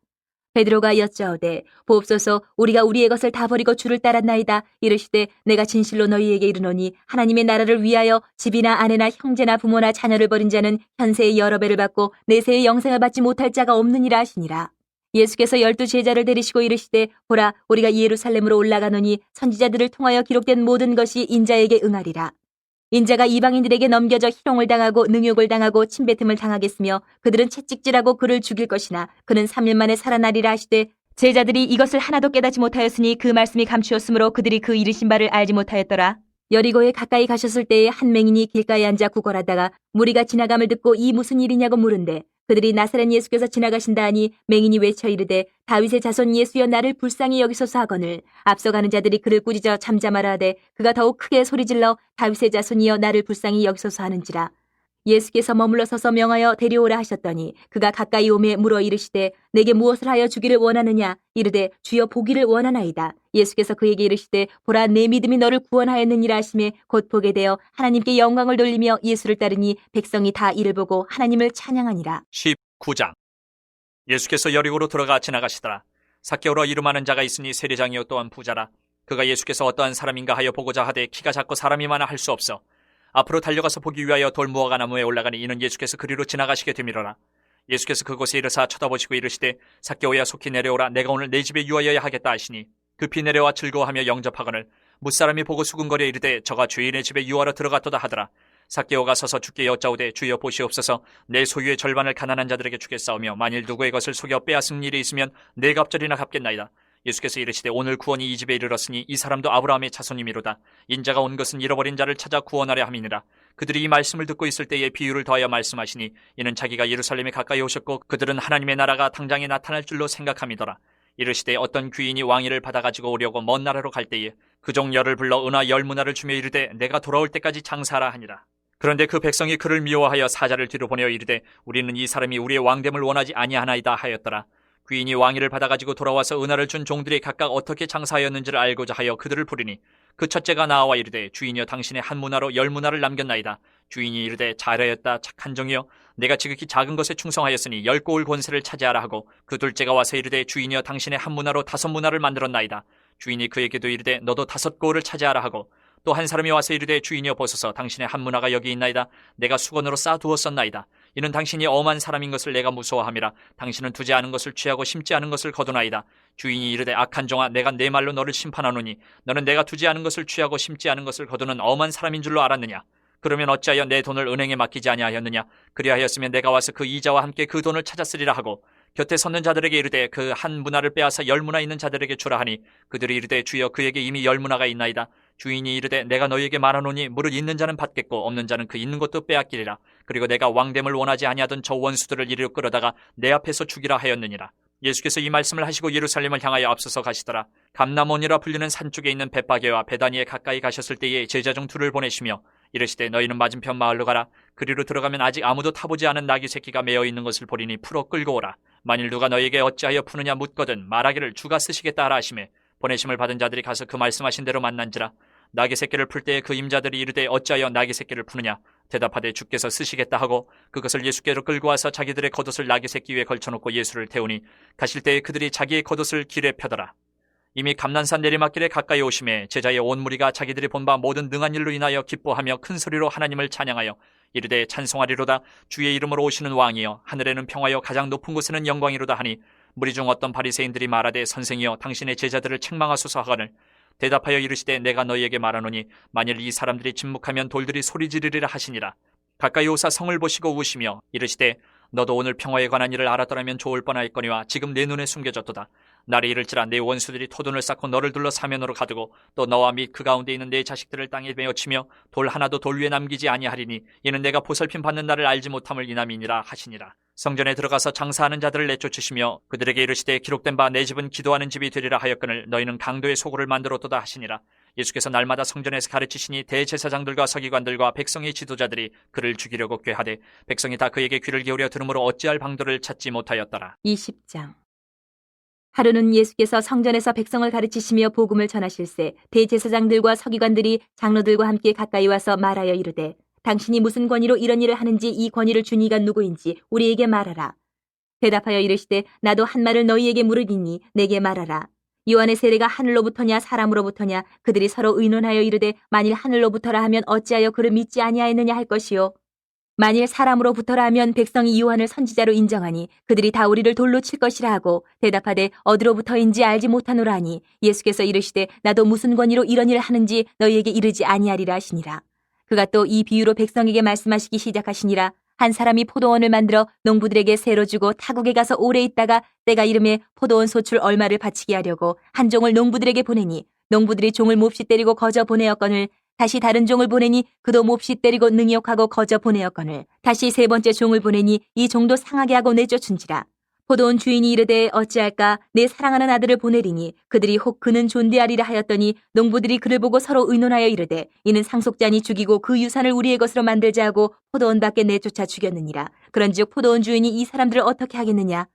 베드로가 여짜오되 보옵소서 우리가 우리의 것을 다 버리고 주를 따랐나이다. 이르시되 내가 진실로 너희에게 이르노니 하나님의 나라를 위하여 집이나 아내나 형제나 부모나 자녀를 버린 자는 현세의 여러 배를 받고 내세의 영생을 받지 못할 자가 없느니라 하시니라. 예수께서 12 제자를 데리시고 이르시되 보라 우리가 예루살렘으로 올라가노니 선지자들을 통하여 기록된 모든 것이 인자에게 응하리라. 인자가 이방인들에게 넘겨져 희롱을 당하고 능욕을 당하고 침뱉음을 당하겠으며 그들은 채찍질하고 그를 죽일 것이나 그는 3일 만에 살아나리라 하시되 제자들이 이것을 하나도 깨닫지 못하였으니 그 말씀이 감추었으므로 그들이 그 이르신 바를 알지 못하였더라. 여리고에 가까이 가셨을 때에 한 맹인이 길가에 앉아 구걸하다가 무리가 지나감을 듣고 이 무슨 일이냐고 물은데 그들이 나사렛 예수께서 지나가신다 하니 맹인이 외쳐 이르되 다윗의 자손 예수여 나를 불쌍히 여기소서 하거늘 앞서가는 자들이 그를 꾸짖어 잠잠하라 하되 그가 더욱 크게 소리질러 다윗의 자손이여 나를 불쌍히 여기소서 하는지라. 예수께서 머물러 서서 명하여 데려오라 하셨더니 그가 가까이 오매 물어 이르시되 내게 무엇을 하여 주기를 원하느냐? 이르되 주여 보기를 원하나이다. 예수께서 그에게 이르시되 보라 내 믿음이 너를 구원하였느니라 하시매 곧 보게 되어 하나님께 영광을 돌리며 예수를 따르니 백성이 다 이를 보고 하나님을 찬양하니라. 19장. 예수께서 여리고로 들어가 지나가시더라. 삭개오라 이름하는 자가 있으니 세리장이요 또한 부자라. 그가 예수께서 어떠한 사람인가 하여 보고자 하되 키가 작고 사람이 많아 할 수 없어 앞으로 달려가서 보기 위하여 돌무화과 나무에 올라가니 이는 예수께서 그리로 지나가시게 되밀어라. 예수께서 그곳에 이르사 쳐다보시고 이르시되 삭개오야 속히 내려오라. 내가 오늘 내 집에 유하여야 하겠다 하시니 급히 내려와 즐거워하며 영접하거늘 무사람이 보고 수군거려 이르되 저가 주인의 집에 유하러 들어갔도다 하더라. 삭개오가 서서 주께 여짜오되 주여 보시옵소서 내 소유의 절반을 가난한 자들에게 주겠사오며 만일 누구의 것을 속여 빼앗은 일이 있으면 네 갑절이나 갚겠나이다. 예수께서 이르시되 오늘 구원이 이 집에 이르렀으니 이 사람도 아브라함의 자손이미로다. 인자가 온 것은 잃어버린 자를 찾아 구원하려 함이니라. 그들이 이 말씀을 듣고 있을 때에 비유를 더하여 말씀하시니 이는 자기가 예루살렘에 가까이 오셨고 그들은 하나님의 나라가 당장에 나타날 줄로 생각함이더라. 이르시되 어떤 귀인이 왕위를 받아가지고 오려고 먼 나라로 갈 때에 그종 열을 불러 은화 10문화를 주며 이르되 내가 돌아올 때까지 장사하라 하니라. 그런데 그 백성이 그를 미워하여 사자를 뒤로 보내어 이르되 우리는 이 사람이 우리의 왕됨을 원하지 아니하나이다 하였더라. 귀인이 왕위를 받아가지고 돌아와서 은화를 준 종들이 각각 어떻게 장사하였는지를 알고자 하여 그들을 부리니 그 첫째가 나와 이르되 주인이여 당신의 한 문화로 10문화를 남겼나이다. 주인이 이르되 잘하였다 착한 종이여 내가 지극히 작은 것에 충성하였으니 10고을 권세를 차지하라 하고 그 둘째가 와서 이르되 주인이여 당신의 한 문화로 5문화를 만들었나이다. 주인이 그에게도 이르되 너도 5고을을 차지하라 하고 또 한 사람이 와서 이르되 주인이여 보소서 당신의 한 문화가 여기 있나이다. 내가 수건으로 쌓아두었었나이다. 이는 당신이 엄한 사람인 것을 내가 무서워함이라. 당신은 두지 않은 것을 취하고 심지 않은 것을 거두나이다. 주인이 이르되 악한 종아 내가 내 말로 너를 심판하노니 너는 내가 두지 않은 것을 취하고 심지 않은 것을 거두는 엄한 사람인 줄로 알았느냐? 그러면 어찌하여 내 돈을 은행에 맡기지 아니하였느냐? 그리하였으면 내가 와서 그 이자와 함께 그 돈을 찾았으리라 하고 곁에 섰는 자들에게 이르되 그 한 문화를 빼앗아 10문화 있는 자들에게 주라 하니 그들이 이르되 주여 그에게 이미 10문화가 있나이다. 주인이 이르되 내가 너희에게 말하노니 무릇 있는 자는 받겠고 없는 자는 그 있는 것도 빼앗기리라. 그리고 내가 왕됨을 원하지 아니하던 저 원수들을 이리로 끌어다가 내 앞에서 죽이라 하였느니라. 예수께서 이 말씀을 하시고 예루살렘을 향하여 앞서서 가시더라. 감람원이라 불리는 산 쪽에 있는 벳바게와 베다니에 가까이 가셨을 때에 제자 중 둘을 보내시며 이르시되 너희는 맞은편 마을로 가라. 그리로 들어가면 아직 아무도 타보지 않은 나귀 새끼가 메어 있는 것을 보리니 풀어 끌고 오라. 만일 누가 너희에게 어찌하여 푸느냐 묻거든 말하기를 주가 쓰시겠다 하라 하시매 보내심을 받은 자들이 가서 그 말씀하신 대로 만난지라. 나귀 새끼를 풀 때에 그 임자들이 이르되 어찌하여 나귀 새끼를 푸느냐? 대답하되 주께서 쓰시겠다 하고 그것을 예수께로 끌고 와서 자기들의 겉옷을 나귀 새끼 위에 걸쳐놓고 예수를 태우니 가실 때에 그들이 자기의 겉옷을 길에 펴더라. 이미 감난산 내리막길에 가까이 오심에 제자의 온 무리가 자기들이 본 바 모든 능한 일로 인하여 기뻐하며 큰 소리로 하나님을 찬양하여 이르되 찬송하리로다. 주의 이름으로 오시는 왕이여, 하늘에는 평화여, 가장 높은 곳에는 영광이로다 하니, 무리 중 어떤 바리새인들이 말하되 선생이여 당신의 제자들을 책망하소서 하거늘 대답하여 이르시되 내가 너희에게 말하노니 만일 이 사람들이 침묵하면 돌들이 소리 지르리라 하시니라. 가까이 오사 성을 보시고 우시며 이르시되 너도 오늘 평화에 관한 일을 알았더라면 좋을 뻔하였거니와 지금 내 눈에 숨겨졌도다. 날이 이를지라 내 원수들이 토돈을 쌓고 너를 둘러 사면으로 가두고 또 너와 및 그 가운데 있는 내 자식들을 땅에 메어치며 돌 하나도 돌 위에 남기지 아니하리니 이는 내가 보살핌 받는 날을 알지 못함을 인함이니라 하시니라. 성전에 들어가서 장사하는 자들을 내쫓으시며 그들에게 이르시되 기록된 바 내 집은 기도하는 집이 되리라 하였거늘 너희는 강도의 소굴을 만들었도다 하시니라. 예수께서 날마다 성전에서 가르치시니 대제사장들과 서기관들과 백성의 지도자들이 그를 죽이려고 꾀하되 백성이 다 그에게 귀를 기울여 들으므로 어찌할 방도를 찾지 못하였더라. 20장. 하루는 예수께서 성전에서 백성을 가르치시며 복음을 전하실세 대제사장들과 서기관들이 장로들과 함께 가까이 와서 말하여 이르되 당신이 무슨 권위로 이런 일을 하는지 이 권위를 준 이가 누구인지 우리에게 말하라. 대답하여 이르시되 나도 한 말을 너희에게 물으리니 내게 말하라. 요한의 세례가 하늘로부터냐 사람으로부터냐? 그들이 서로 의논하여 이르되 만일 하늘로부터라 하면 어찌하여 그를 믿지 아니하였느냐 할 것이요. 만일 사람으로부터라 하면 백성이 요한을 선지자로 인정하니 그들이 다 우리를 돌로 칠 것이라 하고 대답하되 어디로부터인지 알지 못하노라 하니 예수께서 이르시되 나도 무슨 권위로 이런 일을 하는지 너희에게 이르지 아니하리라 하시니라. 그가 또 이 비유로 백성에게 말씀하시기 시작하시니라. 한 사람이 포도원을 만들어 농부들에게 세로 주고 타국에 가서 오래 있다가 때가 이름에 포도원 소출 얼마를 바치게 하려고 한 종을 농부들에게 보내니 농부들이 종을 몹시 때리고 거저 보내었거늘 다시 다른 종을 보내니 그도 몹시 때리고 능욕하고 거저 보내었거늘 다시 세 번째 종을 보내니 이 종도 상하게 하고 내쫓은지라. 포도원 주인이 이르되 어찌할까 내 사랑하는 아들을 보내리니 그들이 혹 그는 존대하리라 하였더니 농부들이 그를 보고 서로 의논하여 이르되 이는 상속자니 죽이고 그 유산을 우리의 것으로 만들자 하고 포도원 밖에 내쫓아 죽였느니라. 그런즉 포도원 주인이 이 사람들을 어떻게 하겠느냐.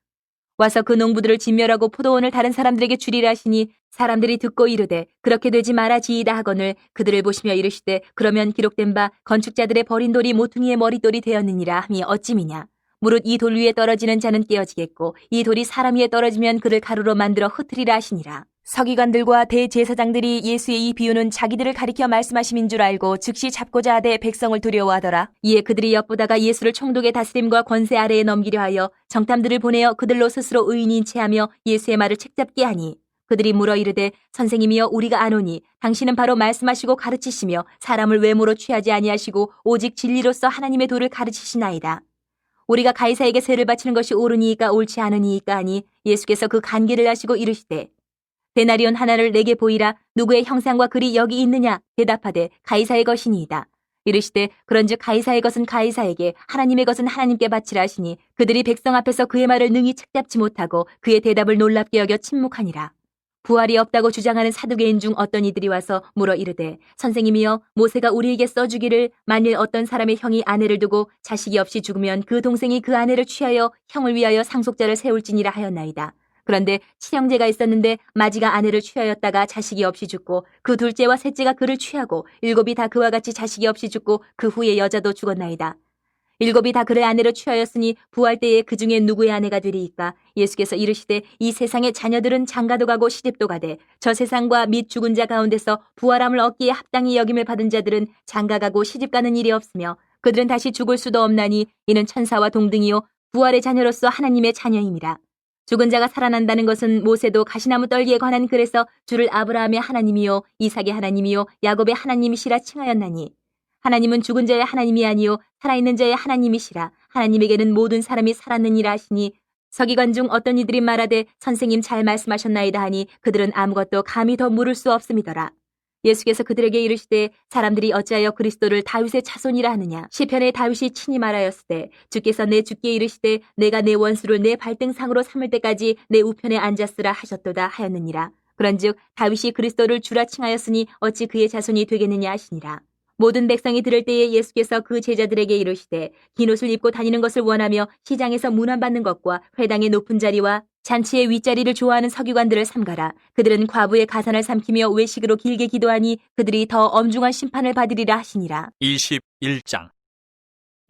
와서 그 농부들을 진멸하고 포도원을 다른 사람들에게 주리라 하시니 사람들이 듣고 이르되 그렇게 되지 말아지이다 하거늘 그들을 보시며 이르시되 그러면 기록된 바 건축자들의 버린 돌이 모퉁이의 머릿돌이 되었느니라 함이 어찌미냐. 무릇 이 돌 위에 떨어지는 자는 깨어지겠고 이 돌이 사람 위에 떨어지면 그를 가루로 만들어 흩으리라 하시니라. 서기관들과 대제사장들이 예수의 이 비유는 자기들을 가리켜 말씀하심인 줄 알고 즉시 잡고자 하되 백성을 두려워하더라. 이에 그들이 엿보다가 예수를 총독의 다스림과 권세 아래에 넘기려 하여 정탐들을 보내어 그들로 스스로 의인인 체하며 예수의 말을 책잡게 하니 그들이 물어 이르되 선생님이여 우리가 아노니 당신은 바로 말씀하시고 가르치시며 사람을 외모로 취하지 아니하시고 오직 진리로서 하나님의 도를 가르치시나이다. 우리가 가이사에게 세를 바치는 것이 옳으니이까 옳지 않으니이까 하니 예수께서 그 간계를 하시고 이르시되 데나리온 하나를 내게 보이라. 누구의 형상과 글이 여기 있느냐? 대답하되 가이사의 것이니이다. 이르시되 그런즉 가이사의 것은 가이사에게 하나님의 것은 하나님께 바치라 하시니 그들이 백성 앞에서 그의 말을 능히 책잡지 못하고 그의 대답을 놀랍게 여겨 침묵하니라. 부활이 없다고 주장하는 사두개인 중 어떤 이들이 와서 물어 이르되 선생님이여 모세가 우리에게 써주기를 만일 어떤 사람의 형이 아내를 두고 자식이 없이 죽으면 그 동생이 그 아내를 취하여 형을 위하여 상속자를 세울지니라 하였나이다. 그런데 친형제가 있었는데 마지가 아내를 취하였다가 자식이 없이 죽고 그 둘째와 셋째가 그를 취하고 일곱이 다 그와 같이 자식이 없이 죽고 그 후에 여자도 죽었나이다. 일곱이 다 그의 아내를 취하였으니 부활 때에 그 중에 누구의 아내가 되리이까. 예수께서 이르시되 이 세상의 자녀들은 장가도 가고 시집도 가되 저 세상과 및 죽은 자 가운데서 부활함을 얻기에 합당히 여김을 받은 자들은 장가가고 시집가는 일이 없으며 그들은 다시 죽을 수도 없나니 이는 천사와 동등이요 부활의 자녀로서 하나님의 자녀임이라. 죽은 자가 살아난다는 것은 모세도 가시나무 떨기에 관한 글에서 주를 아브라함의 하나님이요 이삭의 하나님이요 야곱의 하나님이시라 칭하였나니 하나님은 죽은 자의 하나님이 아니요 살아있는 자의 하나님이시라. 하나님에게는 모든 사람이 살았느니라 하시니 서기관 중 어떤 이들이 말하되 선생님 잘 말씀하셨나이다 하니 그들은 아무것도 감히 더 물을 수 없음이더라. 예수께서 그들에게 이르시되 사람들이 어찌하여 그리스도를 다윗의 자손이라 하느냐. 시편에 다윗이 친히 말하였으되 주께서 내 주께 이르시되 내가 내 원수를 내 발등상으로 삼을 때까지 내 우편에 앉았으라 하셨도다 하였느니라. 그런즉 다윗이 그리스도를 주라 칭하였으니 어찌 그의 자손이 되겠느냐 하시니라. 모든 백성이 들을 때에 예수께서 그 제자들에게 이르시되 긴 옷을 입고 다니는 것을 원하며 시장에서 문안받는 것과 회당의 높은 자리와 잔치의 윗자리를 좋아하는 서기관들을 삼가라. 그들은 과부의 가산을 삼키며 외식으로 길게 기도하니 그들이 더 엄중한 심판을 받으리라 하시니라. 21장.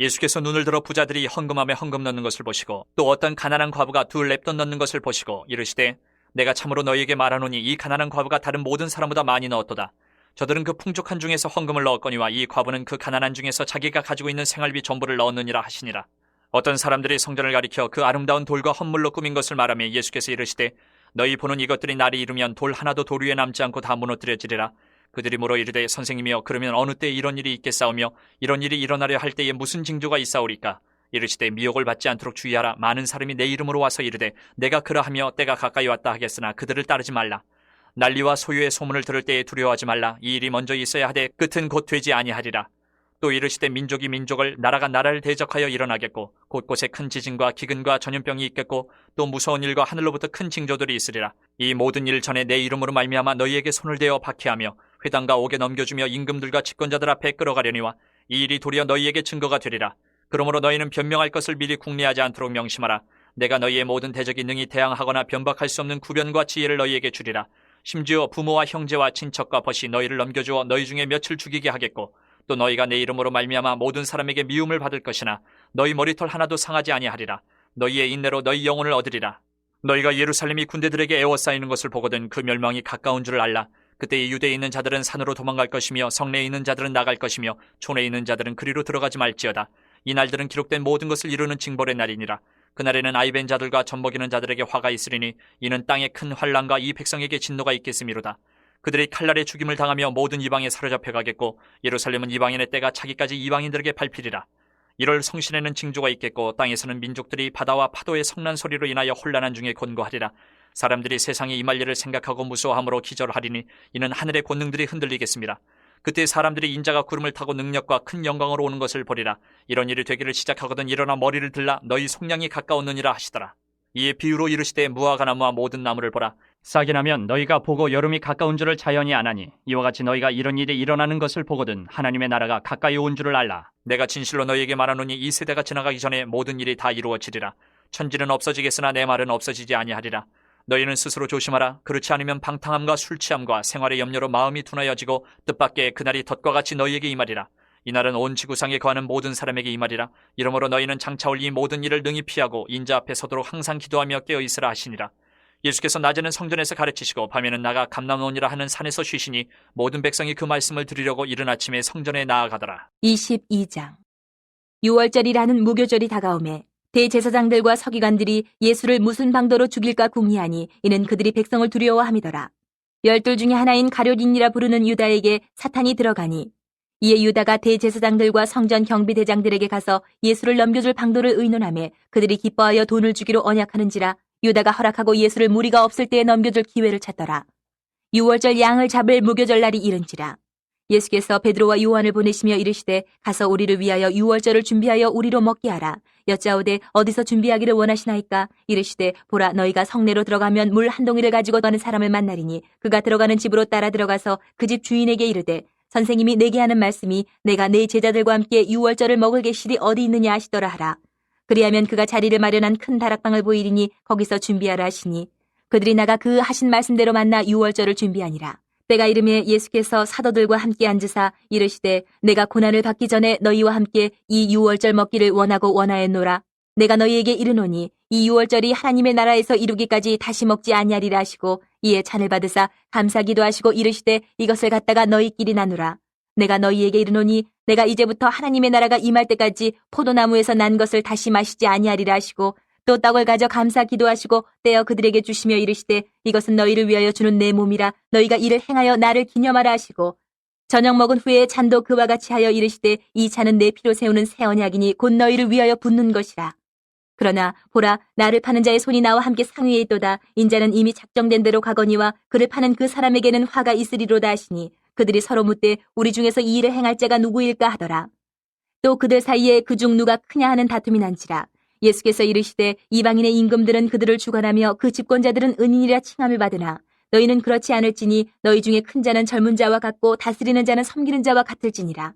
예수께서 눈을 들어 부자들이 헌금함에 헌금 넣는 것을 보시고 또 어떤 가난한 과부가 두 렙돈 넣는 것을 보시고 이르시되 내가 참으로 너희에게 말하노니 이 가난한 과부가 다른 모든 사람보다 많이 넣었도다. 저들은 그 풍족한 중에서 헌금을 넣었거니와 이 과부는 그 가난한 중에서 자기가 가지고 있는 생활비 전부를 넣었느니라 하시니라. 어떤 사람들이 성전을 가리켜 그 아름다운 돌과 헌물로 꾸민 것을 말하며 예수께서 이르시되 너희 보는 이것들이 날이 이르면 돌 하나도 돌 위에 남지 않고 다 무너뜨려지리라. 그들이 물어 이르되 선생님이여 그러면 어느 때에 이런 일이 있겠사오며 이런 일이 일어나려 할 때에 무슨 징조가 있사오리까? 이르시되 미혹을 받지 않도록 주의하라. 많은 사람이 내 이름으로 와서 이르되 내가 그러하며 때가 가까이 왔다 하겠으나 그들을 따르지 말라. 난리와 소유의 소문을 들을 때에 두려워하지 말라. 이 일이 먼저 있어야 하되 끝은 곧 되지 아니하리라. 또 이르시되 민족이 민족을 나라가 나라를 대적하여 일어나겠고 곳곳에 큰 지진과 기근과 전염병이 있겠고 또 무서운 일과 하늘로부터 큰 징조들이 있으리라. 이 모든 일 전에 내 이름으로 말미암아 너희에게 손을 대어 박해하며 회당과 옥에 넘겨주며 임금들과 집권자들 앞에 끌어가려니와 이 일이 도리어 너희에게 증거가 되리라. 그러므로 너희는 변명할 것을 미리 궁리하지 않도록 명심하라. 내가 너희의 모든 대적이 능히 대항하거나 변박할 수 없는 구변과 지혜를 너희에게 주리라. 심지어 부모와 형제와 친척과 벗이 너희를 넘겨주어 너희 중에 며칠 죽이게 하겠고 또 너희가 내 이름으로 말미암아 모든 사람에게 미움을 받을 것이나 너희 머리털 하나도 상하지 아니하리라. 너희의 인내로 너희 영혼을 얻으리라. 너희가 예루살렘이 군대들에게 에워싸이는 것을 보거든 그 멸망이 가까운 줄을 알라. 그때 유대에 있는 자들은 산으로 도망갈 것이며 성내에 있는 자들은 나갈 것이며 촌에 있는 자들은 그리로 들어가지 말지어다. 이 날들은 기록된 모든 것을 이루는 징벌의 날이니라. 그날에는 아이벤 자들과 젖먹이는 자들에게 화가 있으리니 이는 땅에 큰 환난과 이 백성에게 진노가 있겠음이로다. 그들이 칼날에 죽임을 당하며 모든 이방에 사로잡혀 가겠고 예루살렘은 이방인의 때가 차기까지 이방인들에게 밟히리라. 이럴 성신에는 징조가 있겠고 땅에서는 민족들이 바다와 파도의 성난 소리로 인하여 혼란한 중에 곤고하리라. 사람들이 세상에 임할 일을 생각하고 무서워함으로 기절하리니 이는 하늘의 권능들이 흔들리겠습니다. 그때 사람들이 인자가 구름을 타고 능력과 큰 영광으로 오는 것을 보리라. 이런 일이 되기를 시작하거든 일어나 머리를 들라 너희 속량이 가까웠느니라 하시더라. 이에 비유로 이르시되 무화과나무와 모든 나무를 보라. 싹이 나면 너희가 보고 여름이 가까운 줄을 자연히 아나니 이와 같이 너희가 이런 일이 일어나는 것을 보거든 하나님의 나라가 가까이 온 줄을 알라. 내가 진실로 너희에게 말하노니 이 세대가 지나가기 전에 모든 일이 다 이루어지리라. 천지는 없어지겠으나 내 말은 없어지지 아니하리라. 너희는 스스로 조심하라. 그렇지 않으면 방탕함과 술취함과 생활의 염려로 마음이 둔하여지고 뜻밖의 그날이 덫과 같이 너희에게 임하리라. 이날은 온 지구상에 거하는 모든 사람에게 임하리라. 이러므로 너희는 장차 올 이 모든 일을 능히 피하고 인자 앞에 서도록 항상 기도하며 깨어있으라 하시니라. 예수께서 낮에는 성전에서 가르치시고 밤에는 나가 감람원이라 하는 산에서 쉬시니 모든 백성이 그 말씀을 들으려고 이른 아침에 성전에 나아가더라. 22장. 유월절이라는 무교절이 다가오매 대제사장들과 서기관들이 예수를 무슨 방도로 죽일까 궁리하니 이는 그들이 백성을 두려워함이더라. 12 중에 하나인 가룟인이라 부르는 유다에게 사탄이 들어가니 이에 유다가 대제사장들과 성전 경비대장들에게 가서 예수를 넘겨줄 방도를 의논하며 그들이 기뻐하여 돈을 주기로 언약하는지라 유다가 허락하고 예수를 무리가 없을 때에 넘겨줄 기회를 찾더라. 유월절 양을 잡을 무교절 날이 이른지라. 예수께서 베드로와 요한을 보내시며 이르시되 가서 우리를 위하여 유월절을 준비하여 우리로 먹게 하라. 여짜오되 어디서 준비하기를 원하시나이까? 이르시되 보라 너희가 성내로 들어가면 물 한 동이를 가지고 가는 사람을 만나리니 그가 들어가는 집으로 따라 들어가서 그 집 주인에게 이르되 선생님이 내게 하는 말씀이 내가 내 제자들과 함께 유월절을 먹을 계실이 어디 있느냐 하시더라 하라. 그리하면 그가 자리를 마련한 큰 다락방을 보이리니 거기서 준비하라 하시니 그들이 나가 그 하신 말씀대로 만나 유월절을 준비하니라. 때가 이르매 예수께서 사도들과 함께 앉으사 이르시되 내가 고난을 받기 전에 너희와 함께 이 유월절 먹기를 원하고 원하였노라. 내가 너희에게 이르노니 이 유월절이 하나님의 나라에서 이루기까지 다시 먹지 아니하리라 하시고 이에 잔을 받으사 감사기도 하시고 이르시되 이것을 갖다가 너희끼리 나누라. 내가 너희에게 이르노니 내가 이제부터 하나님의 나라가 임할 때까지 포도나무에서 난 것을 다시 마시지 아니하리라 하시고 또 떡을 가져 감사 기도하시고 떼어 그들에게 주시며 이르시되 이것은 너희를 위하여 주는 내 몸이라 너희가 이를 행하여 나를 기념하라 하시고 저녁 먹은 후에 잔도 그와 같이 하여 이르시되 이 잔은 내 피로 세우는 새 언약이니 곧 너희를 위하여 붓는 것이라. 그러나 보라 나를 파는 자의 손이 나와 함께 상위에 있도다. 인자는 이미 작정된 대로 가거니와 그를 파는 그 사람에게는 화가 있으리로다 하시니 그들이 서로 묻되 우리 중에서 이 일을 행할 자가 누구일까 하더라. 또 그들 사이에 그중 누가 크냐 하는 다툼이 난지라. 예수께서 이르시되 이방인의 임금들은 그들을 주관하며 그 집권자들은 은인이라 칭함을 받으나 너희는 그렇지 않을지니 너희 중에 큰 자는 젊은 자와 같고 다스리는 자는 섬기는 자와 같을지니라.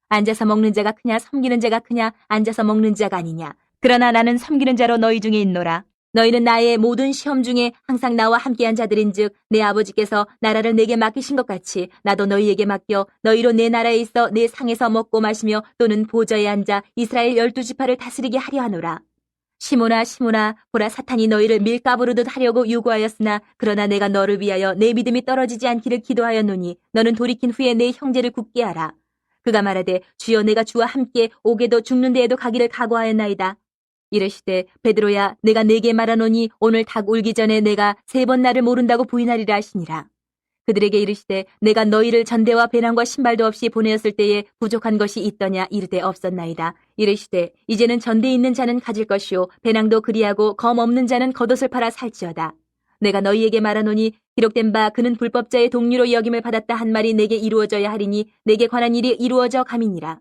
앉아서 먹는 자가 크냐 섬기는 자가 크냐 앉아서 먹는 자가 아니냐. 그러나 나는 섬기는 자로 너희 중에 있노라. 너희는 나의 모든 시험 중에 항상 나와 함께한 자들인즉 내 아버지께서 나라를 내게 맡기신 것 같이 나도 너희에게 맡겨 너희로 내 나라에 있어 내 상에서 먹고 마시며 또는 보좌에 앉아 이스라엘 12지파를 다스리게 하려 하노라. 시몬아 시몬아 보라 사탄이 너희를 밀가부르듯 하려고 요구하였으나 그러나 내가 너를 위하여 내 믿음이 떨어지지 않기를 기도하였노니 너는 돌이킨 후에 내 형제를 굳게 하라. 그가 말하되 주여 내가 주와 함께 옥에도 죽는 데에도 가기를 각오하였나이다. 이르시되 베드로야 내가 네게 말하노니 오늘 닭 울기 전에 내가 3번 나를 모른다고 부인하리라 하시니라. 그들에게 이르시되 내가 너희를 전대와 배낭과 신발도 없이 보내었을 때에 부족한 것이 있더냐 이르되 없었나이다. 이르시되 이제는 전대 있는 자는 가질 것이요 배낭도 그리하고 검 없는 자는 겉옷을 팔아 살지어다. 내가 너희에게 말하노니 기록된 바 그는 불법자의 동류로 여김을 받았다 한 말이 내게 이루어져야 하리니 내게 관한 일이 이루어져 감이니라.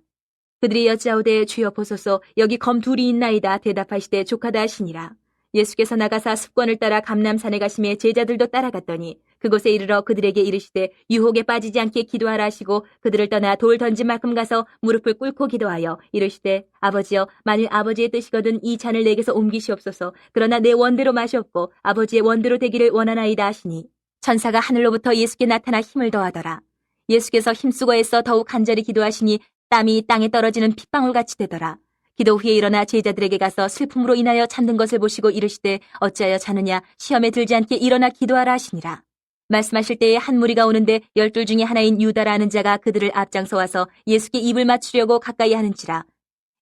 그들이 여짜오되 주여 보소서 여기 검 둘이 있나이다. 대답하시되 족하다 하시니라. 예수께서 나가사 습관을 따라 감람산에 가심에 제자들도 따라갔더니 그곳에 이르러 그들에게 이르시되 유혹에 빠지지 않게 기도하라 하시고 그들을 떠나 돌 던진 만큼 가서 무릎을 꿇고 기도하여 이르시되 아버지여 만일 아버지의 뜻이거든 이 잔을 내게서 옮기시옵소서. 그러나 내 원대로 마시옵고 아버지의 원대로 되기를 원하나이다 하시니 천사가 하늘로부터 예수께 나타나 힘을 더하더라. 예수께서 힘쓰고 애써 더욱 간절히 기도하시니 땀이 땅에 떨어지는 핏방울같이 되더라. 기도 후에 일어나 제자들에게 가서 슬픔으로 인하여 잠든 것을 보시고 이르시되 어찌하여 자느냐 시험에 들지 않게 일어나 기도하라 하시니라. 말씀하실 때에 한 무리가 오는데 12 중에 하나인 유다라 하는 자가 그들을 앞장서 와서 예수께 입을 맞추려고 가까이 하는지라.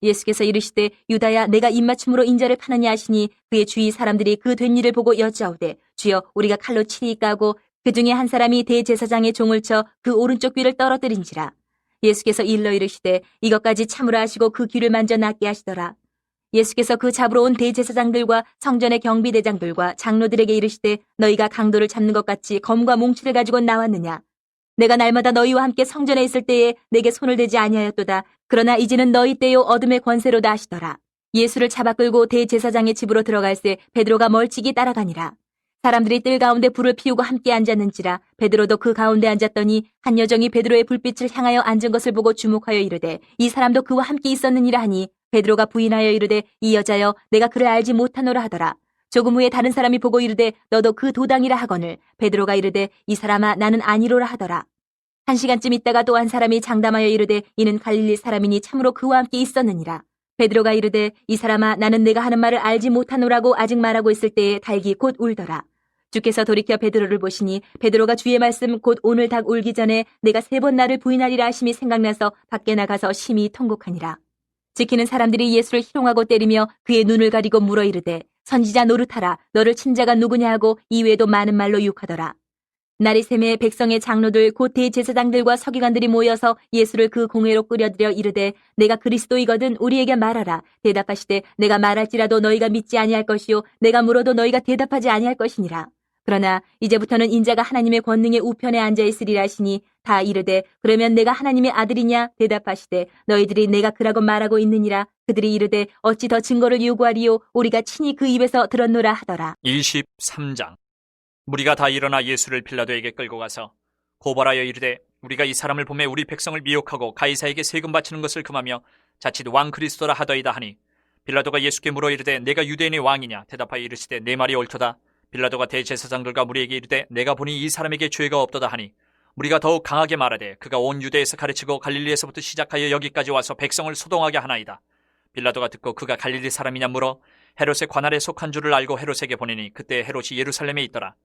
예수께서 이르시되 유다야 내가 입맞춤으로 인자를 파느냐 하시니 그의 주위 사람들이 그 된 일을 보고 여짜오되 주여 우리가 칼로 치리이까 하고 그 중에 한 사람이 대제사장의 종을 쳐 그 오른쪽 귀를 떨어뜨린지라. 예수께서 일러 이르시되 이것까지 참으라 하시고 그 귀를 만져 낫게 하시더라. 예수께서 그 잡으러 온 대제사장들과 성전의 경비대장들과 장로들에게 이르시되 너희가 강도를 잡는 것 같이 검과 몽치를 가지고 나왔느냐. 내가 날마다 너희와 함께 성전에 있을 때에 내게 손을 대지 아니하였도다. 그러나 이제는 너희 때요 어둠의 권세로다 하시더라. 예수를 잡아 끌고 대제사장의 집으로 들어갈새 베드로가 멀찍이 따라가니라. 사람들이 뜰 가운데 불을 피우고 함께 앉았는지라. 베드로도 그 가운데 앉았더니 한 여정이 베드로의 불빛을 향하여 앉은 것을 보고 주목하여 이르되 이 사람도 그와 함께 있었느니라 하니 베드로가 부인하여 이르되 이 여자여 내가 그를 알지 못하노라 하더라. 조금 후에 다른 사람이 보고 이르되 너도 그 도당이라 하거늘 베드로가 이르되 이 사람아 나는 아니로라 하더라. 1시간쯤 있다가 또 한 사람이 장담하여 이르되 이는 갈릴리 사람이니 참으로 그와 함께 있었느니라. 베드로가 이르되 이 사람아 나는 내가 하는 말을 알지 못하노라고 아직 말하고 있을 때에 닭이 곧 울더라. 주께서 돌이켜 베드로를 보시니 베드로가 주의 말씀 곧 오늘 닭 울기 전에 내가 3번 나를 부인하리라 하심이 생각나서 밖에 나가서 심히 통곡하니라. 지키는 사람들이 예수를 희롱하고 때리며 그의 눈을 가리고 물어 이르되 선지자 노릇하라 너를 친 자가 누구냐 하고 이외에도 많은 말로 유혹하더라. 날이 새매 백성의 장로들 곧 대제사장들과 서기관들이 모여서 예수를 그 공회로 끌어들여 이르되 내가 그리스도이거든 우리에게 말하라. 대답하시되 내가 말할지라도 너희가 믿지 아니할 것이요 내가 물어도 너희가 대답하지 아니할 것이니라. 그러나 이제부터는 인자가 하나님의 권능의 우편에 앉아 있으리라 하시니 다 이르되 그러면 내가 하나님의 아들이냐. 대답하시되 너희들이 내가 그라고 말하고 있느니라. 그들이 이르되 어찌 더 증거를 요구하리요 우리가 친히 그 입에서 들었노라 하더라. 23장. 무리가 다 일어나 예수를 빌라도에게 끌고 가서 고발하여 이르되 우리가 이 사람을 보매 우리 백성을 미혹하고 가이사에게 세금 바치는 것을 금하며 자칫 왕 그리스도라 하더이다 하니 빌라도가 예수께 물어 이르되 내가 유대인의 왕이냐. 대답하여 이르시되 내 말이 옳도다. 빌라도가 대제사장들과 무리에게 이르되 내가 보니 이 사람에게 죄가 없도다 하니 무리가 더욱 강하게 말하되 그가 온 유대에서 가르치고 갈릴리에서부터 시작하여 여기까지 와서 백성을 소동하게 하나이다. 빌라도가 듣고 그가 갈릴리 사람이냐 물어 헤롯의 관할에 속한 줄을 알고 헤롯에게 보내니 그때 헤롯이 예루살렘에 있더라.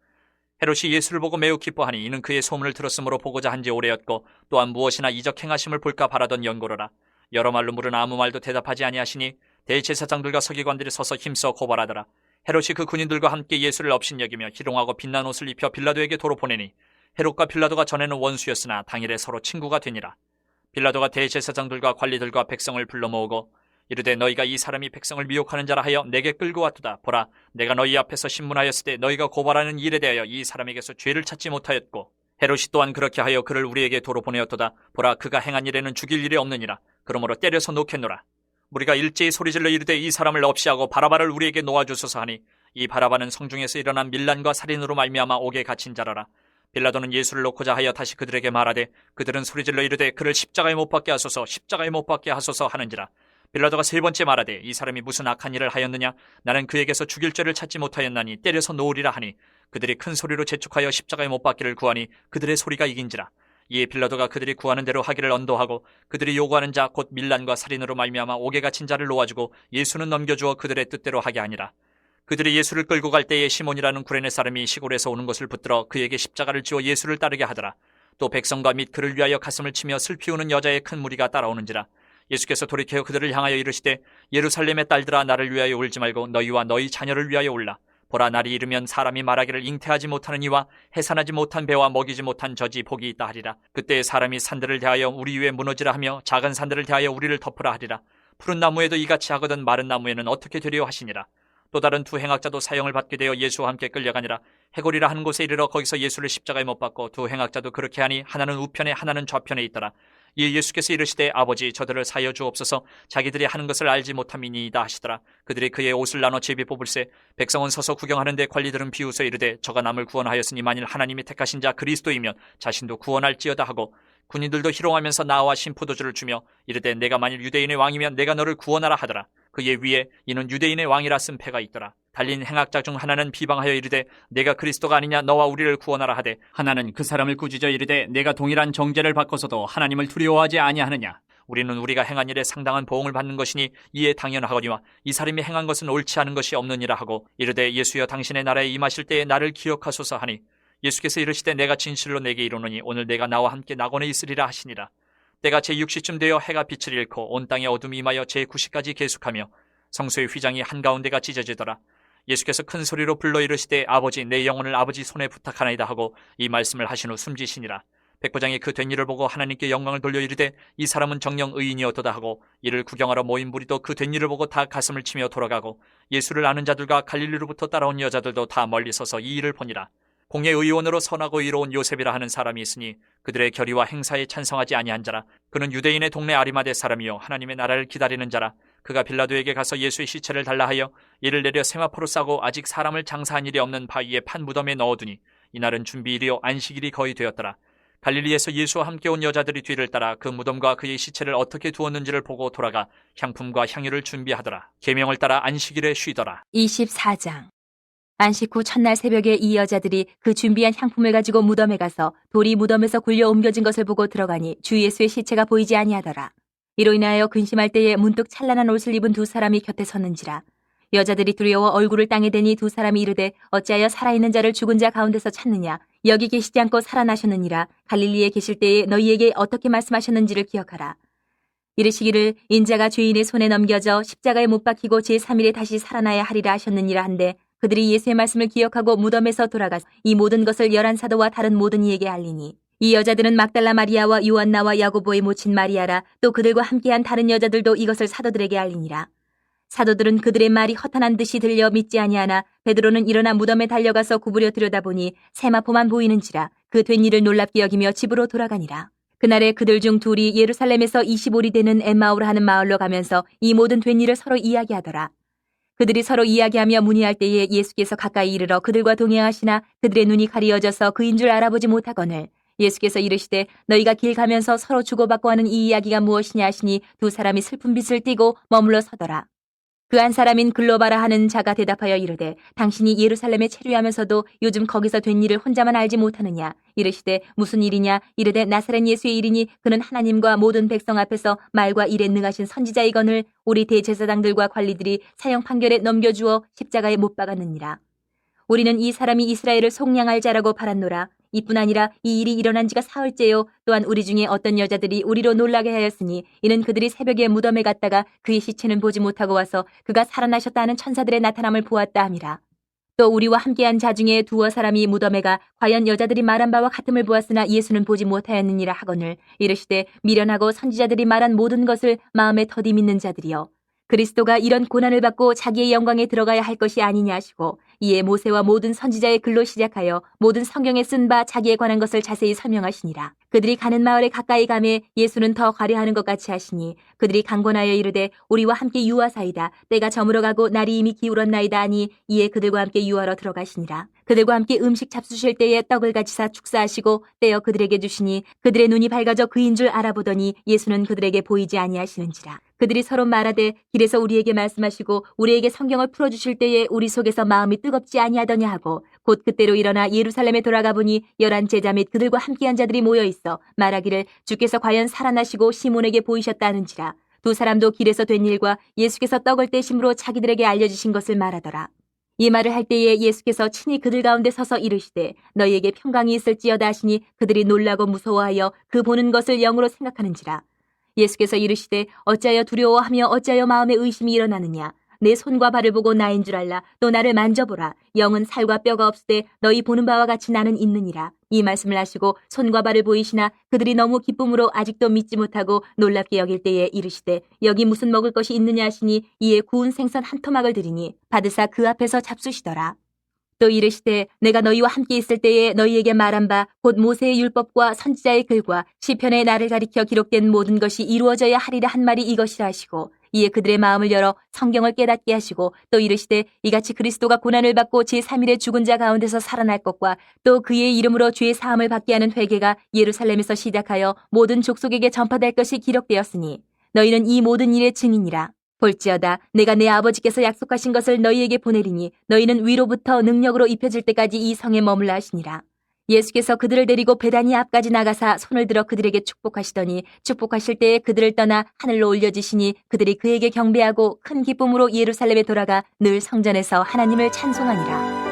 헤롯이 예수를 보고 매우 기뻐하니 이는 그의 소문을 들었으므로 보고자 한지 오래였고 또한 무엇이나 이적 행하심을 볼까 바라던 연고로라. 여러 말로 물으나 아무 말도 대답하지 아니하시니 대제사장들과 서기관들이 서서 힘써 고발하더라. 헤롯이 그 군인들과 함께 예수를 업신여기며 희롱하고 빛난 옷을 입혀 빌라도에게 도로 보내니 헤롯과 빌라도가 전에는 원수였으나 당일에 서로 친구가 되니라. 빌라도가 대제사장들과 관리들과 백성을 불러 모으고 이르되 너희가 이 사람이 백성을 미혹하는 자라 하여 내게 끌고 왔도다. 보라 내가 너희 앞에서 신문하였을 때 너희가 고발하는 일에 대하여 이 사람에게서 죄를 찾지 못하였고 헤롯이 또한 그렇게 하여 그를 우리에게 도로 보내었도다. 보라 그가 행한 일에는 죽일 일이 없느니라. 그러므로 때려서 놓겠노라. 우리가 일제히 소리질러 이르되 이 사람을 없이하고 바라바를 우리에게 놓아주소서 하니 이 바라바는 성중에서 일어난 밀란과 살인으로 말미암아 옥에 갇힌 자라라. 빌라도는 예수를 놓고자 하여 다시 그들에게 말하되 그들은 소리질러 이르되 그를 십자가에 못 박게 하소서 십자가에 못 박게 하소서 하는지라. 빌라도가 세 번째 말하되 이 사람이 무슨 악한 일을 하였느냐? 나는 그에게서 죽일 죄를 찾지 못하였나니 때려서 놓으리라 하니 그들이 큰 소리로 재촉하여 십자가에 못 박기를 구하니 그들의 소리가 이긴지라. 이에 빌라도가 그들이 구하는 대로 하기를 언도하고 그들이 요구하는 자 곧 밀란과 살인으로 말미암아 옥에 갇힌 자를 놓아주고 예수는 넘겨주어 그들의 뜻대로 하게 하니라. 그들이 예수를 끌고 갈 때에 시몬이라는 구레네 사람이 시골에서 오는 것을 붙들어 그에게 십자가를 지워 예수를 따르게 하더라. 또 백성과 및 그를 위하여 가슴을 치며 슬피 우는 여자의 큰 무리가 따라오는지라. 예수께서 돌이켜 그들을 향하여 이르시되 예루살렘의 딸들아 나를 위하여 울지 말고 너희와 너희 자녀를 위하여 울라. 보라 날이 이르면 사람이 말하기를 잉태하지 못하는 이와 해산하지 못한 배와 먹이지 못한 젖이 복이 있다 하리라. 그때 사람이 산들을 대하여 우리 위에 무너지라 하며 작은 산들을 대하여 우리를 덮으라 하리라. 푸른 나무에도 이같이 하거든 마른 나무에는 어떻게 되려 하시니라. 또 다른 두 행악자도 사형을 받게 되어 예수와 함께 끌려가니라. 해골이라 하는 곳에 이르러 거기서 예수를 십자가에 못 박고 두 행악자도 그렇게 하니 하나는 우편에 하나는 좌편에 있더라. 이에 예수께서 이르시되 아버지 저들을 사여 주옵소서 자기들이 하는 것을 알지 못함이니이다 하시더라. 그들이 그의 옷을 나눠 제비 뽑을세 백성은 서서 구경하는데 관리들은 비웃어 이르되 저가 남을 구원하였으니 만일 하나님이 택하신 자 그리스도이면 자신도 구원할지어다 하고 군인들도 희롱하면서 나와 신포도주를 주며 이르되 내가 만일 유대인의 왕이면 내가 너를 구원하라 하더라. 그의 위에 이는 유대인의 왕이라 쓴 패가 있더라. 달린 행악자 중 하나는 비방하여 이르되 내가 그리스도가 아니냐 너와 우리를 구원하라 하되 하나는 그 사람을 꾸짖어 이르되 내가 동일한 정죄를 받고서도 하나님을 두려워하지 아니하느냐. 우리는 우리가 행한 일에 상당한 보응을 받는 것이니 이에 당연하거니와 이 사람이 행한 것은 옳지 않은 것이 없느니라 하고 이르되 예수여 당신의 나라에 임하실 때에 나를 기억하소서 하니 예수께서 이르시되 내가 진실로 내게 이르노니 오늘 내가 나와 함께 낙원에 있으리라 하시니라. 때가 제6시쯤 되어 해가 빛을 잃고 온 땅에 어둠이 임하여 제9시까지 계속하며 성소의 휘장이 한가운데가 찢어지더라. 예수께서 큰 소리로 불러 이르시되 아버지 내 영혼을 아버지 손에 부탁하나이다 하고 이 말씀을 하신 후 숨지시니라. 백부장이 그 된 일을 보고 하나님께 영광을 돌려 이르되 이 사람은 정녕 의인이었도다 하고 이를 구경하러 모인 무리도 그 된 일을 보고 다 가슴을 치며 돌아가고 예수를 아는 자들과 갈릴리로부터 따라온 여자들도 다 멀리 서서 이 일을 보니라. 공예 의원으로 선하고 의로운 요셉이라 하는 사람이 있으니 그들의 결의와 행사에 찬성하지 아니한 자라. 그는 유대인의 동네 아리마대 사람이요 하나님의 나라를 기다리는 자라. 그가 빌라도에게 가서 예수의 시체를 달라 하여 이를 내려 세마포로 싸고 아직 사람을 장사한 일이 없는 바위에 판 무덤에 넣어두니 이날은 준비일이요 안식일이 거의 되었더라. 갈릴리에서 예수와 함께 온 여자들이 뒤를 따라 그 무덤과 그의 시체를 어떻게 두었는지를 보고 돌아가 향품과 향유를 준비하더라. 계명을 따라 안식일에 쉬더라. 24장. 안식 후 첫날 새벽에 이 여자들이 그 준비한 향품을 가지고 무덤에 가서 돌이 무덤에서 굴려 옮겨진 것을 보고 들어가니 주 예수의 시체가 보이지 아니하더라. 이로 인하여 근심할 때에 문득 찬란한 옷을 입은 두 사람이 곁에 섰는지라. 여자들이 두려워 얼굴을 땅에 대니 두 사람이 이르되 어찌하여 살아있는 자를 죽은 자 가운데서 찾느냐. 여기 계시지 않고 살아나셨느니라. 갈릴리에 계실 때에 너희에게 어떻게 말씀하셨는지를 기억하라. 이르시기를 인자가 죄인의 손에 넘겨져 십자가에 못 박히고 제3일에 다시 살아나야 하리라 하셨느니라 한데 그들이 예수의 말씀을 기억하고 무덤에서 돌아가서 이 모든 것을 열한 사도와 다른 모든 이에게 알리니 이 여자들은 막달라 마리아와 요한나와 야고보의 모친 마리아라. 또 그들과 함께한 다른 여자들도 이것을 사도들에게 알리니라. 사도들은 그들의 말이 허탄한 듯이 들려 믿지 아니하나 베드로는 일어나 무덤에 달려가서 구부려 들여다보니 세마포만 보이는지라. 그 된 일을 놀랍게 여기며 집으로 돌아가니라. 그날에 그들 중 둘이 예루살렘에서 25리 되는 엠마오라 하는 마을로 가면서 이 모든 된 일을 서로 이야기하더라. 그들이 서로 이야기하며 문의할 때에 예수께서 가까이 이르러 그들과 동행하시나 그들의 눈이 가리어져서 그인 줄 알아보지 못하거늘 예수께서 이르시되 너희가 길 가면서 서로 주고받고 하는 이 이야기가 무엇이냐 하시니 두 사람이 슬픈 빛을 띠고 머물러 서더라. 그 한 사람인 글로바라 하는 자가 대답하여 이르되 당신이 예루살렘에 체류하면서도 요즘 거기서 된 일을 혼자만 알지 못하느냐. 이르시되 무슨 일이냐. 이르되 나사렛 예수의 일이니 그는 하나님과 모든 백성 앞에서 말과 일에 능하신 선지자이거늘 우리 대제사장들과 관리들이 사형 판결에 넘겨주어 십자가에 못 박았느니라. 우리는 이 사람이 이스라엘을 속량할 자라고 바랐노라. 이뿐 아니라 이 일이 일어난 지가 사흘째요. 또한 우리 중에 어떤 여자들이 우리로 놀라게 하였으니 이는 그들이 새벽에 무덤에 갔다가 그의 시체는 보지 못하고 와서 그가 살아나셨다 하는 천사들의 나타남을 보았다 함이라. 또 우리와 함께한 자 중에 두어 사람이 무덤에 가 과연 여자들이 말한 바와 같음을 보았으나 예수는 보지 못하였느니라 하거늘 이르시되 미련하고 선지자들이 말한 모든 것을 마음에 더디 믿는 자들이여. 그리스도가 이런 고난을 받고 자기의 영광에 들어가야 할 것이 아니냐 하시고 이에 모세와 모든 선지자의 글로 시작하여 모든 성경에 쓴 바 자기에 관한 것을 자세히 설명하시니라. 그들이 가는 마을에 가까이 가매 예수는 더 가려하는 것 같이 하시니 그들이 강권하여 이르되 우리와 함께 유하사이다. 때가 저물어 가고 날이 이미 기울었나이다 하니 이에 그들과 함께 유하러 들어가시니라. 그들과 함께 음식 잡수실 때에 떡을 가지사 축사하시고 떼어 그들에게 주시니 그들의 눈이 밝아져 그인 줄 알아보더니 예수는 그들에게 보이지 아니하시는지라. 그들이 서로 말하되 길에서 우리에게 말씀하시고 우리에게 성경을 풀어주실 때에 우리 속에서 마음이 뜨겁지 아니하더냐 하고 곧 그때로 일어나 예루살렘에 돌아가 보니 11 제자 및 그들과 함께한 자들이 모여 있어 말하기를 주께서 과연 살아나시고 시몬에게 보이셨다 하는지라. 두 사람도 길에서 된 일과 예수께서 떡을 떼심으로 자기들에게 알려주신 것을 말하더라. 이 말을 할 때에 예수께서 친히 그들 가운데 서서 이르시되 너희에게 평강이 있을지어다 하시니 그들이 놀라고 무서워하여 그 보는 것을 영으로 생각하는지라. 예수께서 이르시되 어찌하여 두려워하며 어찌하여 마음에 의심이 일어나느냐. 내 손과 발을 보고 나인 줄 알라. 또 나를 만져보라. 영은 살과 뼈가 없으되 너희 보는 바와 같이 나는 있느니라. 이 말씀을 하시고 손과 발을 보이시나 그들이 너무 기쁨으로 아직도 믿지 못하고 놀랍게 여길 때에 이르시되 여기 무슨 먹을 것이 있느냐 하시니 이에 구운 생선 한 토막을 드리니 받으사 그 앞에서 잡수시더라. 또 이르시되 내가 너희와 함께 있을 때에 너희에게 말한 바 곧 모세의 율법과 선지자의 글과 시편에 나를 가리켜 기록된 모든 것이 이루어져야 하리라 한 말이 이것이라 하시고 이에 그들의 마음을 열어 성경을 깨닫게 하시고 또 이르시되 이같이 그리스도가 고난을 받고 제3일에 죽은 자 가운데서 살아날 것과 또 그의 이름으로 죄 사함을 받게 하는 회개가 예루살렘에서 시작하여 모든 족속에게 전파될 것이 기록되었으니 너희는 이 모든 일의 증인이라. 볼지어다 내가 내 아버지께서 약속하신 것을 너희에게 보내리니 너희는 위로부터 능력으로 입혀질 때까지 이 성에 머물라 하시니라. 예수께서 그들을 데리고 베다니 앞까지 나가사 손을 들어 그들에게 축복하시더니 축복하실 때에 그들을 떠나 하늘로 올려지시니 그들이 그에게 경배하고 큰 기쁨으로 예루살렘에 돌아가 늘 성전에서 하나님을 찬송하니라.